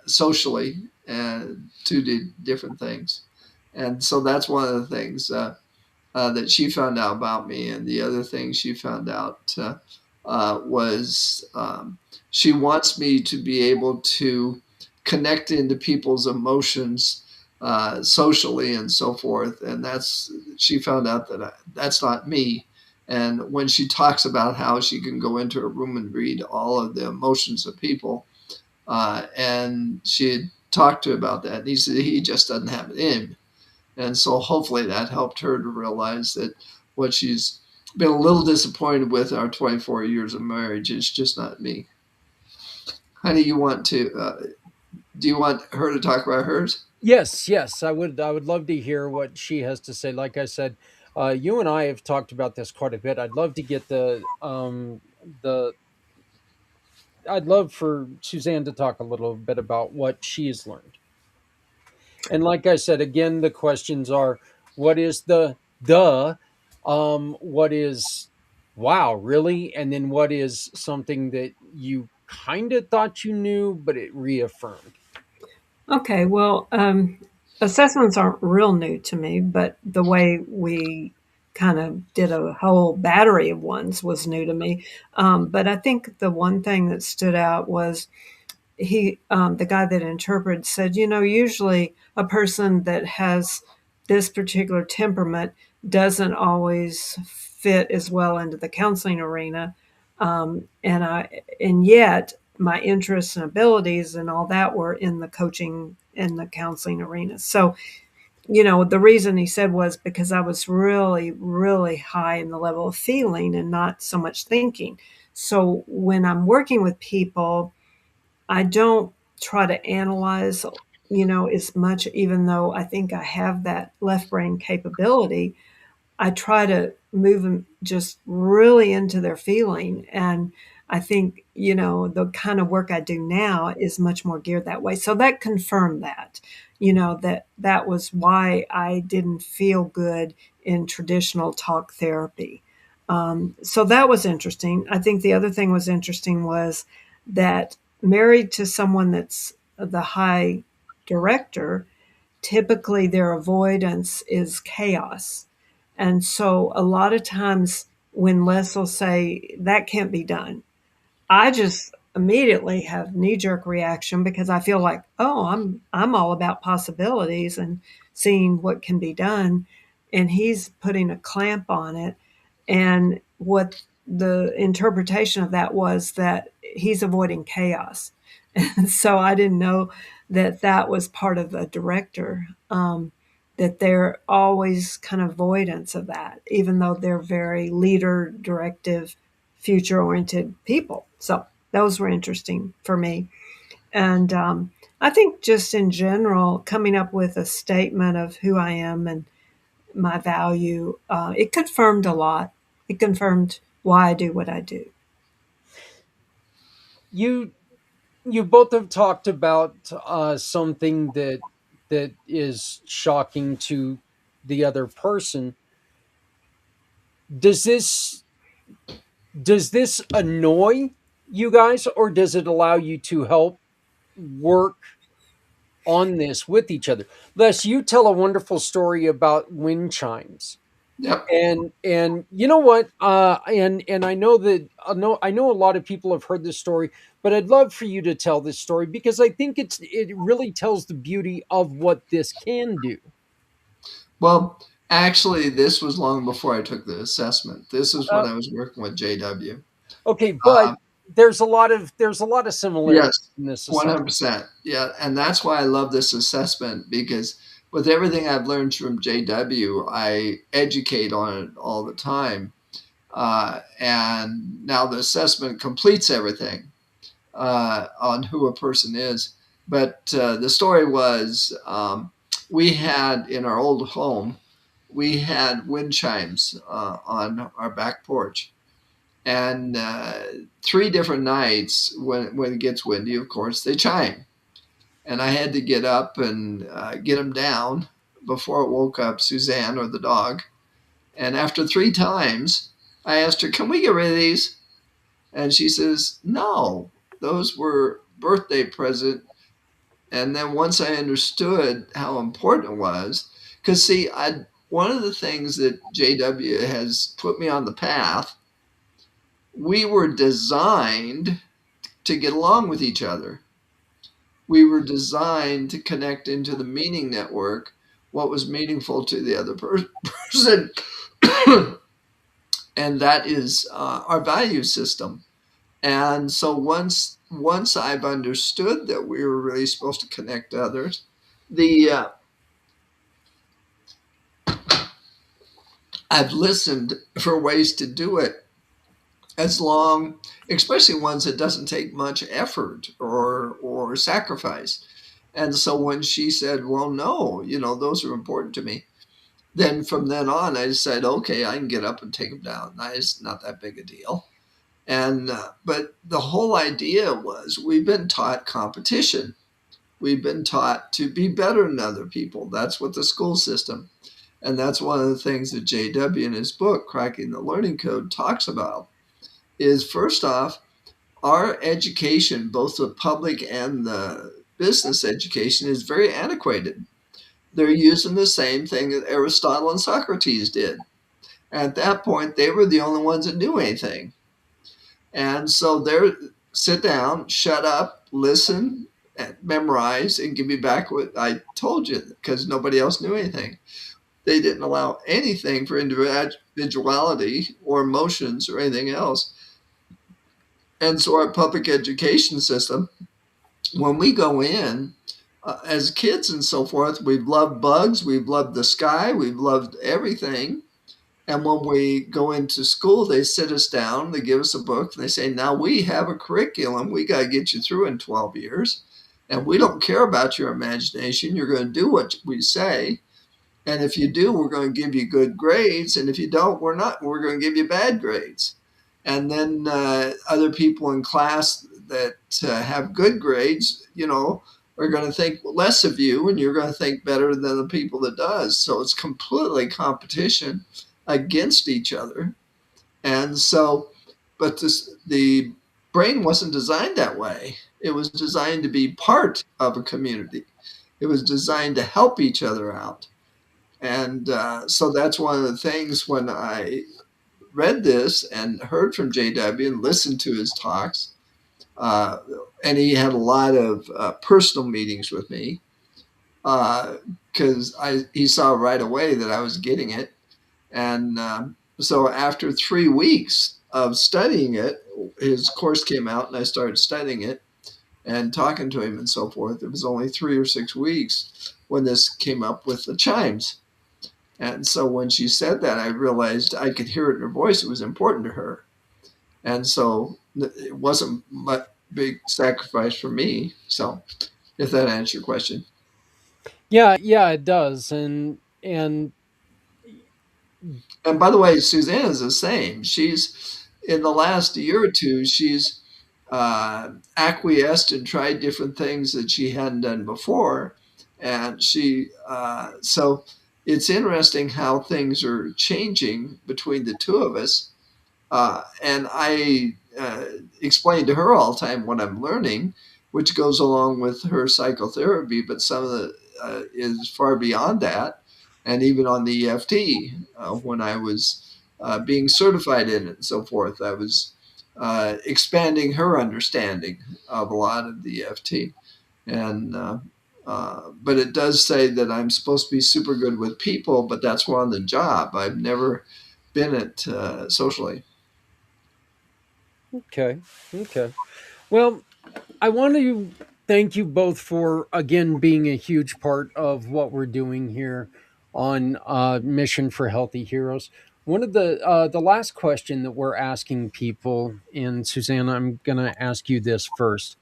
socially to do different things. And so that's one of the things that she found out about me. And the other thing she found out was she wants me to be able to connect into people's emotions socially and so forth. And she found out that that's not me. And when she talks about how she can go into a room and read all of the emotions of people, and she had talked to him about that, and he said he just doesn't have it in him. And so hopefully that helped her to realize that what she's been a little disappointed with our 24 years of marriage is just not me. Honey, do you want her to talk about hers? Yes, yes, I would love to hear what she has to say. Like I said, you and I have talked about this quite a bit. I'd love to get the I'd love for Suzanne to talk a little bit about what she's learned. And like I said, again, the questions are: what is what is wow, really? And then what is something that you kind of thought you knew, but it reaffirmed? Okay, well, assessments aren't real new to me, but the way we kind of did a whole battery of ones was new to me. But I think the one thing that stood out was the guy that interpreted said, usually a person that has this particular temperament doesn't always fit as well into the counseling arena. And yet my interests and abilities and all that were in the coaching and the counseling arena. So, the reason he said was because I was really, really high in the level of feeling and not so much thinking. So when I'm working with people, I don't try to analyze, as much, even though I think I have that left brain capability. I try to move them just really into their feeling. And I think, the kind of work I do now is much more geared that way. So that confirmed that, that was why I didn't feel good in traditional talk therapy. So that was interesting. I think the other thing was interesting was that married to someone that's the high director, typically their avoidance is chaos. And so a lot of times when Les will say, that can't be done, I just immediately have knee jerk reaction because I feel like, oh, I'm all about possibilities and seeing what can be done. And he's putting a clamp on it. And what the interpretation of that was that he's avoiding chaos. And so I didn't know that that was part of a director, that they're always kind of avoidance of that, even though they're very leader, directive, future oriented people. So those were interesting for me. And I think just in general, coming up with a statement of who I am and my value, it confirmed a lot. It confirmed why I do what I do. You you both have talked about something that is shocking to the other person. Does this annoy you guys, or does it allow you to help work on this with each other? Les, you tell a wonderful story about wind chimes. Yep. And you know what? And I know that I know a lot of people have heard this story, but I'd love for you to tell this story because I think it really tells the beauty of what this can do. Well, actually, this was long before I took the assessment. This is Uh, when I was working with JW. okay, but Um, there's a lot of similarities yes, in this assessment. 100%. Yeah, and that's why I love this assessment because with everything I've learned from JW, I educate on it all the time. And now the assessment completes everything on who a person is. But the story was we had in our old home, we had wind chimes on our back porch. And three different nights when it gets windy, of course, they chime. And I had to get up and get them down before it woke up Suzanne or the dog. And after three times, I asked her, "Can we get rid of these?" And she says, "No, those were birthday present." And then once I understood how important it was, because see, I one of the things that JW has put me on the path, we were designed to get along with each other. We were designed to connect into the meaning network, what was meaningful to the other person. and that is our value system. And so once I've understood that we were really supposed to connect to others, the I've listened for ways to do it as long, especially ones that doesn't take much effort or sacrifice. And so when she said, "Well, no, those are important to me," then from then on, I said, "Okay, I can get up and take them down. It's not that big a deal." And but the whole idea was we've been taught competition. We've been taught to be better than other people. That's what the school system, and that's one of the things that JW in his book, Cracking the Learning Code, talks about. Is first off, our education, both the public and the business education, is very antiquated. They're using the same thing that Aristotle and Socrates did. At that point, they were the only ones that knew anything. And so they're sit down, shut up, listen, and memorize, and give me back what I told you because nobody else knew anything. They didn't allow anything for individuality or emotions or anything else. And so our public education system, when we go in, as kids and so forth, we've loved bugs, we've loved the sky, we've loved everything. And when we go into school, they sit us down, they give us a book, and they say, "Now we have a curriculum we got to get you through in 12 years. And we don't care about your imagination. You're going to do what we say. And if you do, we're going to give you good grades. And if you don't, we're not. We're going to give you bad grades." And then other people in class that have good grades, are going to think less of you, and you're going to think better than the people that does. So it's completely competition against each other. And so, but the brain wasn't designed that way. It was designed to be part of a community. It was designed to help each other out. And so that's one of the things when I read this and heard from JW and listened to his talks, uh, and he had a lot of personal meetings with me because he saw right away that I was getting it. And so after 3 weeks of studying it, his course came out and I started studying it and talking to him and so forth. It was only 3 or 6 weeks when this came up with the chimes. And so when she said that, I realized I could hear it in her voice. It was important to her. And so it wasn't much big sacrifice for me. So if that answers your question. Yeah, it does. And And by the way, Suzanne is the same. She's in the last year or two, she's acquiesced and tried different things that she hadn't done before. And so it's interesting how things are changing between the two of us. And I explain to her all the time what I'm learning, which goes along with her psychotherapy, but some of the is far beyond that. And even on the EFT, when I was being certified in it and so forth, I was expanding her understanding of a lot of the EFT. And but it does say that I'm supposed to be super good with people, but that's more on the job. I've never been it socially. okay. Well, I want to thank you both for again being a huge part of what we're doing here on Mission for Healthy Heroes. One of the last question that we're asking people, and Suzanne, I'm going to ask you this first.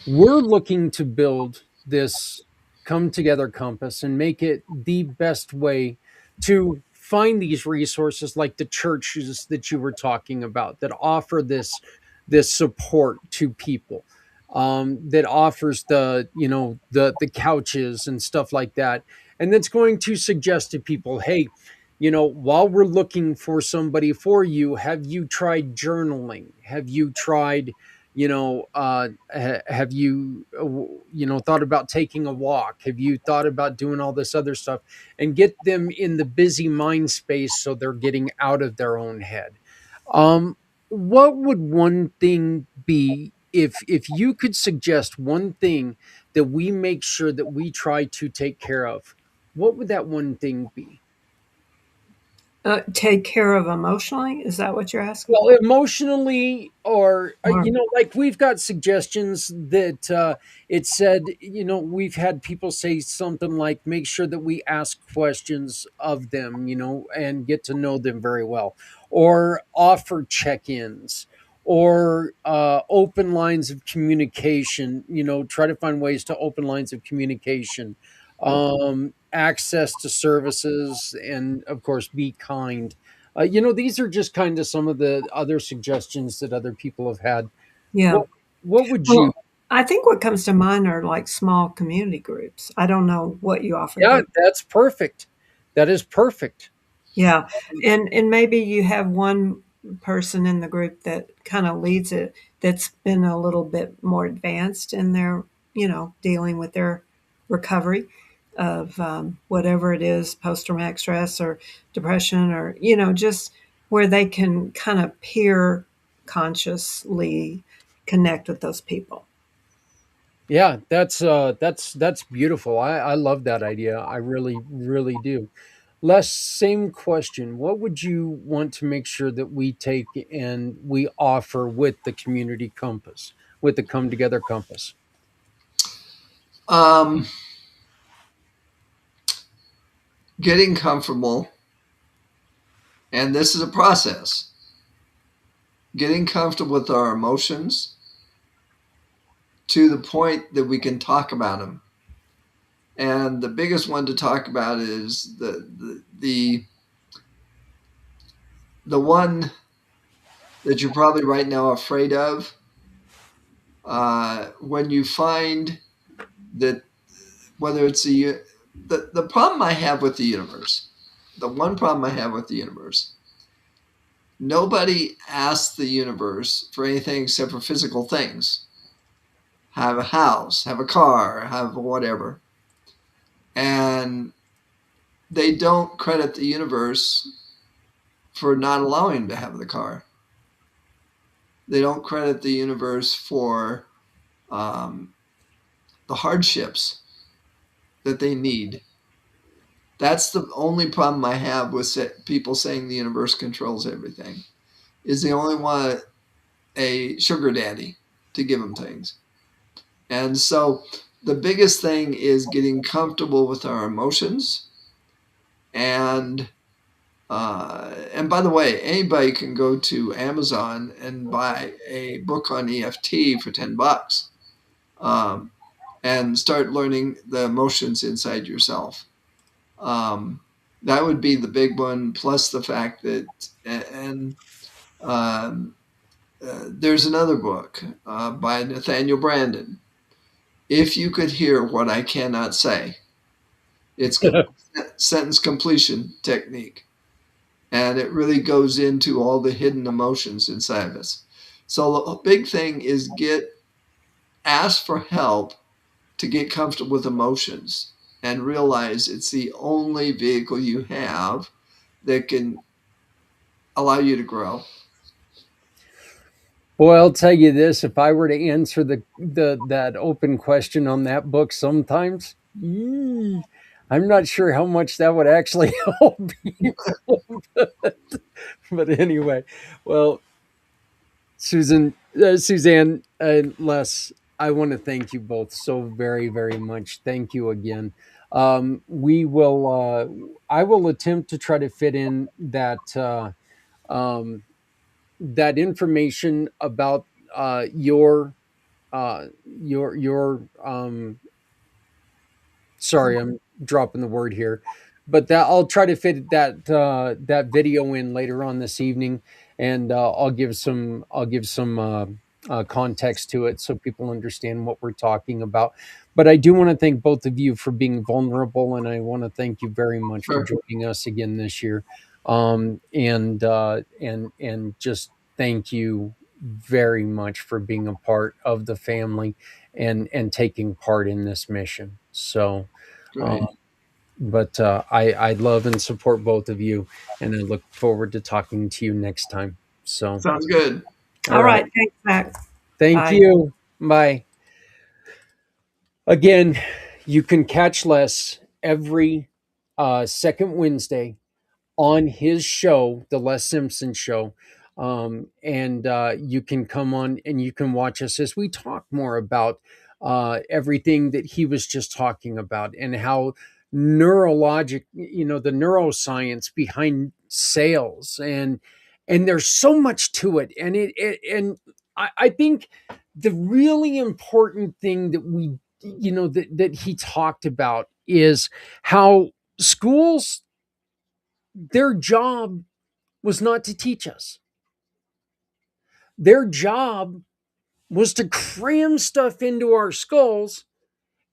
We're looking to build this come together compass and make it the best way to find these resources like the churches that you were talking about that offer this support to people, that offers the couches and stuff like that, and that's going to suggest to people, hey, while we're looking for somebody for you, have you tried journaling? Have you tried, have you, thought about taking a walk? Have you thought about doing all this other stuff and get them in the busy mind space so they're getting out of their own head? What would one thing be if you could suggest one thing that we make sure that we try to take care of? What would that one thing be? Take care of emotionally? Is that what you're asking? Well, emotionally, or Or, like we've got suggestions that it said, we've had people say something like, make sure that we ask questions of them, and get to know them very well, or offer check-ins, or open lines of communication. Try to find ways to open lines of communication, access to services, and of course, be kind. These are just kind of some of the other suggestions that other people have had. yeah. What would you? Well, I think what comes to mind are like small community groups. I don't know what you offer Yeah, there. that's perfect. That is perfect. Yeah, and maybe you have one person in the group that kind of leads it that's been a little bit more advanced in their, dealing with their recovery of whatever it is, post-traumatic stress or depression, or just where they can kind of peer consciously connect with those people. Yeah, that's beautiful. I love that idea. I really really do. Les, same question. What would you want to make sure that we take and we offer with the community compass, with the come together compass? Um, getting comfortable, and this is a process. Getting comfortable with our emotions to the point that we can talk about them. And the biggest one to talk about is the one that you're probably right now afraid of. When you find that, whether it's the problem I have with the universe, the one problem I have with the universe, nobody asks the universe for anything except for physical things. Have a house, have a car, have whatever. And they don't credit the universe for not allowing them to have the car. They don't credit the universe for um, the hardships that they need. That's the only problem I have with people saying the universe controls everything. Is they only want a sugar daddy to give them things. And so the biggest thing is getting comfortable with our emotions. And by the way, anybody can go to Amazon and buy a book on EFT for $10, um, and start learning the emotions inside yourself. Um, that would be the big one. Plus the fact that, and um, there's another book by Nathaniel Brandon. If you could hear what I cannot say, it's sentence completion technique. And it really goes into all the hidden emotions inside of us. So the big thing is ask for help to get comfortable with emotions and realize it's the only vehicle you have that can allow you to grow. Boy, I'll tell you this: if I were to answer the that open question on that book, sometimes, I'm not sure how much that would actually help people. But anyway, well, Suzanne, and Les, I want to thank you both so very, very much. Thank you again. We will. I will attempt to try to fit in um, that information about your sorry, I'm dropping the word here, but that I'll try to fit that video in later on this evening, and I'll give some context to it so people understand what we're talking about. But I do want to thank both of you for being vulnerable, and I want to thank you very much for Sure. joining us again this year. And just thank you very much for being a part of the family and taking part in this mission. So, Great. um, but I love and support both of you, and I look forward to talking to you next time. So, Sounds good. all All right, right. Thanks, Mac. thank Bye. you. Bye. Again, you can catch Les every second Wednesday on his show, the Les Simpson Show. And you can come on and you can watch us as we talk more about everything that he was just talking about, and how neurologic, the neuroscience behind sales, and there's so much to it. And and I think the really important thing that that he talked about is how schools, their job was not to teach us. Their job was to cram stuff into our skulls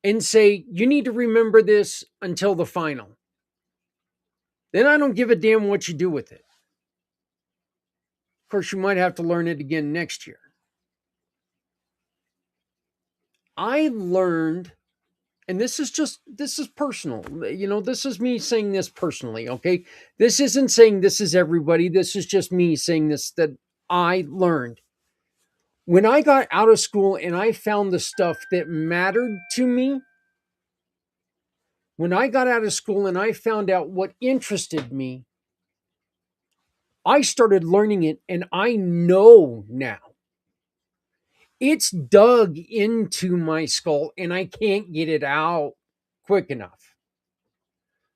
and say, you need to remember this until the final. Then I don't give a damn what you do with it. Of course, you might have to learn it again next year. I learned, and this is personal. This is me saying this personally, okay? This isn't saying this is everybody. This is just me saying this, that I learned. When I got out of school and I found the stuff that mattered to me, when I got out of school and I found out what interested me, I started learning it, and I know now. It's dug into my skull and I can't get it out quick enough.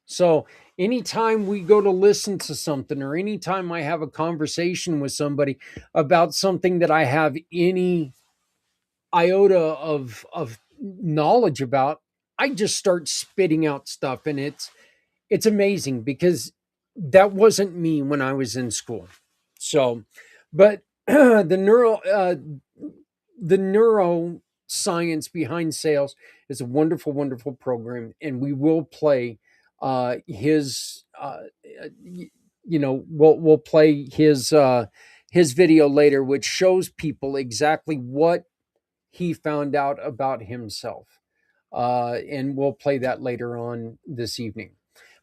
So anytime we go to listen to something, or anytime I have a conversation with somebody about something that I have any iota of knowledge about, I just start spitting out stuff, and it's amazing, because that wasn't me when I was in school. So, but the neuroscience behind sales is a wonderful, wonderful program, and we will play his. We'll play his video later, which shows people exactly what he found out about himself. And we'll play that later on this evening.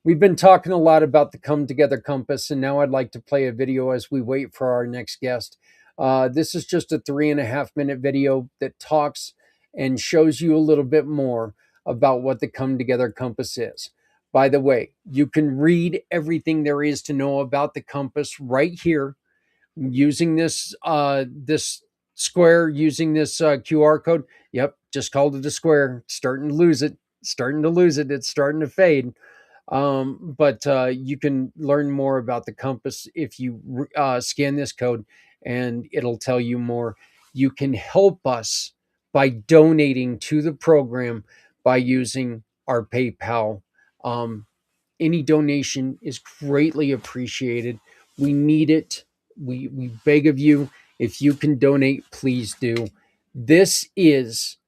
We've been talking a lot about the Come Together Compass, and now I'd like to play a video as we wait for our next guest. This is just a 3.5-minute video that talks and shows you a little bit more about what the Come Together Compass is. By the way, you can read everything there is to know about the compass right here using this square, using this QR code. Yep, just called it a square. Starting to lose it. It's starting to fade. But you can learn more about the compass if you scan this code, and it'll tell you more. You can help us by donating to the program by using our PayPal. Any donation is greatly appreciated. We need it. We beg of you, if you can donate, please do. This is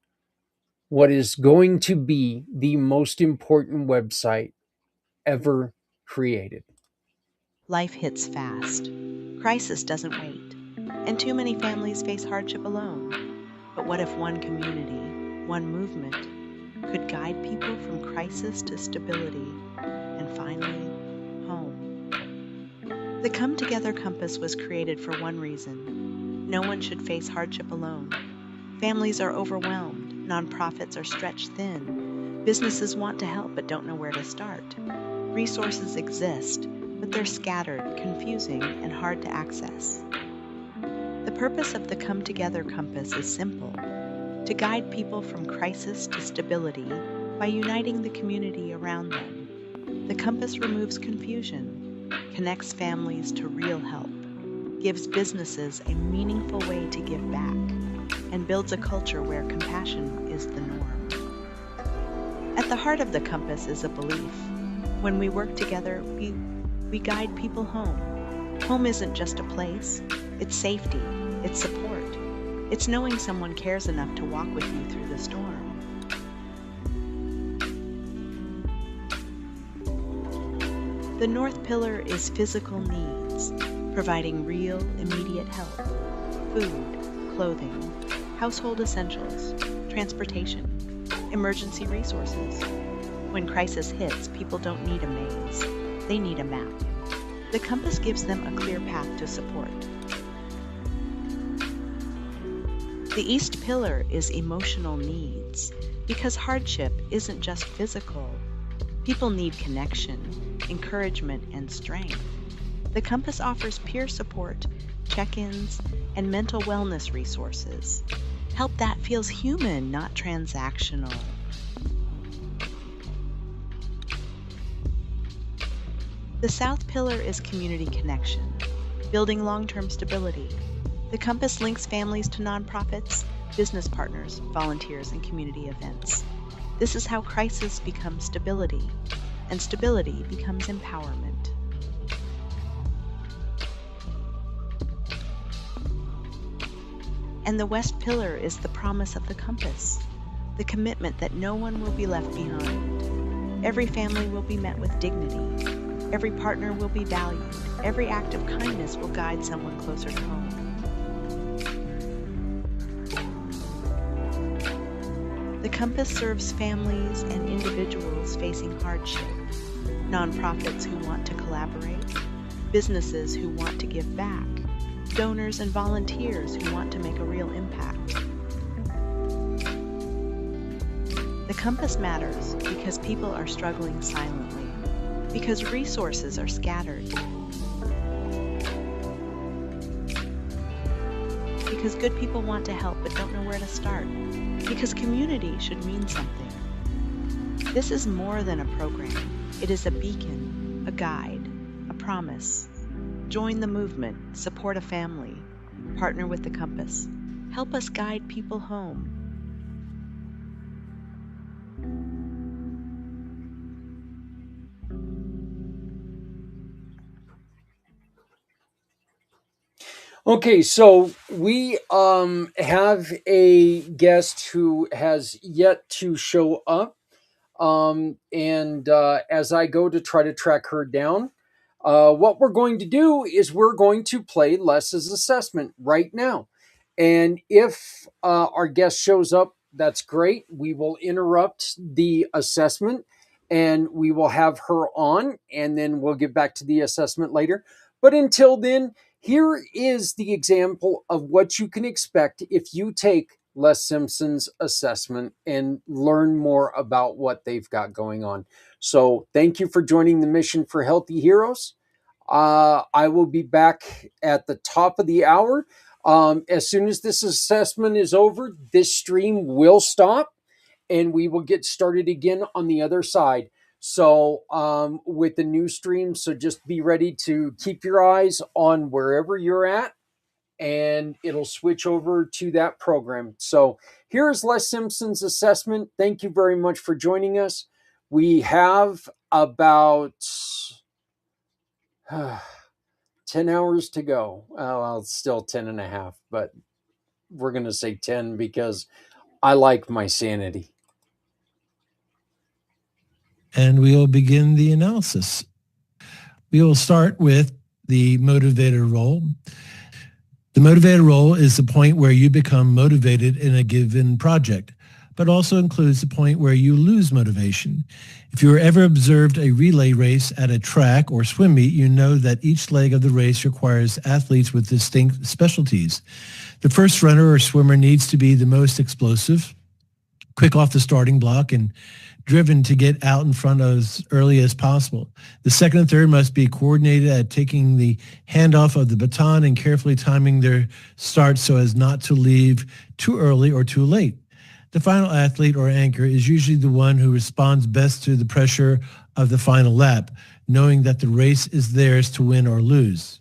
what is going to be the most important website ever created. Life hits fast. Crisis doesn't wait. And too many families face hardship alone. But what if one community, one movement, could guide people from crisis to stability and finally home? The Come Together Compass was created for one reason. No one should face hardship alone. Families are overwhelmed. Nonprofits are stretched thin. Businesses want to help but don't know where to start. Resources exist, but they're scattered, confusing, and hard to access. The purpose of the Come Together Compass is simple: to guide people from crisis to stability by uniting the community around them. The compass removes confusion, connects families to real help, gives businesses a meaningful way to give back, and builds a culture where compassion is the norm. At the heart of the compass is a belief. When we work together, we guide people home. Home isn't just a place. It's safety. It's support. It's knowing someone cares enough to walk with you through the storm. The North Pillar is physical needs, providing real, immediate help. Food, clothing, household essentials, transportation, emergency resources. When crisis hits, people don't need a maze. They need a map. The compass gives them a clear path to support. The East Pillar is emotional needs, because hardship isn't just physical. People need connection, encouragement, and strength. The Compass offers peer support, check-ins, and mental wellness resources. Help that feels human, not transactional. The South Pillar is community connection, building long-term stability. The Compass links families to nonprofits, business partners, volunteers, and community events. This is how crisis becomes stability, and stability becomes empowerment. And the West Pillar is the promise of the Compass, the commitment that no one will be left behind. Every family will be met with dignity. Every partner will be valued. Every act of kindness will guide someone closer to home. The Compass serves families and individuals facing hardship, nonprofits who want to collaborate, businesses who want to give back, donors and volunteers who want to make a real impact. The Compass matters because people are struggling silently, because resources are scattered, because good people want to help but don't know where to start, because community should mean something. This is more than a program. It is a beacon, a guide, a promise. Join the movement, support a family, partner with the Compass. Help us guide people home. Okay, so we have a guest who has yet to show up. And as I go to try to track her down, what we're going to do is we're going to play Les's assessment right now. And if our guest shows up, that's great. We will interrupt the assessment and we will have her on, and then we'll get back to the assessment later. But until then, here is the example of what you can expect if you take Les Simpson's assessment and learn more about what they've got going on. So thank you for joining the Mission for Healthy Heroes. I will be back at the top of the hour. As soon as this assessment is over, this stream will stop and we will get started again on the other side. So with the new stream, so just be ready to keep your eyes on wherever you're at, and it'll switch over to that program. So here's Les Simpson's assessment. Thank you very much for joining us. We have about 10 hours to go. Well, it's still 10 and a half, but we're going to say 10 because I like my sanity. And we will begin the analysis. We will start with the motivator role. The motivator role is the point where you become motivated in a given project, but also includes the point where you lose motivation. If you ever observed a relay race at a track or swim meet, you know that each leg of the race requires athletes with distinct specialties. The first runner or swimmer needs to be the most explosive, quick off the starting block, and driven to get out in front as early as possible. The second and third must be coordinated at taking the handoff of the baton and carefully timing their start so as not to leave too early or too late. The final athlete or anchor is usually the one who responds best to the pressure of the final lap, knowing that the race is theirs to win or lose.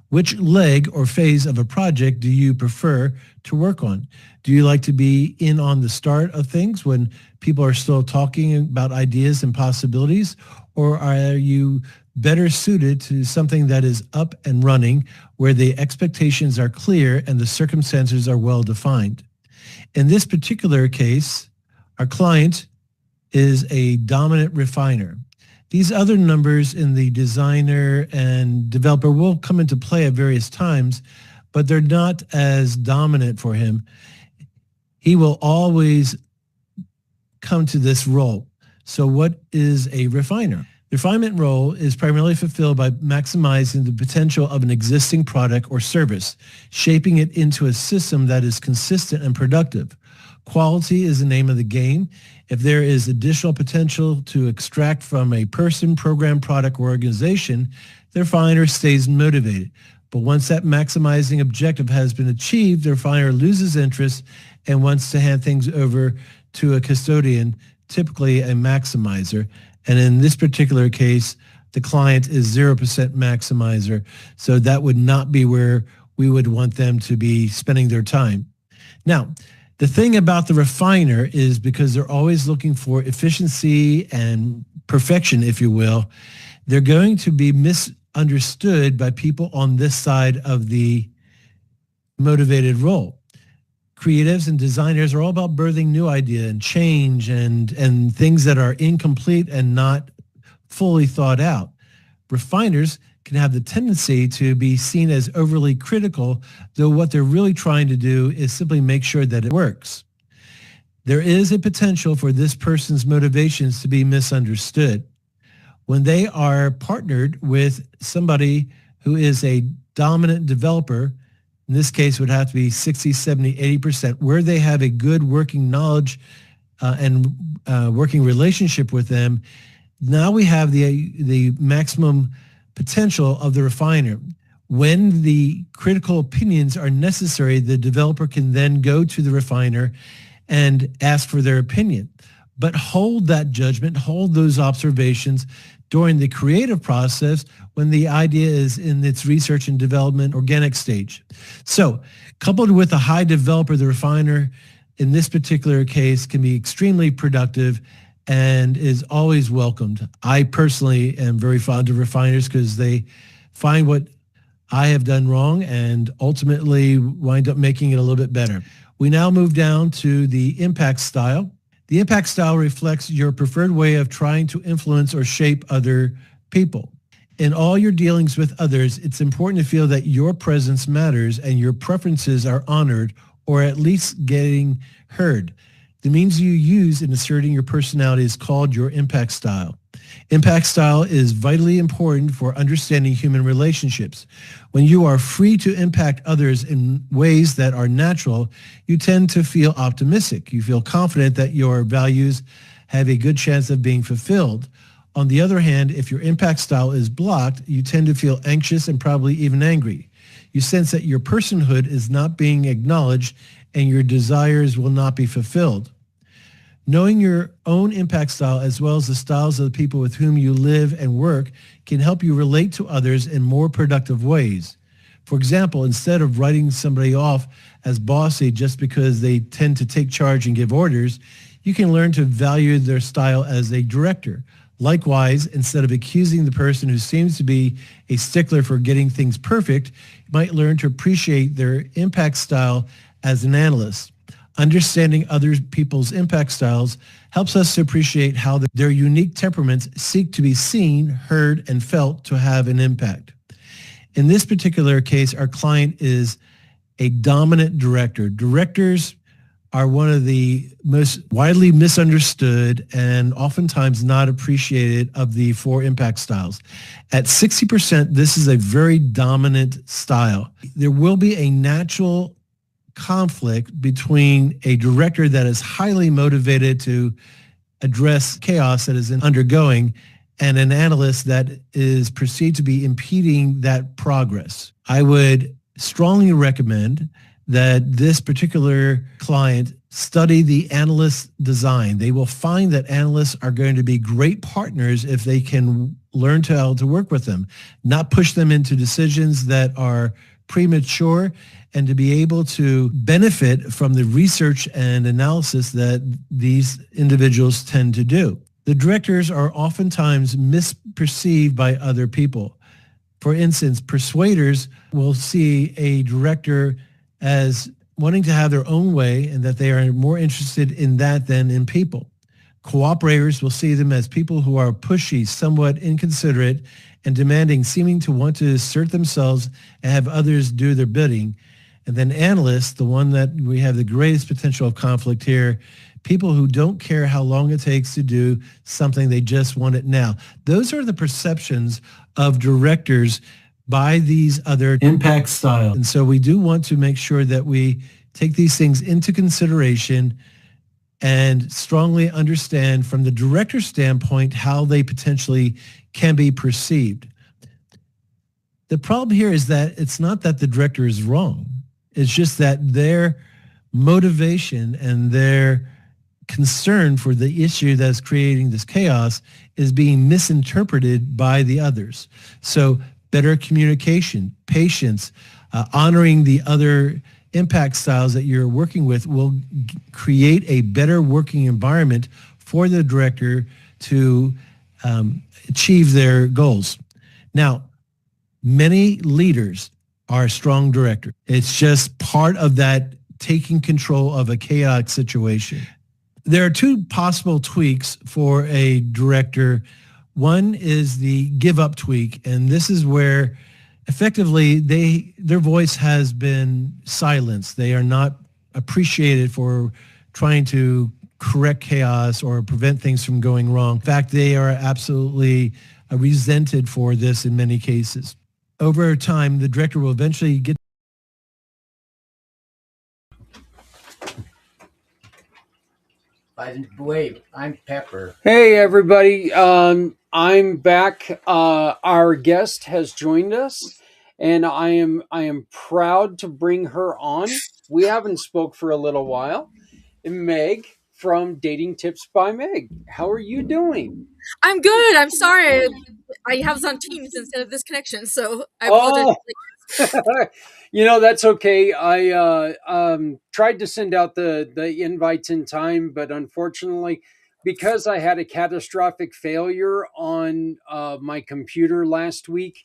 Which leg or phase of a project do you prefer to work on? Do you like to be in on the start of things when people are still talking about ideas and possibilities? Or are you better suited to something that is up and running, where the expectations are clear and the circumstances are well defined? In this particular case, our client is a dominant refiner. These other numbers in the designer and developer will come into play at various times, but they're not as dominant for him. He will always come to this role. So what is a refiner? The refinement role is primarily fulfilled by maximizing the potential of an existing product or service, shaping it into a system that is consistent and productive. Quality is the name of the game. If there is additional potential to extract from a person, program, product, or organization, the refiner stays motivated. But once that maximizing objective has been achieved, the refiner loses interest and wants to hand things over to a custodian, typically a maximizer. And in this particular case, the client is 0% maximizer. So that would not be where we would want them to be spending their time. Now, the thing about the refiner is because they're always looking for efficiency and perfection, if you will, they're going to be misunderstood by people on this side of the motivated role. Creatives and designers are all about birthing new idea and change and things that are incomplete and not fully thought out. Refiners can have the tendency to be seen as overly critical, though what they're really trying to do is simply make sure that it works. There is a potential for this person's motivations to be misunderstood. When they are partnered with somebody who is a dominant developer, in this case would have to be 60, 70, 80%, where they have a good working knowledge and working relationship with them, now we have the maximum potential of the refiner. When the critical opinions are necessary, the developer can then go to the refiner and ask for their opinion. But hold that judgment, hold those observations during the creative process when the idea is in its research and development organic stage. So coupled with a high developer, the refiner in this particular case can be extremely productive and is always welcomed. I personally am very fond of refiners because they find what I have done wrong and ultimately wind up making it a little bit better. We now move down to the impact style. The impact style reflects your preferred way of trying to influence or shape other people. In all your dealings with others, it's important to feel that your presence matters and your preferences are honored or at least getting heard. The means you use in asserting your personality is called your impact style. Impact style is vitally important for understanding human relationships. When you are free to impact others in ways that are natural, you tend to feel optimistic. You feel confident that your values have a good chance of being fulfilled. On the other hand, if your impact style is blocked, you tend to feel anxious and probably even angry. You sense that your personhood is not being acknowledged and your desires will not be fulfilled. Knowing your own impact style as well as the styles of the people with whom you live and work can help you relate to others in more productive ways. For example, instead of writing somebody off as bossy just because they tend to take charge and give orders, you can learn to value their style as a director. Likewise, instead of accusing the person who seems to be a stickler for getting things perfect, you might learn to appreciate their impact style as an analyst. Understanding other people's impact styles helps us to appreciate how their unique temperaments seek to be seen, heard, and felt to have an impact. In this particular case, our client is a dominant director. Directors are one of the most widely misunderstood and oftentimes not appreciated of the four impact styles. At 60%, this is a very dominant style. There will be a natural conflict between a director that is highly motivated to address chaos that is undergoing and an analyst that is perceived to be impeding that progress. I would strongly recommend that this particular client study the analyst design. They will find that analysts are going to be great partners if they can learn how to work with them, not push them into decisions that are premature, and to be able to benefit from the research and analysis that these individuals tend to do. The directors are oftentimes misperceived by other people. For instance, persuaders will see a director as wanting to have their own way and that they are more interested in that than in people. Cooperators will see them as people who are pushy, somewhat inconsiderate, and demanding, seeming to want to assert themselves and have others do their bidding. And then analysts, the one that we have the greatest potential of conflict here, people who don't care how long it takes to do something, they just want it now. Those are the perceptions of directors by these other impact styles. And so we do want to make sure that we take these things into consideration and strongly understand from the director's standpoint how they potentially can be perceived. The problem here is that it's not that the director is wrong. It's just that their motivation and their concern for the issue that's creating this chaos is being misinterpreted by the others. So better communication, patience, honoring the other impact styles that you're working with will create a better working environment for the director to achieve their goals. Now, many leaders are strong directors. It's just part of that taking control of a chaotic situation. There are two possible tweaks for a director. One is the give up tweak, and this is where effectively their voice has been silenced. They are not appreciated for trying to correct chaos or prevent things from going wrong. In fact, they are absolutely resented for this in many cases. Over time, the director will eventually get. By the way, I'm Pepper. Hey, everybody. I'm back. Our guest has joined us, and I am proud to bring her on. We haven't spoke for a little while. Meg from Dating Tips by Meg. How are you doing? I'm good. I'm sorry. I have us on Teams instead of this connection, so I apologize. That's okay. I tried to send out the invites in time, but unfortunately, because I had a catastrophic failure on my computer last week,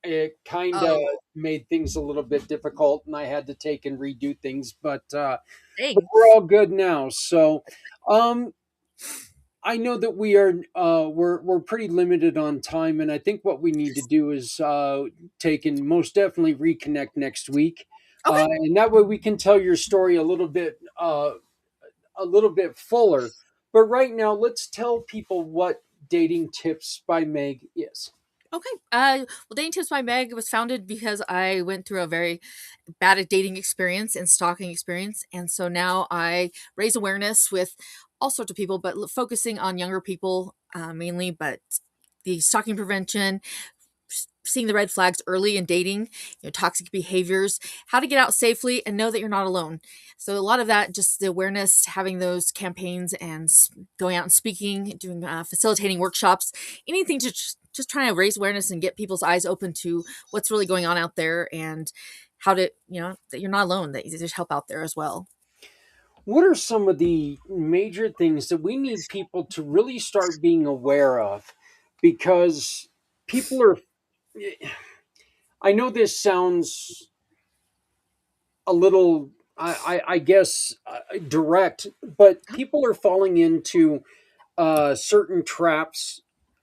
it kind of made things a little bit difficult, and I had to take and redo things. But we're all good now. So, I know that we are we're pretty limited on time, and I think what we need to do is take and most definitely reconnect next week, and that way we can tell your story a little bit fuller. But right now, let's tell people what Dating Tips by Meg is. Okay. Well, Dating Tips by Meg was founded because I went through a very bad dating experience and stalking experience. And so now I raise awareness with all sorts of people, but focusing on younger people mainly, but the stalking prevention, seeing the red flags early in dating, toxic behaviors, how to get out safely and know that you're not alone. So a lot of that, just the awareness, having those campaigns and going out and speaking, doing facilitating workshops, anything to just trying to raise awareness and get people's eyes open to what's really going on out there and how to, that you're not alone, that there's help out there as well. What are some of the major things that we need people to really start being aware of? Because people are, I know this sounds a little, I guess, direct, but people are falling into certain traps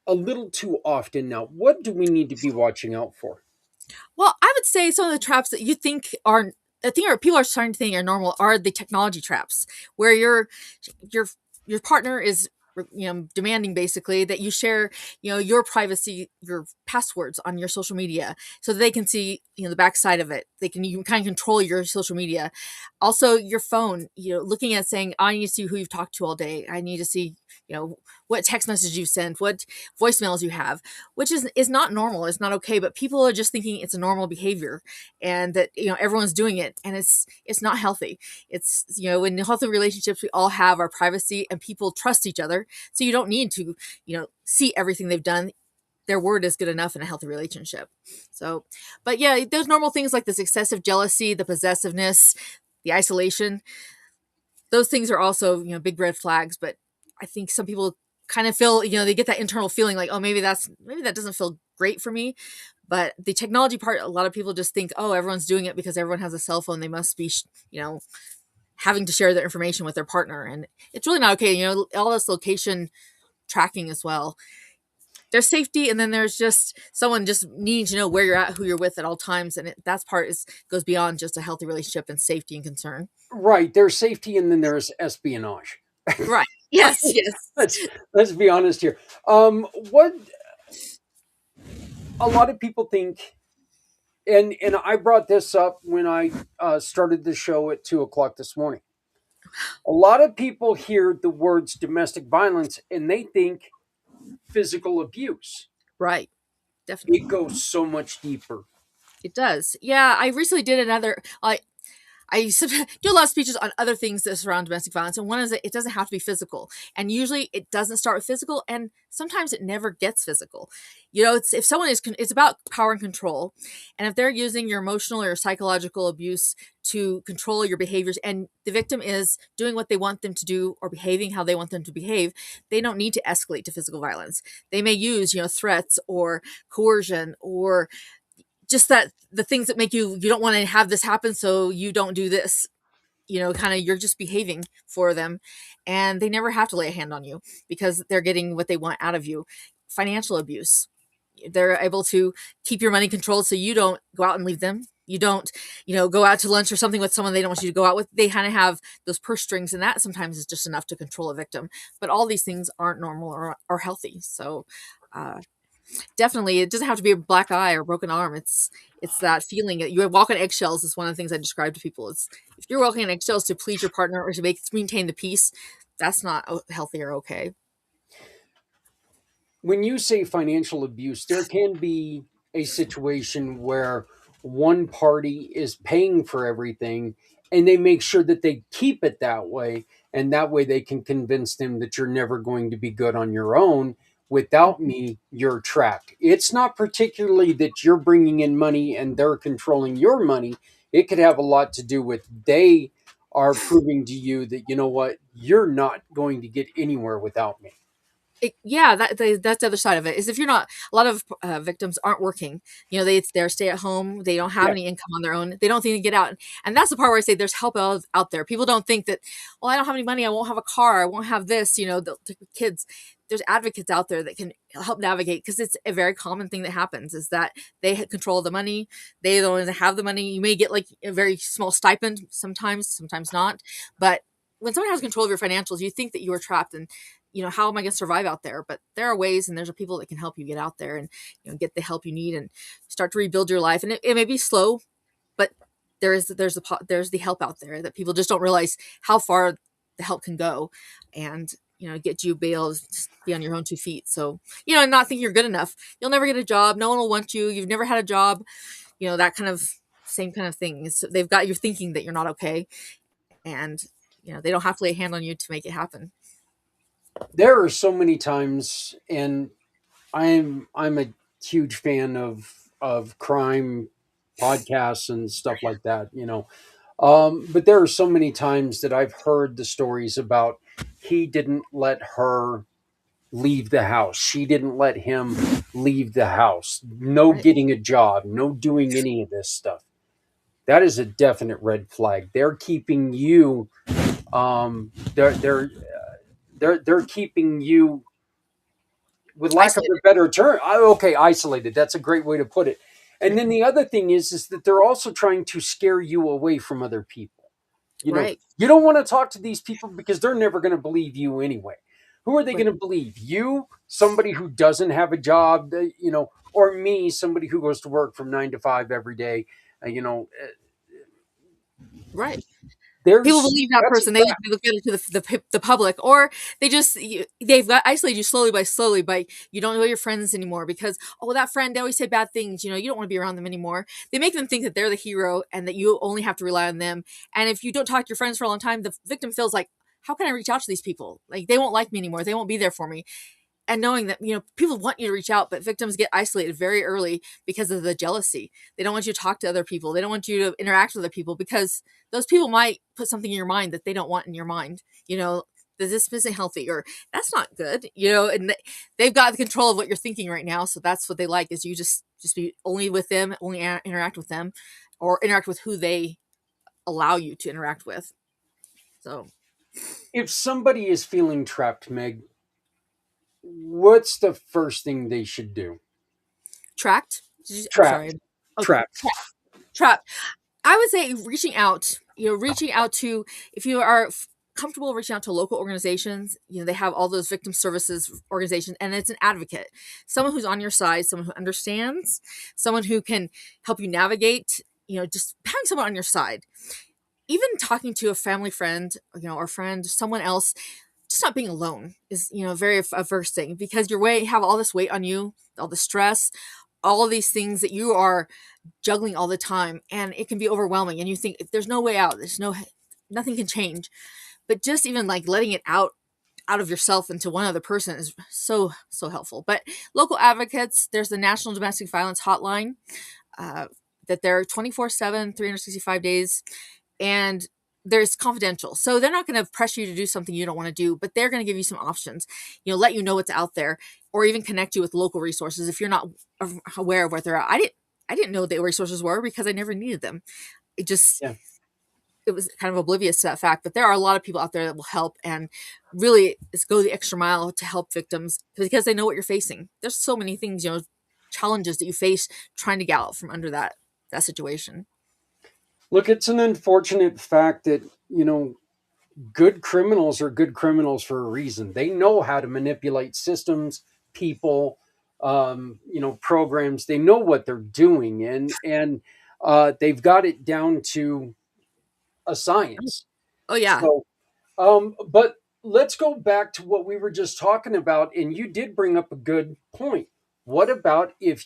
a little too often now. What do we need to be watching out for? Well, I would say some of the traps that you think are, people are starting to think are normal are the technology traps, where your partner is demanding basically that you share your privacy, your passwords on your social media so that they can see the backside of it. You can kind of control your social media. Also your phone, looking at saying, I need to see who you've talked to all day. I need to see what text message you sent, what voicemails you have, which is not normal. It's not okay, but people are just thinking it's a normal behavior and that everyone's doing it, and it's not healthy. It's in healthy relationships we all have our privacy and people trust each other, so you don't need to see everything they've done. Their word is good enough in a healthy relationship. So, but yeah, there's normal things like this excessive jealousy, the possessiveness, the isolation. Those things are also big red flags, but I think some people kind of feel, they get that internal feeling like, oh, maybe that doesn't feel great for me. But the technology part, a lot of people just think, oh, everyone's doing it because everyone has a cell phone. They must be, having to share their information with their partner. And it's really not okay. All this location tracking as well. There's safety, and then there's just someone just needing to know where you're at, who you're with at all times. And that part goes beyond just a healthy relationship and safety and concern. Right. There's safety, and then there's espionage. Right. Yes. Let's be honest here. What a lot of people think and I brought this up when I started the show at 2 o'clock this morning. A lot of people hear the words domestic violence and they think physical abuse. Right. Definitely. It goes so much deeper. It does. Yeah, I recently did another. I do a lot of speeches on other things that surround domestic violence, and one is that it doesn't have to be physical, and usually it doesn't start with physical, and sometimes it never gets physical. It's if someone is, it's about power and control, and if they're using your emotional or psychological abuse to control your behaviors, and the victim is doing what they want them to do or behaving how they want them to behave, they don't need to escalate to physical violence. They may use, threats or coercion or just that the things that make you don't want to have this happen, so you don't do this, kind of you're just behaving for them, and they never have to lay a hand on you because they're getting what they want out of you. Financial abuse, they're able to keep your money controlled so you don't go out and leave them. You don't, go out to lunch or something with someone they don't want you to go out with. They kind of have those purse strings, and that sometimes is just enough to control a victim. But all these things aren't normal or healthy. So definitely, it doesn't have to be a black eye or broken arm. It's that feeling that you walk on eggshells is one of the things I describe to people. It's if you're walking on eggshells to please your partner or to maintain the peace, that's not healthy or okay. When you say financial abuse, there can be a situation where one party is paying for everything and they make sure that they keep it that way. And that way they can convince them that you're never going to be good on your own. Without me, you're trapped. It's not particularly that you're bringing in money and they're controlling your money. It could have a lot to do with they are proving to you that, you know what, you're not going to get anywhere without me. Yeah, that's the other side of it is if you're not, a lot of victims aren't working, they're stay at home, they don't have Yeah. any income on their own, they don't think they get out, and that's the part where I say there's help out there. People don't think that, well, I don't have any money, I won't have a car, I won't have this, the kids. There's advocates out there that can help navigate, because it's a very common thing that happens is that they control the money, they don't have the money. You may get like a very small stipend sometimes not, but when someone has control of your financials, you think that you are trapped, and how am I going to survive out there? But there are ways, and there's people that can help you get out there and get the help you need and start to rebuild your life. And it may be slow, but there's the help out there that people just don't realize how far the help can go, and get you be able to be on your own 2 feet. So and not think you're good enough. You'll never get a job. No one will want you. You've never had a job. That kind of same kind of thing. They've got you thinking that you're not okay, and they don't have to lay a hand on you to make it happen. There are so many times, and I'm a huge fan of crime podcasts and stuff like that, but there are so many times that I've heard the stories about he didn't let her leave the house, she didn't let him leave the house, no Right. getting a job, no doing any of this stuff. That is a definite red flag. They're keeping you they're keeping you, with lack of a Isolated. better term, okay, isolated. That's a great way to put it. And then the other thing is that they're also trying to scare you away from other people. Right. You don't want to talk to these people because they're never going to believe you anyway. Who are they Right. going to believe? You, somebody who doesn't have a job, or me, somebody who goes to work from 9 to 5 every day. Uh, you know, uh, Right. People there's believe that that's a person. They trap. look at it to the public, or they've got isolated you slowly by you don't know your friends anymore because, oh, that friend, they always say bad things. You don't want to be around them anymore. They make them think that they're the hero and that you only have to rely on them. And if you don't talk to your friends for a long time, the victim feels like, how can I reach out to these people? Like, they won't like me anymore. They won't be there for me. And knowing that people want you to reach out, but victims get isolated very early because of the jealousy. They don't want you to talk to other people, they don't want you to interact with other people, because those people might put something in your mind that they don't want in your mind. This isn't healthy, or that's not good. And they've got the control of what you're thinking right now, so that's what they like, is you just be only with them, only interact with them, or interact with who they allow you to interact with. So If somebody is feeling trapped, Meg, what's the first thing they should do? tracked I'm Trapped. sorry. Okay. Trapped. Trapped. I would say reaching out, reaching out to, if you are comfortable reaching out to local organizations, they have all those victim services organizations, and it's an advocate, someone who's on your side, someone who understands, someone who can help you navigate, just having someone on your side. Even talking to a family friend, or friend, someone else, just not being alone is, very a first thing, because have all this weight on you, all the stress, all of these things that you are juggling all the time, and it can be overwhelming, and you think there's no way out, nothing can change. But just even like letting it out of yourself into one other person is so helpful. But local advocates, there's the National Domestic Violence Hotline, that they're 24/7, 365 days, and there's confidential. So they're not going to pressure you to do something you don't want to do, but they're going to give you some options, let you know what's out there, or even connect you with local resources if you're not aware of what they're at. I didn't know what the resources were because I never needed them. Yeah. It was kind of oblivious to that fact, but there are a lot of people out there that will help, and really go the extra mile to help victims because they know what you're facing. There's so many things, challenges that you face trying to get out from under that situation. Look, it's an unfortunate fact that, good criminals are good criminals for a reason. They know how to manipulate systems, people, programs. They know what they're doing, and they've got it down to a science. Oh yeah. So, but let's go back to what we were just talking about, and you did bring up a good point. What about if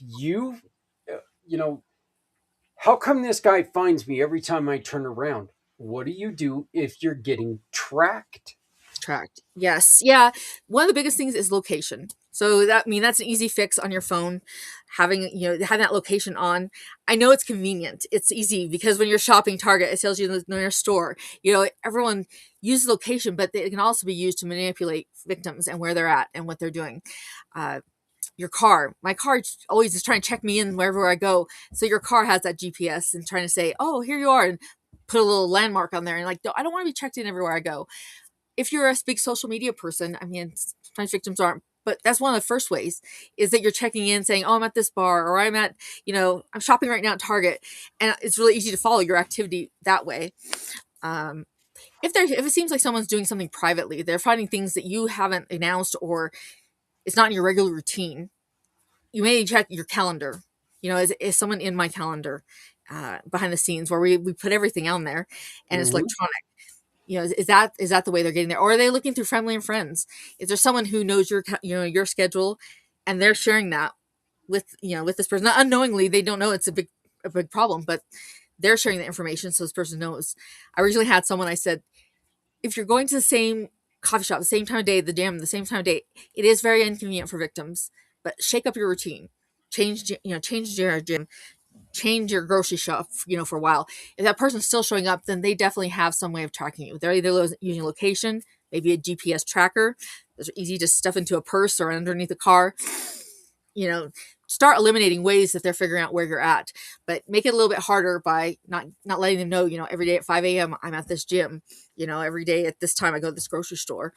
how come this guy finds me every time I turn around? What do you do if you're getting tracked? Yes. Yeah. One of the biggest things is location. So that's an easy fix on your phone. Having that location on. I know it's convenient. It's easy because when you're shopping Target, it tells you in your store. Everyone uses location, but it can also be used to manipulate victims and where they're at and what they're doing. Your car. My car always is trying to check me in wherever I go. So your car has that GPS and trying to say, "Oh, here you are," and put a little landmark on there. And I don't want to be checked in everywhere I go. If you're a big social media person, sometimes victims aren't, but that's one of the first ways is that you're checking in saying, "Oh, I'm at this bar," or I'm at, I'm shopping right now at Target. And it's really easy to follow your activity that way. If it seems like someone's doing something privately, they're finding things that you haven't announced or it's not in your regular routine, you may check your calendar. Is someone in my calendar behind the scenes where we put everything on there and it's electronic? Is that the way they're getting there, or are they looking through family and friends? Is there someone who knows your schedule, and they're sharing that with this person? Not unknowingly, they don't know it's a big problem, but they're sharing the information so this person knows. I originally had someone, I said, if you're going to the same coffee shop, the same time of day, the gym, the same time of day, it is very inconvenient for victims, but shake up your routine, change your gym, change your grocery shop, for a while. If that person's still showing up, then they definitely have some way of tracking you. They're either using location, maybe a GPS tracker. Those are easy to stuff into a purse or underneath a car. Start eliminating ways that they're figuring out where you're at, but make it a little bit harder by not letting them know, every day at 5 a.m. I'm at this gym, every day at this time I go to this grocery store.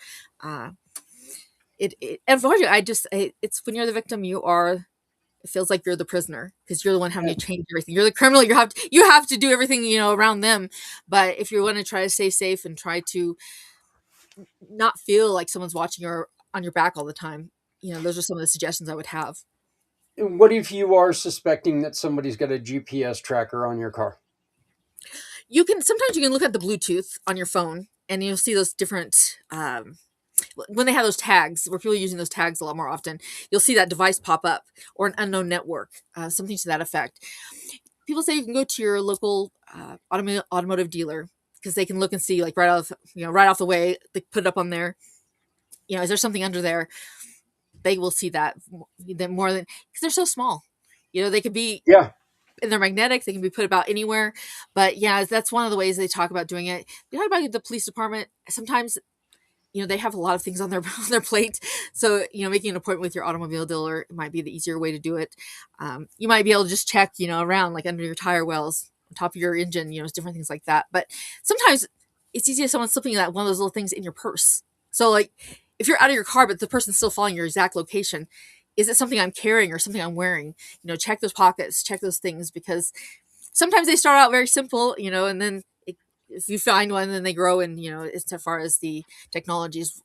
Unfortunately, it's when you're the victim, it feels like you're the prisoner because you're the one having to change everything. You're the criminal. You have to do everything, around them. But if you want to try to stay safe and try to not feel like someone's watching or on your back all the time, those are some of the suggestions I would have. And what if you are suspecting that somebody's got a GPS tracker on your car? Sometimes you can look at the Bluetooth on your phone and you'll see those different, when they have those tags, where people are using those tags a lot more often, you'll see that device pop up or an unknown network, something to that effect. People say you can go to your local automotive dealer because they can look and see, like right off the way, they put it up on there. Is there something under there? They will see that more than because they're so small. They could be and they're magnetic. They can be put about anywhere. But yeah, that's one of the ways they talk about doing it. They talk about the police department. Sometimes they have a lot of things on their plate. So, making an appointment with your automobile dealer might be the easier way to do it. You might be able to just check, around like under your tire wells, on top of your engine, different things like that. But sometimes it's easy if someone's slipping that one of those little things in your purse. So like if you're out of your car, but the person's still following your exact location, is it something I'm carrying or something I'm wearing? Check those pockets, check those things, because sometimes they start out very simple, and then if you find one, then they grow, and as far as the technologies,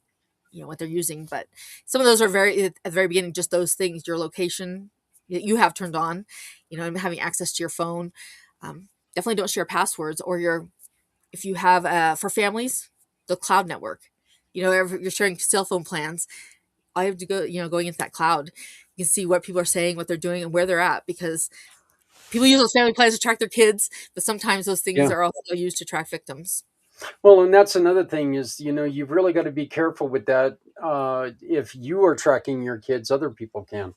what they're using. But some of those are very at the very beginning, just those things, your location that you have turned on, and having access to your phone. Definitely don't share passwords, or if you have for families, the cloud network. If you're sharing cell phone plans, I have to go, going into that cloud, you can see what people are saying, what they're doing, and where they're at, because people use those family plans to track their kids, but sometimes those things Yeah. are also used to track victims. Well, and that's another thing is, you've really got to be careful with that. If you are tracking your kids, other people can.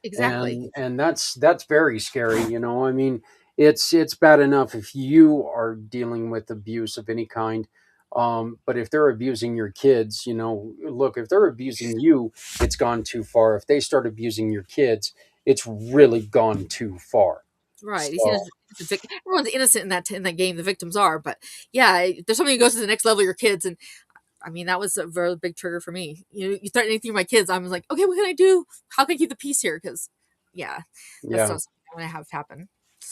Exactly. And that's very scary. I mean, it's bad enough if you are dealing with abuse of any kind. But if they're abusing your kids, look, if they're abusing you, it's gone too far. If they start abusing your kids, it's really gone too far. Right. He's So, innocent. Everyone's innocent in that game. The victims are, but yeah, there's something that goes to the next level of your kids, and I mean that was a very big trigger for me. You threaten anything to my kids, I was like, okay, what can I do? How can I keep the peace here? Because yeah, that's yeah. not something I want to have happen.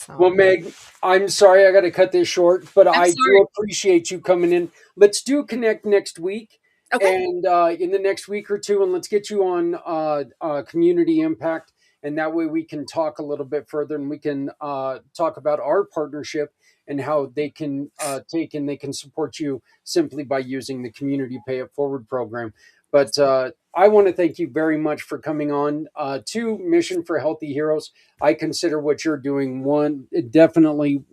Well, So Meg, I'm sorry I got to cut this short, but I'm I do sorry. appreciate you coming in. Let's do connect next week, Okay. and in the next week or two, and let's get you on community impact, and that way we can talk a little bit further, and we can talk about our partnership and how they can take and they can support you simply by using the Community Pay It Forward program. But I want to thank you very much for coming on to Mission for Healthy Heroes. I consider what you're doing definitely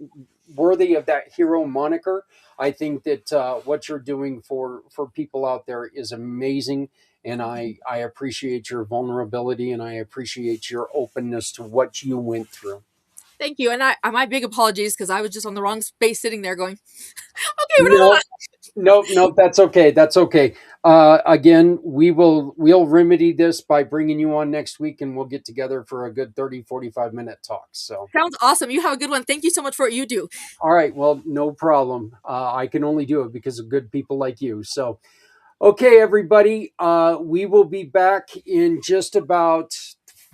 worthy of that hero moniker. I think that what you're doing for people out there is amazing, and I appreciate your vulnerability, and I appreciate your openness to what you went through. Thank you, and my big apologies because I was just on the wrong space, sitting there going, okay, what No, do no, that's okay. That's okay. Again, we'll remedy this by bringing you on next week, and we'll get together for a good 30-45 minute talk. So, Sounds awesome. You have a good one. Thank you so much for what you do. all right. Well, no problem. I can only do it because of good people like you. So, okay, everybody. We will be back in just about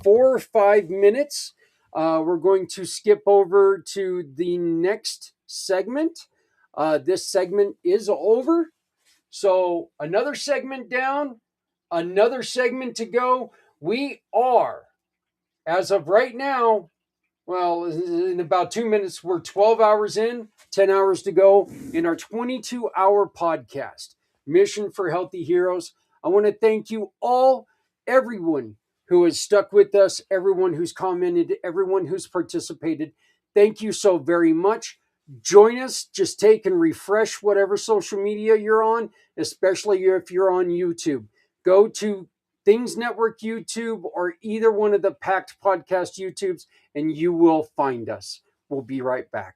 4 or 5 minutes. We're going to skip over to the next segment. This segment is over. So, another segment down, another segment to go. We are, as of right now, well, in about 2 minutes, we're 12 hours in, 10 hours to go in our 22-hour podcast, Mission for Healthy Heroes. I want to thank you all, everyone who has stuck with us, everyone who's commented, everyone who's participated. Thank you so very much. Join us. Just take and refresh whatever social media you're on, especially if you're on YouTube. Go to Things Network YouTube or either one of the Packed Podcast YouTubes, and you will find us. We'll be right back.